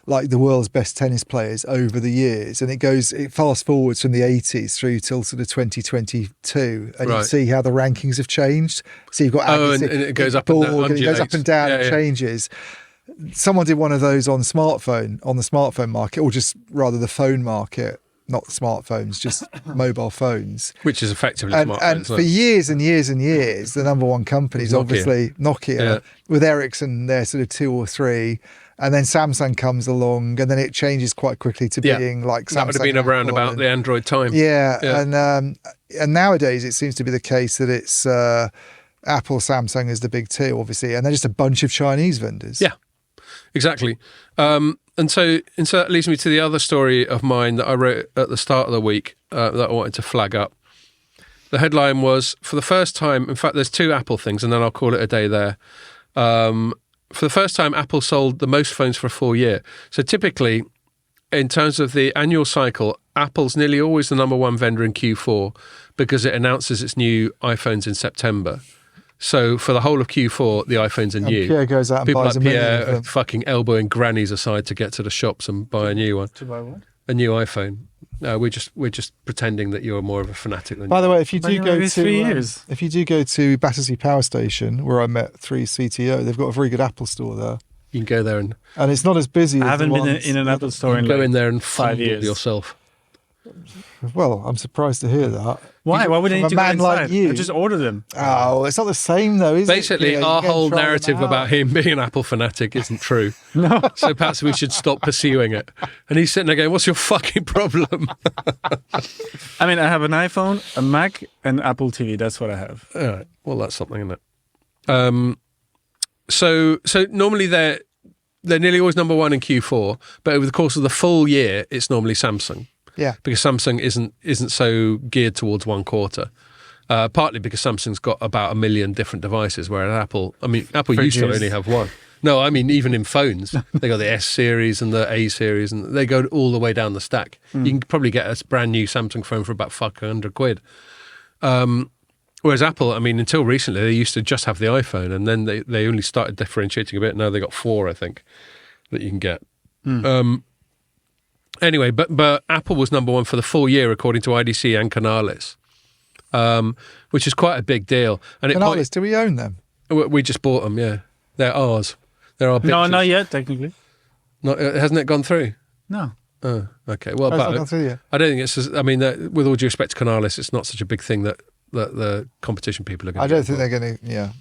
like the world's best tennis players over the years, and it fast forwards from the 80s through till sort of 2022, and you see how the rankings have changed. So you've got and it goes up and down, and it goes up and down and changes. Someone did one of those on the smartphone market, or just rather the phone market, not smartphones, just mobile phones, which is effectively smartphones. And for years and years and years, the number one company is obviously Nokia, with Ericsson they're sort of 2 or 3. And then Samsung comes along, and then it changes quite quickly to being like Samsung. That would have been around about the Android time. Yeah. And nowadays it seems to be the case that it's Apple, Samsung is the big two, obviously, and they're just a bunch of Chinese vendors. Yeah, exactly. And so that leads me to the other story of mine that I wrote at the start of the week that I wanted to flag up. The headline was, for the first time, in fact, there's 2 Apple things, and then I'll call it a day there. For the first time, Apple sold the most phones for a full year. So typically, in terms of the annual cycle, Apple's nearly always the number one vendor in Q4 because it announces its new iPhones in September. So for the whole of Q4, the iPhones are new. Pierre goes out and People buys like a million of Pierre them. are fucking elbowing grannies aside to get to the shops and buy a new one. To buy what? A new iPhone. We're just pretending that you're more of a fanatic than By the way, if you do go maybe 3 years. if you do go to Battersea Power Station, where I met 3CTO, they've got a very good Apple store there, you can go there and it's not as busy. I as haven't the been ones- in an Apple store in go like in there and 5 fumble years. yourself. Well, I'm surprised to hear that. Why? Why would I From need a to go man like inside? you. I just order them. Oh, it's not the same though, is Basically, it? You know, our you go whole try them narrative out. about him being an Apple fanatic isn't true. No. So perhaps we should stop pursuing it. And he's sitting there going, what's your fucking problem? I mean, I have an iPhone, a Mac, and Apple TV. That's what I have. All right. Well, that's something, isn't it? So normally they're nearly always number one in Q4, but over the course of the full year, it's normally Samsung. Yeah. because Samsung isn't so geared towards one quarter. Partly because Samsung's got about 1 million different devices, whereas Apple used to Fridges. only have one. No, I mean, even in phones, they got the S series and the A series, and they go all the way down the stack. You can probably get a brand new Samsung phone for about £100. Whereas Apple, I mean, until recently, they used to just have the iPhone, and then they only started differentiating a bit. Now they got 4, I think, that you can get. Anyway, but Apple was number 1 for the full year, according to IDC and Canalys, which is quite a big deal. And Canalys, do we own them? We just bought them, yeah. They're ours. They're our No, bitches. not yet, technically. Not, hasn't it gone through? No. Oh, okay. Well, Oh, it's not but gone through yet. I don't think it's. I mean, with all due respect to Canalys, it's not such a big thing that the competition people are going to. I don't think they're going to. Yeah.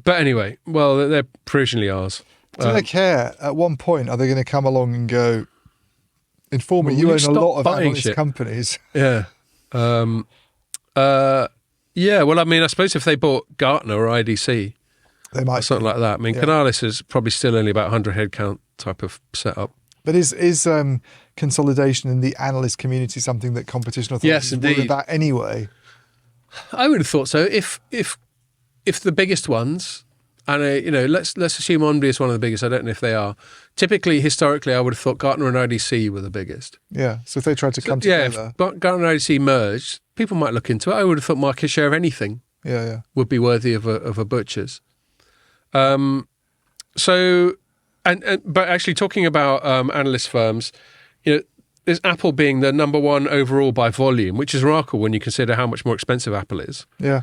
But anyway, well, they're provisionally ours. Do they care? At one point, are they going to come along and go, inform me, Will you you own a stop lot of buying analyst shit? companies. Yeah. Yeah. Well, I mean, I suppose if they bought Gartner or IDC They or might. something like that. I mean, Yeah. Canalys is probably still only about 100 headcount type of setup. But is consolidation in the analyst community something that competition authorities Yes, worry indeed. about anyway? I would have thought so. If the biggest ones, and let's assume Omni is one of the biggest. I don't know if they are. Typically, historically, I would have thought Gartner and IDC were the biggest. Yeah. So if they tried to come Yeah, together. if Gartner and IDC merged, people might look into it. I would have thought market share of anything Yeah. would be worthy of a butcher's. So, but actually talking about analyst firms, there's Apple being the number 1 overall by volume, which is remarkable when you consider how much more expensive Apple is Yeah.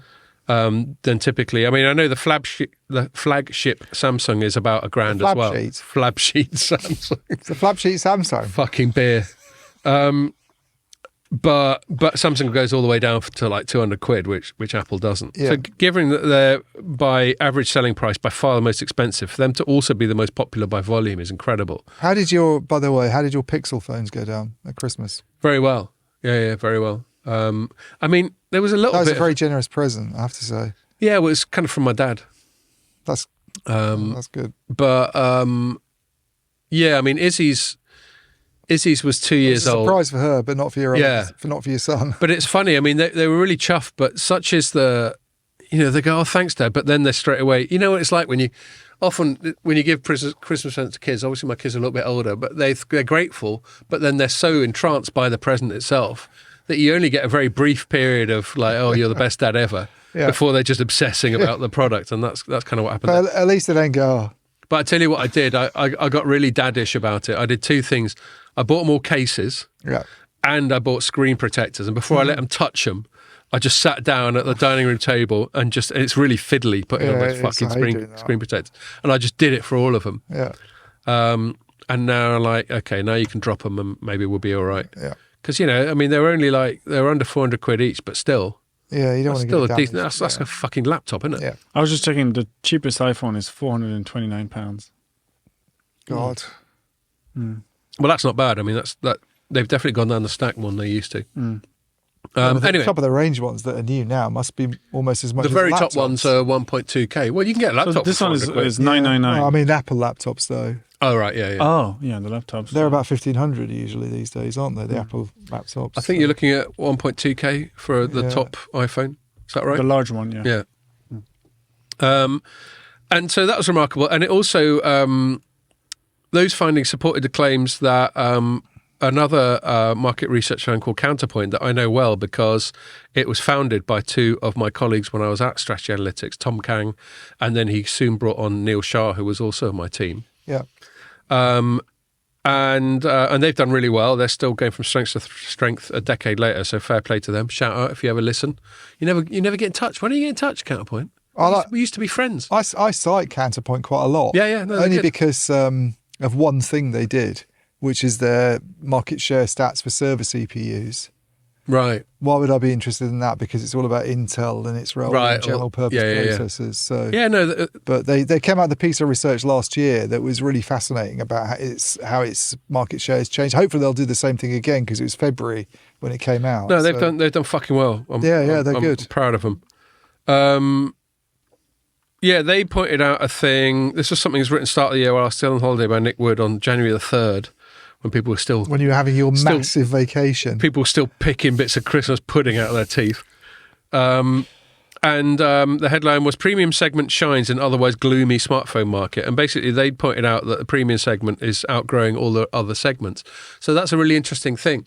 than typically. I mean, I know the flagship Samsung is about $1,000 as well. Flagship? Flagship Samsung, It's the flagship Samsung. fucking beer. But Samsung goes all the way down to like £200, which Apple doesn't. Yeah. So given that they're by average selling price by far the most expensive, for them to also be the most popular by volume is incredible. By the way, how did your Pixel phones go down at Christmas? Very well. Yeah, very well. I mean, there was a little That was bit. a very generous present, I have to say. Yeah, well, it's kind of from my dad. That's good. But yeah, I mean, Izzy's was 2 years It's a old. surprise for her, but not for your Yeah. not for your son. But it's funny. I mean, they were really chuffed, but such is they go, oh, thanks, Dad. But then they're straight away, you know what it's like when you give Christmas presents to kids, obviously my kids are a little bit older, but they're grateful, but then they're so entranced by the present itself that you only get a very brief period of like, oh, you're the best dad ever, Yeah. before they're just obsessing about the product. And that's kind of what happened. But at least they don't go, oh, But I tell you what I did. I got really daddish about it. I did 2 things. I bought them all cases, yeah. and I bought screen protectors. And before I let them touch them, I just sat down at the dining room table and it's really fiddly putting on Yeah, my it's fucking how you do that. screen protectors. And I just did it for all of them. Yeah. And now I'm like, okay, now you can drop them and maybe we'll be all right. Yeah. Because, I mean, they're under £400 each, but still, Yeah, you don't that's want to still get a damaged. decent, that's a fucking laptop, isn't it? Yeah. I was just checking, the cheapest iPhone is £429. God. Well, that's not bad. I mean, they've definitely gone down the stack more than they used to. The Anyway, top of the range ones that are new now must be almost as much the as very top laptops. ones are 1.2K. Well, you can get a laptop. So this for one is £400. £999. Well, I mean, Apple laptops, though. Oh, right, yeah. Oh, yeah, the laptops. They're about 1,500 usually these days, aren't they? The Apple laptops. I think you're looking at 1.2K for the Yeah. top iPhone. Is that right? The large one, yeah. Yeah. And so that was remarkable. And it also, those findings supported the claims that another market research firm called Counterpoint, that I know well because it was founded by 2 of my colleagues when I was at Strategy Analytics, Tom Kang, and then he soon brought on Neil Shah, who was also on my team. Yeah. And they've done really well. They're still going from strength to strength a decade later. So fair play to them. Shout out if you ever listen. You never get in touch. When are you get in touch, Counterpoint? We used to be friends. I cite Counterpoint quite a lot. Yeah. No, they're Only good. because of one thing they did, which is their market share stats for server CPUs. Right. Why would I be interested in that? Because it's all about Intel and its role Right. in general purpose Yeah. processors. So, Yeah, no. but they came out with a piece of research last year that was really fascinating about how its market share has changed. Hopefully, they'll do the same thing again because it was February when it came out. No, they've done fucking well. They're good. I'm proud of them. Yeah, they pointed out a thing. This was something that was written start of the year while I was still on holiday by Nick Wood on January the 3rd, when people were still When you were having your massive vacation. people were still picking bits of Christmas pudding out of their teeth. And the headline was "Premium segment shines in otherwise gloomy smartphone market." And basically, they pointed out that the premium segment is outgrowing all the other segments. So that's a really interesting thing.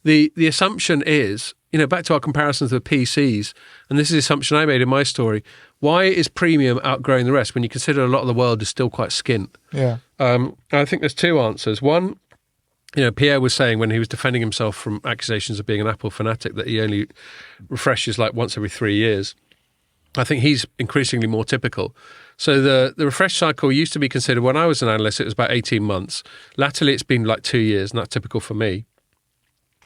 The assumption is, back to our comparisons with PCs, and this is the assumption I made in my story. Why is premium outgrowing the rest when you consider a lot of the world is still quite skint? Yeah. I think there's two answers. One, Pierre was saying when he was defending himself from accusations of being an Apple fanatic that he only refreshes like once every 3 years. I think he's increasingly more typical. So the refresh cycle used to be considered, when I was an analyst, it was about 18 months. Latterly, it's been like 2 years, and that's typical for me.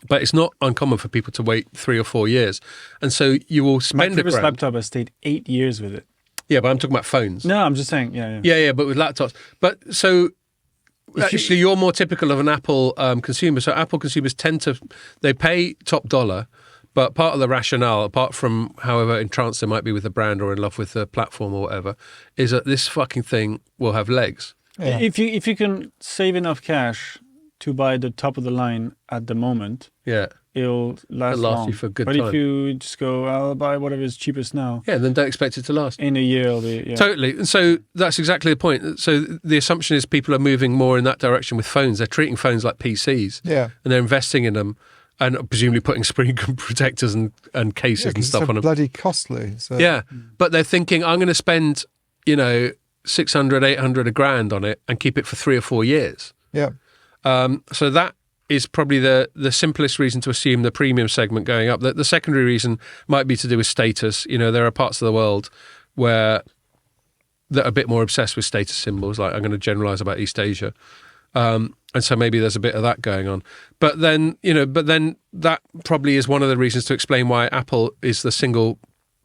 But it's not uncommon for people to wait 3 or 4 years. And so you will spend My previous laptop has stayed 8 years with it. Yeah, but I'm talking about phones. No, I'm just saying, yeah. Yeah, but with laptops. But so actually, you're more typical of an Apple consumer. So Apple consumers they pay top dollar, but part of the rationale, apart from however entranced they might be with the brand or in love with the platform or whatever, is that this fucking thing will have legs. Yeah. If you can save enough cash to buy the top of the line at the moment, it'll last long. You for a good but time. If you just go, I'll buy whatever is cheapest now. Yeah, then don't expect it to last. In a year, it'll be, Totally. And so that's exactly the point. So the assumption is people are moving more in that direction with phones. They're treating phones like PCs. Yeah. And they're investing in them and presumably putting screen protectors and cases and stuff on them. Bloody costly. So. Yeah. But they're thinking, I'm going to spend, 600, 800, $1,000 on it and keep it for 3 or 4 years. Yeah. So that is probably the simplest reason to assume the premium segment going up. The secondary reason might be to do with status. There are parts of the world that are a bit more obsessed with status symbols. Like I'm going to generalize about East Asia. And so maybe there's a bit of that going on. But then that probably is one of the reasons to explain why Apple is the single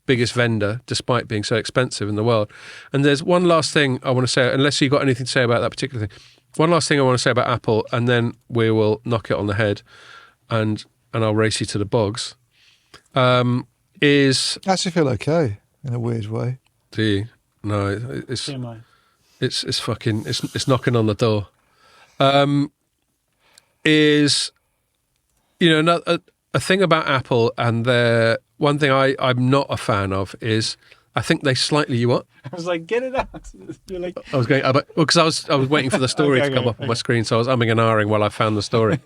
biggest vendor, despite being so expensive in the world. And there's one last thing I want to say, unless you've got anything to say about that particular thing. One last thing I want to say about Apple, and then we will knock it on the head, and I'll race you to the bogs. Is I actually feel okay in a weird way. Do you? No, it's fucking it's knocking on the door. Is another a thing about Apple, and one thing I'm not a fan of is I think they slightly you what? I was like, get it out. You're like, I was going because I was waiting for the story to come up on my screen, so I was umming and ahhing while I found the story.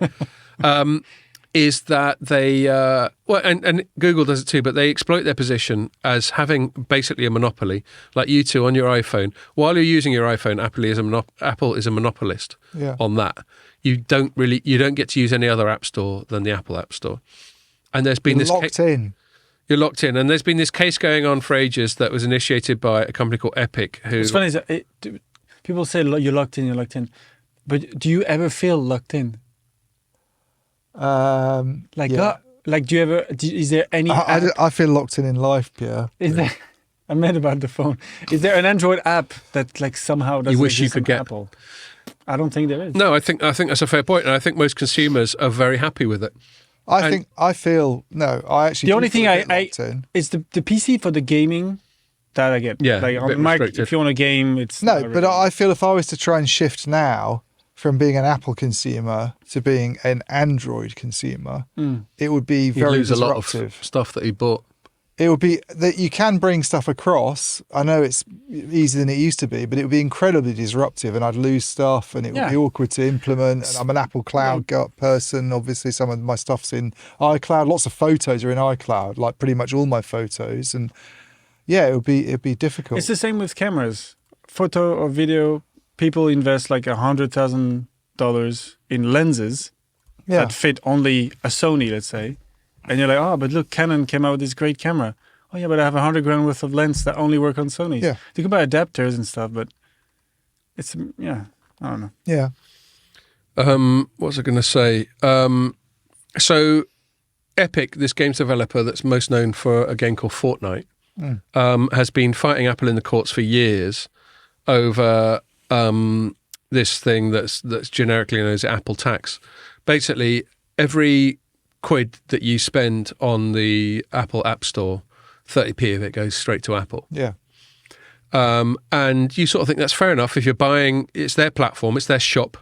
Is that they and Google does it too, but they exploit their position as having basically a monopoly, like you two on your iPhone. While you're using your iPhone, Apple is a monopolist on that. You don't get to use any other app store than the Apple App Store. And there's been You're locked in, and there's been this case going on for ages that was initiated by a company called Epic. What's funny is that people say you're locked in, but do you ever feel locked in? Do you ever? Is there any? I feel locked in life, Pierre. Is there? I meant about the phone. Is there an Android app that somehow doesn't you wish you exist could on get? Apple? I don't think there is. No, I think that's a fair point, and I think most consumers are very happy with it. I actually. The only thing is the PC for the gaming that I get. Yeah, like on the Mac, if you want a game, it's no. But I feel if I was to try and shift now from being an Apple consumer to being an Android consumer, it would be very lose disruptive. A lot of stuff that he bought. It would be that you can bring stuff across. I know it's easier than it used to be, but it would be incredibly disruptive, and I'd lose stuff, and it would be awkward to implement. And I'm an Apple Cloud person. Obviously, some of my stuff's in iCloud. Lots of photos are in iCloud, like pretty much all my photos. And it'd be difficult. It's the same with cameras, photo or video. People invest like $100,000 in lenses that fit only a Sony, let's say. And you're like, but look, Canon came out with this great camera. Oh yeah, but I have $100,000 worth of lens that only work on Sony. Yeah. You can buy adapters and stuff, but it's, I don't know. Yeah. What was I going to say? So Epic, this games developer that's most known for a game called Fortnite, has been fighting Apple in the courts for years over this thing that's generically known as Apple tax. Basically, every quid that you spend on the Apple App Store, 30p of it goes straight to Apple. Yeah. And you sort of think that's fair enough if you're buying, it's their platform, it's their shop.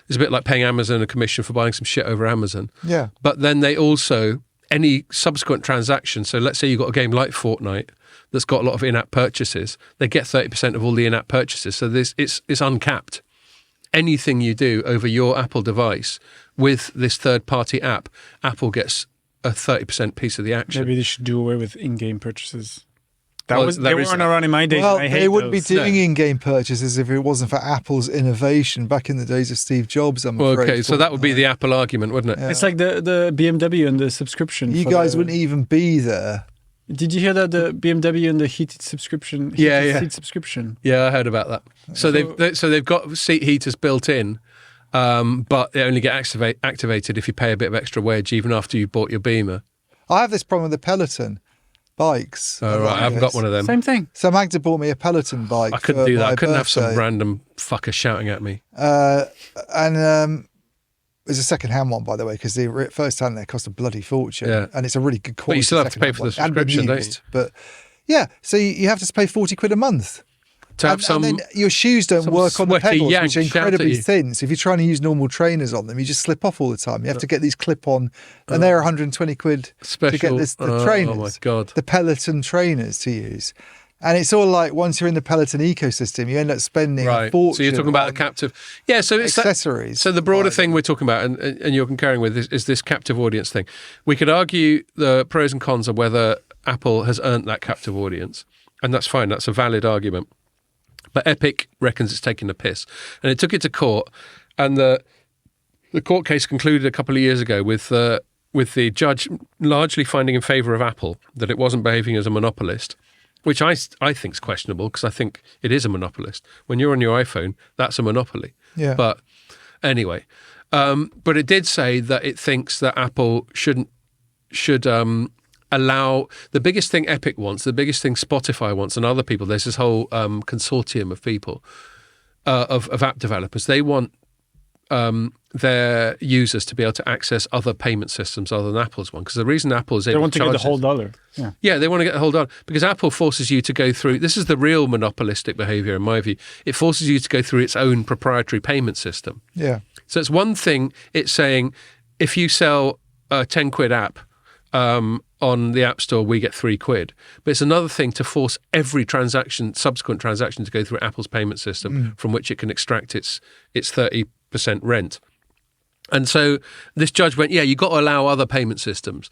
It's a bit like paying Amazon a commission for buying some shit over Amazon. Yeah. But then they also, any subsequent transaction, so let's say you've got a game like Fortnite that's got a lot of in-app purchases, they get 30% of all the in-app purchases. So it's uncapped. Anything you do over your Apple device with this third-party app, Apple gets a 30% piece of the action. Maybe they should do away with in-game purchases. They weren't that. around in my days. Well, and I hate they wouldn't those. be doing in-game purchases if it wasn't for Apple's innovation back in the days of Steve Jobs. I'm afraid. Okay, so that would be the Apple argument, wouldn't it? Yeah. It's like the BMW and the subscription. You guys wouldn't even be there. Did you hear that the BMW and the heated subscription? Seat subscription. Yeah, I heard about that. So they've got seat heaters built in, but they only get activated if you pay a bit of extra wage, even after you bought your Beamer. I have this problem with the Peloton bikes. Oh, right, I haven't got one of them. Same thing. So Magda bought me a Peloton bike. I couldn't do that. I couldn't have some birthday. random fucker shouting at me. It was a second-hand one, by the way, because the first-hand there cost a bloody fortune, Yeah. and it's a really good quality. But you still have to pay for the second-hand one, and subscription, don't used. But yeah, so you have to pay 40 quid a month. To have And then your shoes don't some work on the sweaty pedals, yank which are shout at incredibly you. thin. So if you're trying to use normal trainers on them, you just slip off all the time. You have to get these clip-on, and they're 120 quid to get special. the trainers. Oh my god! The Peloton trainers to use. And it's all like once you're in the Peloton ecosystem, you end up spending a Right. fortune. So you're talking about on the captive. Yeah. So it's accessories. So the broader thing we're talking about, and you're comparing with, is this captive audience thing. We could argue the pros and cons of whether Apple has earned that captive audience, and that's fine. That's a valid argument. But Epic reckons it's taking the piss, and it took it to court, and the court case concluded a couple of years ago with the judge largely finding in favour of Apple that it wasn't behaving as a monopolist, which I think is questionable because I think it is a monopolist. When you're on your iPhone, that's a monopoly. Yeah. But anyway, but it did say that it thinks that Apple should allow the biggest thing Epic wants, the biggest thing Spotify wants, and other people. There's this whole consortium of people, of app developers. They want their users to be able to access other payment systems other than Apple's one. Because the reason Apple is able They want to get the charge whole this- dollar. Yeah, they want to get the whole dollar because Apple forces you to go through. This is the real monopolistic behavior, in my view. It forces you to go through its own proprietary payment system. Yeah. So it's one thing. It's saying if you sell a 10 quid app on the App Store, we get 3 quid. But it's another thing to force every subsequent transaction, to go through Apple's payment system from which it can extract its 30% rent. And so this judge went, yeah, you've got to allow other payment systems.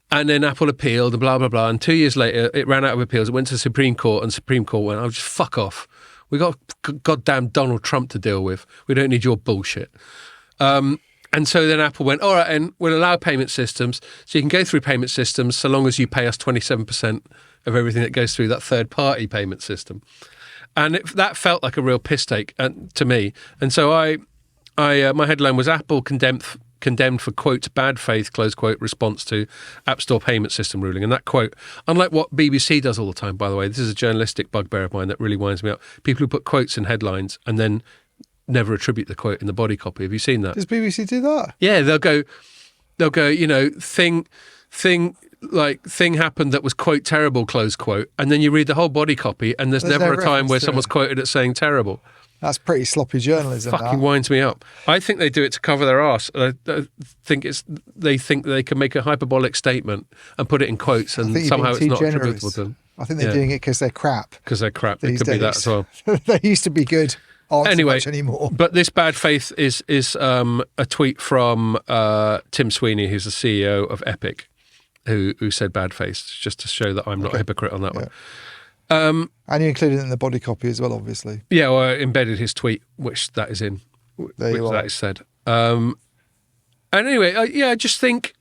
And then Apple appealed and blah, blah, blah. And 2 years later, it ran out of appeals. It went to the Supreme Court, and Supreme Court went, oh, just fuck off. We got goddamn Donald Trump to deal with. We don't need your bullshit. And so then Apple went, all right, and we'll allow payment systems. So you can go through payment systems so long as you pay us 27% of everything that goes through that third-party payment system. And that felt like a real piss take to me. And so my headline was Apple condemned for, quote, bad faith, close quote, response to App Store payment system ruling. And that quote, unlike what BBC does all the time, by the way, this is a journalistic bugbear of mine that really winds me up. People who put quotes in headlines and then never attribute the quote in the body copy. Have you seen that? Does BBC do that? Yeah, they'll go, you know, thing happened that was, quote, terrible, close quote. And then you read the whole body copy and there's never no a time reference where to someone's it. quoted it saying terrible. That's pretty sloppy journalism. Fucking that. winds me up. I think they do it to cover their arse. I think they think they can make a hyperbolic statement and put it in quotes, I and think you're somehow being it's too not generous. attributable to them I think they're Yeah. doing it because they're crap. because they're crap. It these could be that days. as well. They used to be good. Aren't Anyway, so much anymore. But this bad faith is a tweet from Tim Sweeney, who's the CEO of Epic, who said bad faith, just to show that I'm not a hypocrite on that one. And you included it in the body copy as well, obviously. Yeah, well, I embedded his tweet, which that is in, There you which are. that is said. And anyway, I just think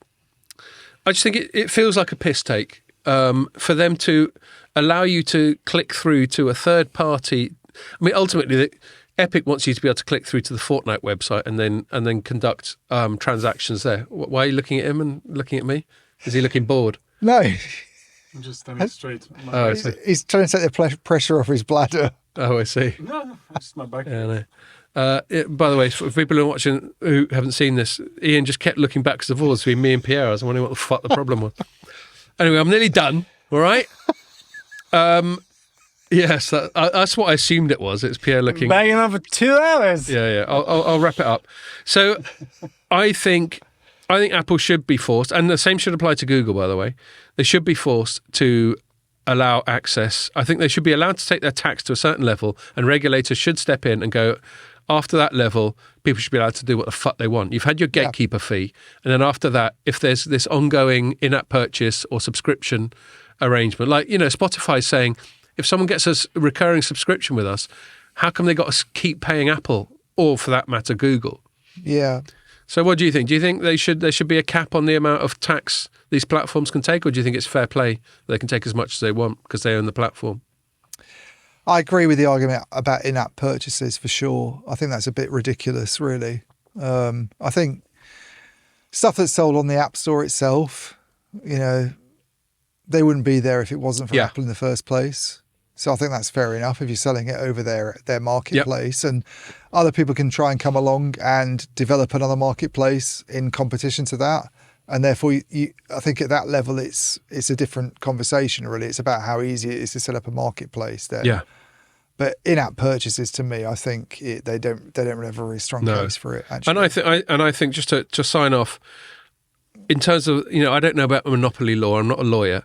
it feels like a piss take for them to allow you to click through to a third party. I mean, ultimately, Epic wants you to be able to click through to the Fortnite website and then conduct transactions there. Why are you looking at him and looking at me? Is he looking bored? No, I'm just standing straight. Oh, I see. he's trying to take the pressure off his bladder. Oh, I see. No, it's my back. Yeah, no. By the way, for people who are watching who haven't seen this, Ian just kept looking back and forwards between me and Pierre. I was wondering what the fuck the problem was. Anyway, I'm nearly done. All right. Yes, that's what I assumed it was. It's Pierre looking. Banging on for 2 hours. Yeah. I'll wrap it up. So, I think Apple should be forced, and the same should apply to Google, by the way. They should be forced to allow access. I think they should be allowed to take their tax to a certain level, and regulators should step in and go, after that level, people should be allowed to do what the fuck they want. You've had your gatekeeper fee, and then after that, if there's this ongoing in-app purchase or subscription arrangement, like, Spotify's saying, if someone gets a recurring subscription with us, how come they got to keep paying Apple, or for that matter, Google? Yeah. So what do you think? Do you think there should be a cap on the amount of tax these platforms can take, or do you think it's fair play? They can take as much as they want because they own the platform. I agree with the argument about in-app purchases for sure. I think that's a bit ridiculous, really. I think stuff that's sold on the App Store itself, they wouldn't be there if it wasn't for Apple in the first place. So I think that's fair enough if you're selling it over their marketplace. And other people can try and come along and develop another marketplace in competition to that. And therefore, I think at that level, it's a different conversation, really. It's about how easy it is to set up a marketplace there. Yeah. But in-app purchases, to me, I think they don't really have a very strong case for it, actually. And I think just to sign off, in terms of, I don't know about monopoly law. I'm not a lawyer.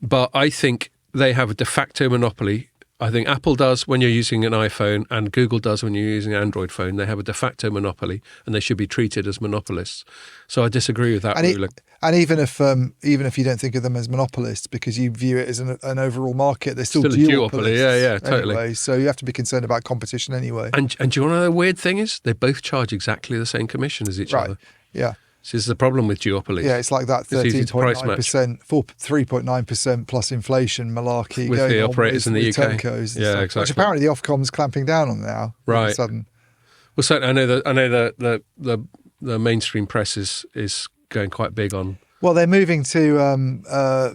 But I think they have a de facto monopoly. I think Apple does when you're using an iPhone, and Google does when you're using an Android phone. They have a de facto monopoly, and they should be treated as monopolists. So I disagree with that ruling. And even if you don't think of them as monopolists because you view it as an overall market, they're still a duopoly. Yeah, totally. Anyway, so you have to be concerned about competition anyway. And do you want to know the weird thing is? They both charge exactly the same commission as each other. Yeah. This is the problem with duopolies. Yeah, it's like that 13.9%, 3.9% plus inflation malarkey with going the operators in the UK. Telcos and stuff, exactly. which apparently the Ofcom's clamping down on now. Right. All of a sudden. Well, certainly I know the mainstream press is going quite big on. Well, they're moving to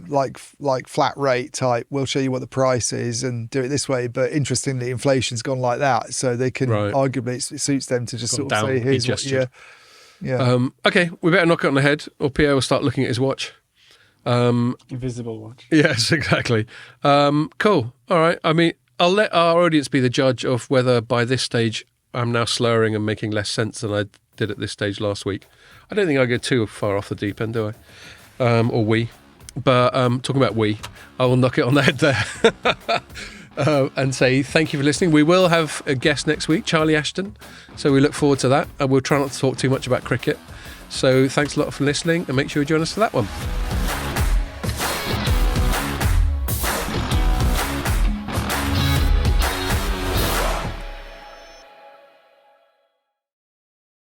like flat rate type. We'll show you what the price is and do it this way. But interestingly, inflation's gone like that, so they can arguably it suits them to just sort of say, "Here's what." Yeah. Okay, we better knock it on the head, or Pierre will start looking at his watch. Invisible watch. Yes, exactly. Cool. All right. I mean, I'll let our audience be the judge of whether by this stage I'm now slurring and making less sense than I did at this stage last week. I don't think I go too far off the deep end, do I? Or we. But talking about we, I will knock it on the head there. And say thank you for listening. We will have a guest next week, Charlie Ashton. So we look forward to that. And we'll try not to talk too much about cricket. So thanks a lot for listening, and make sure you join us for that one.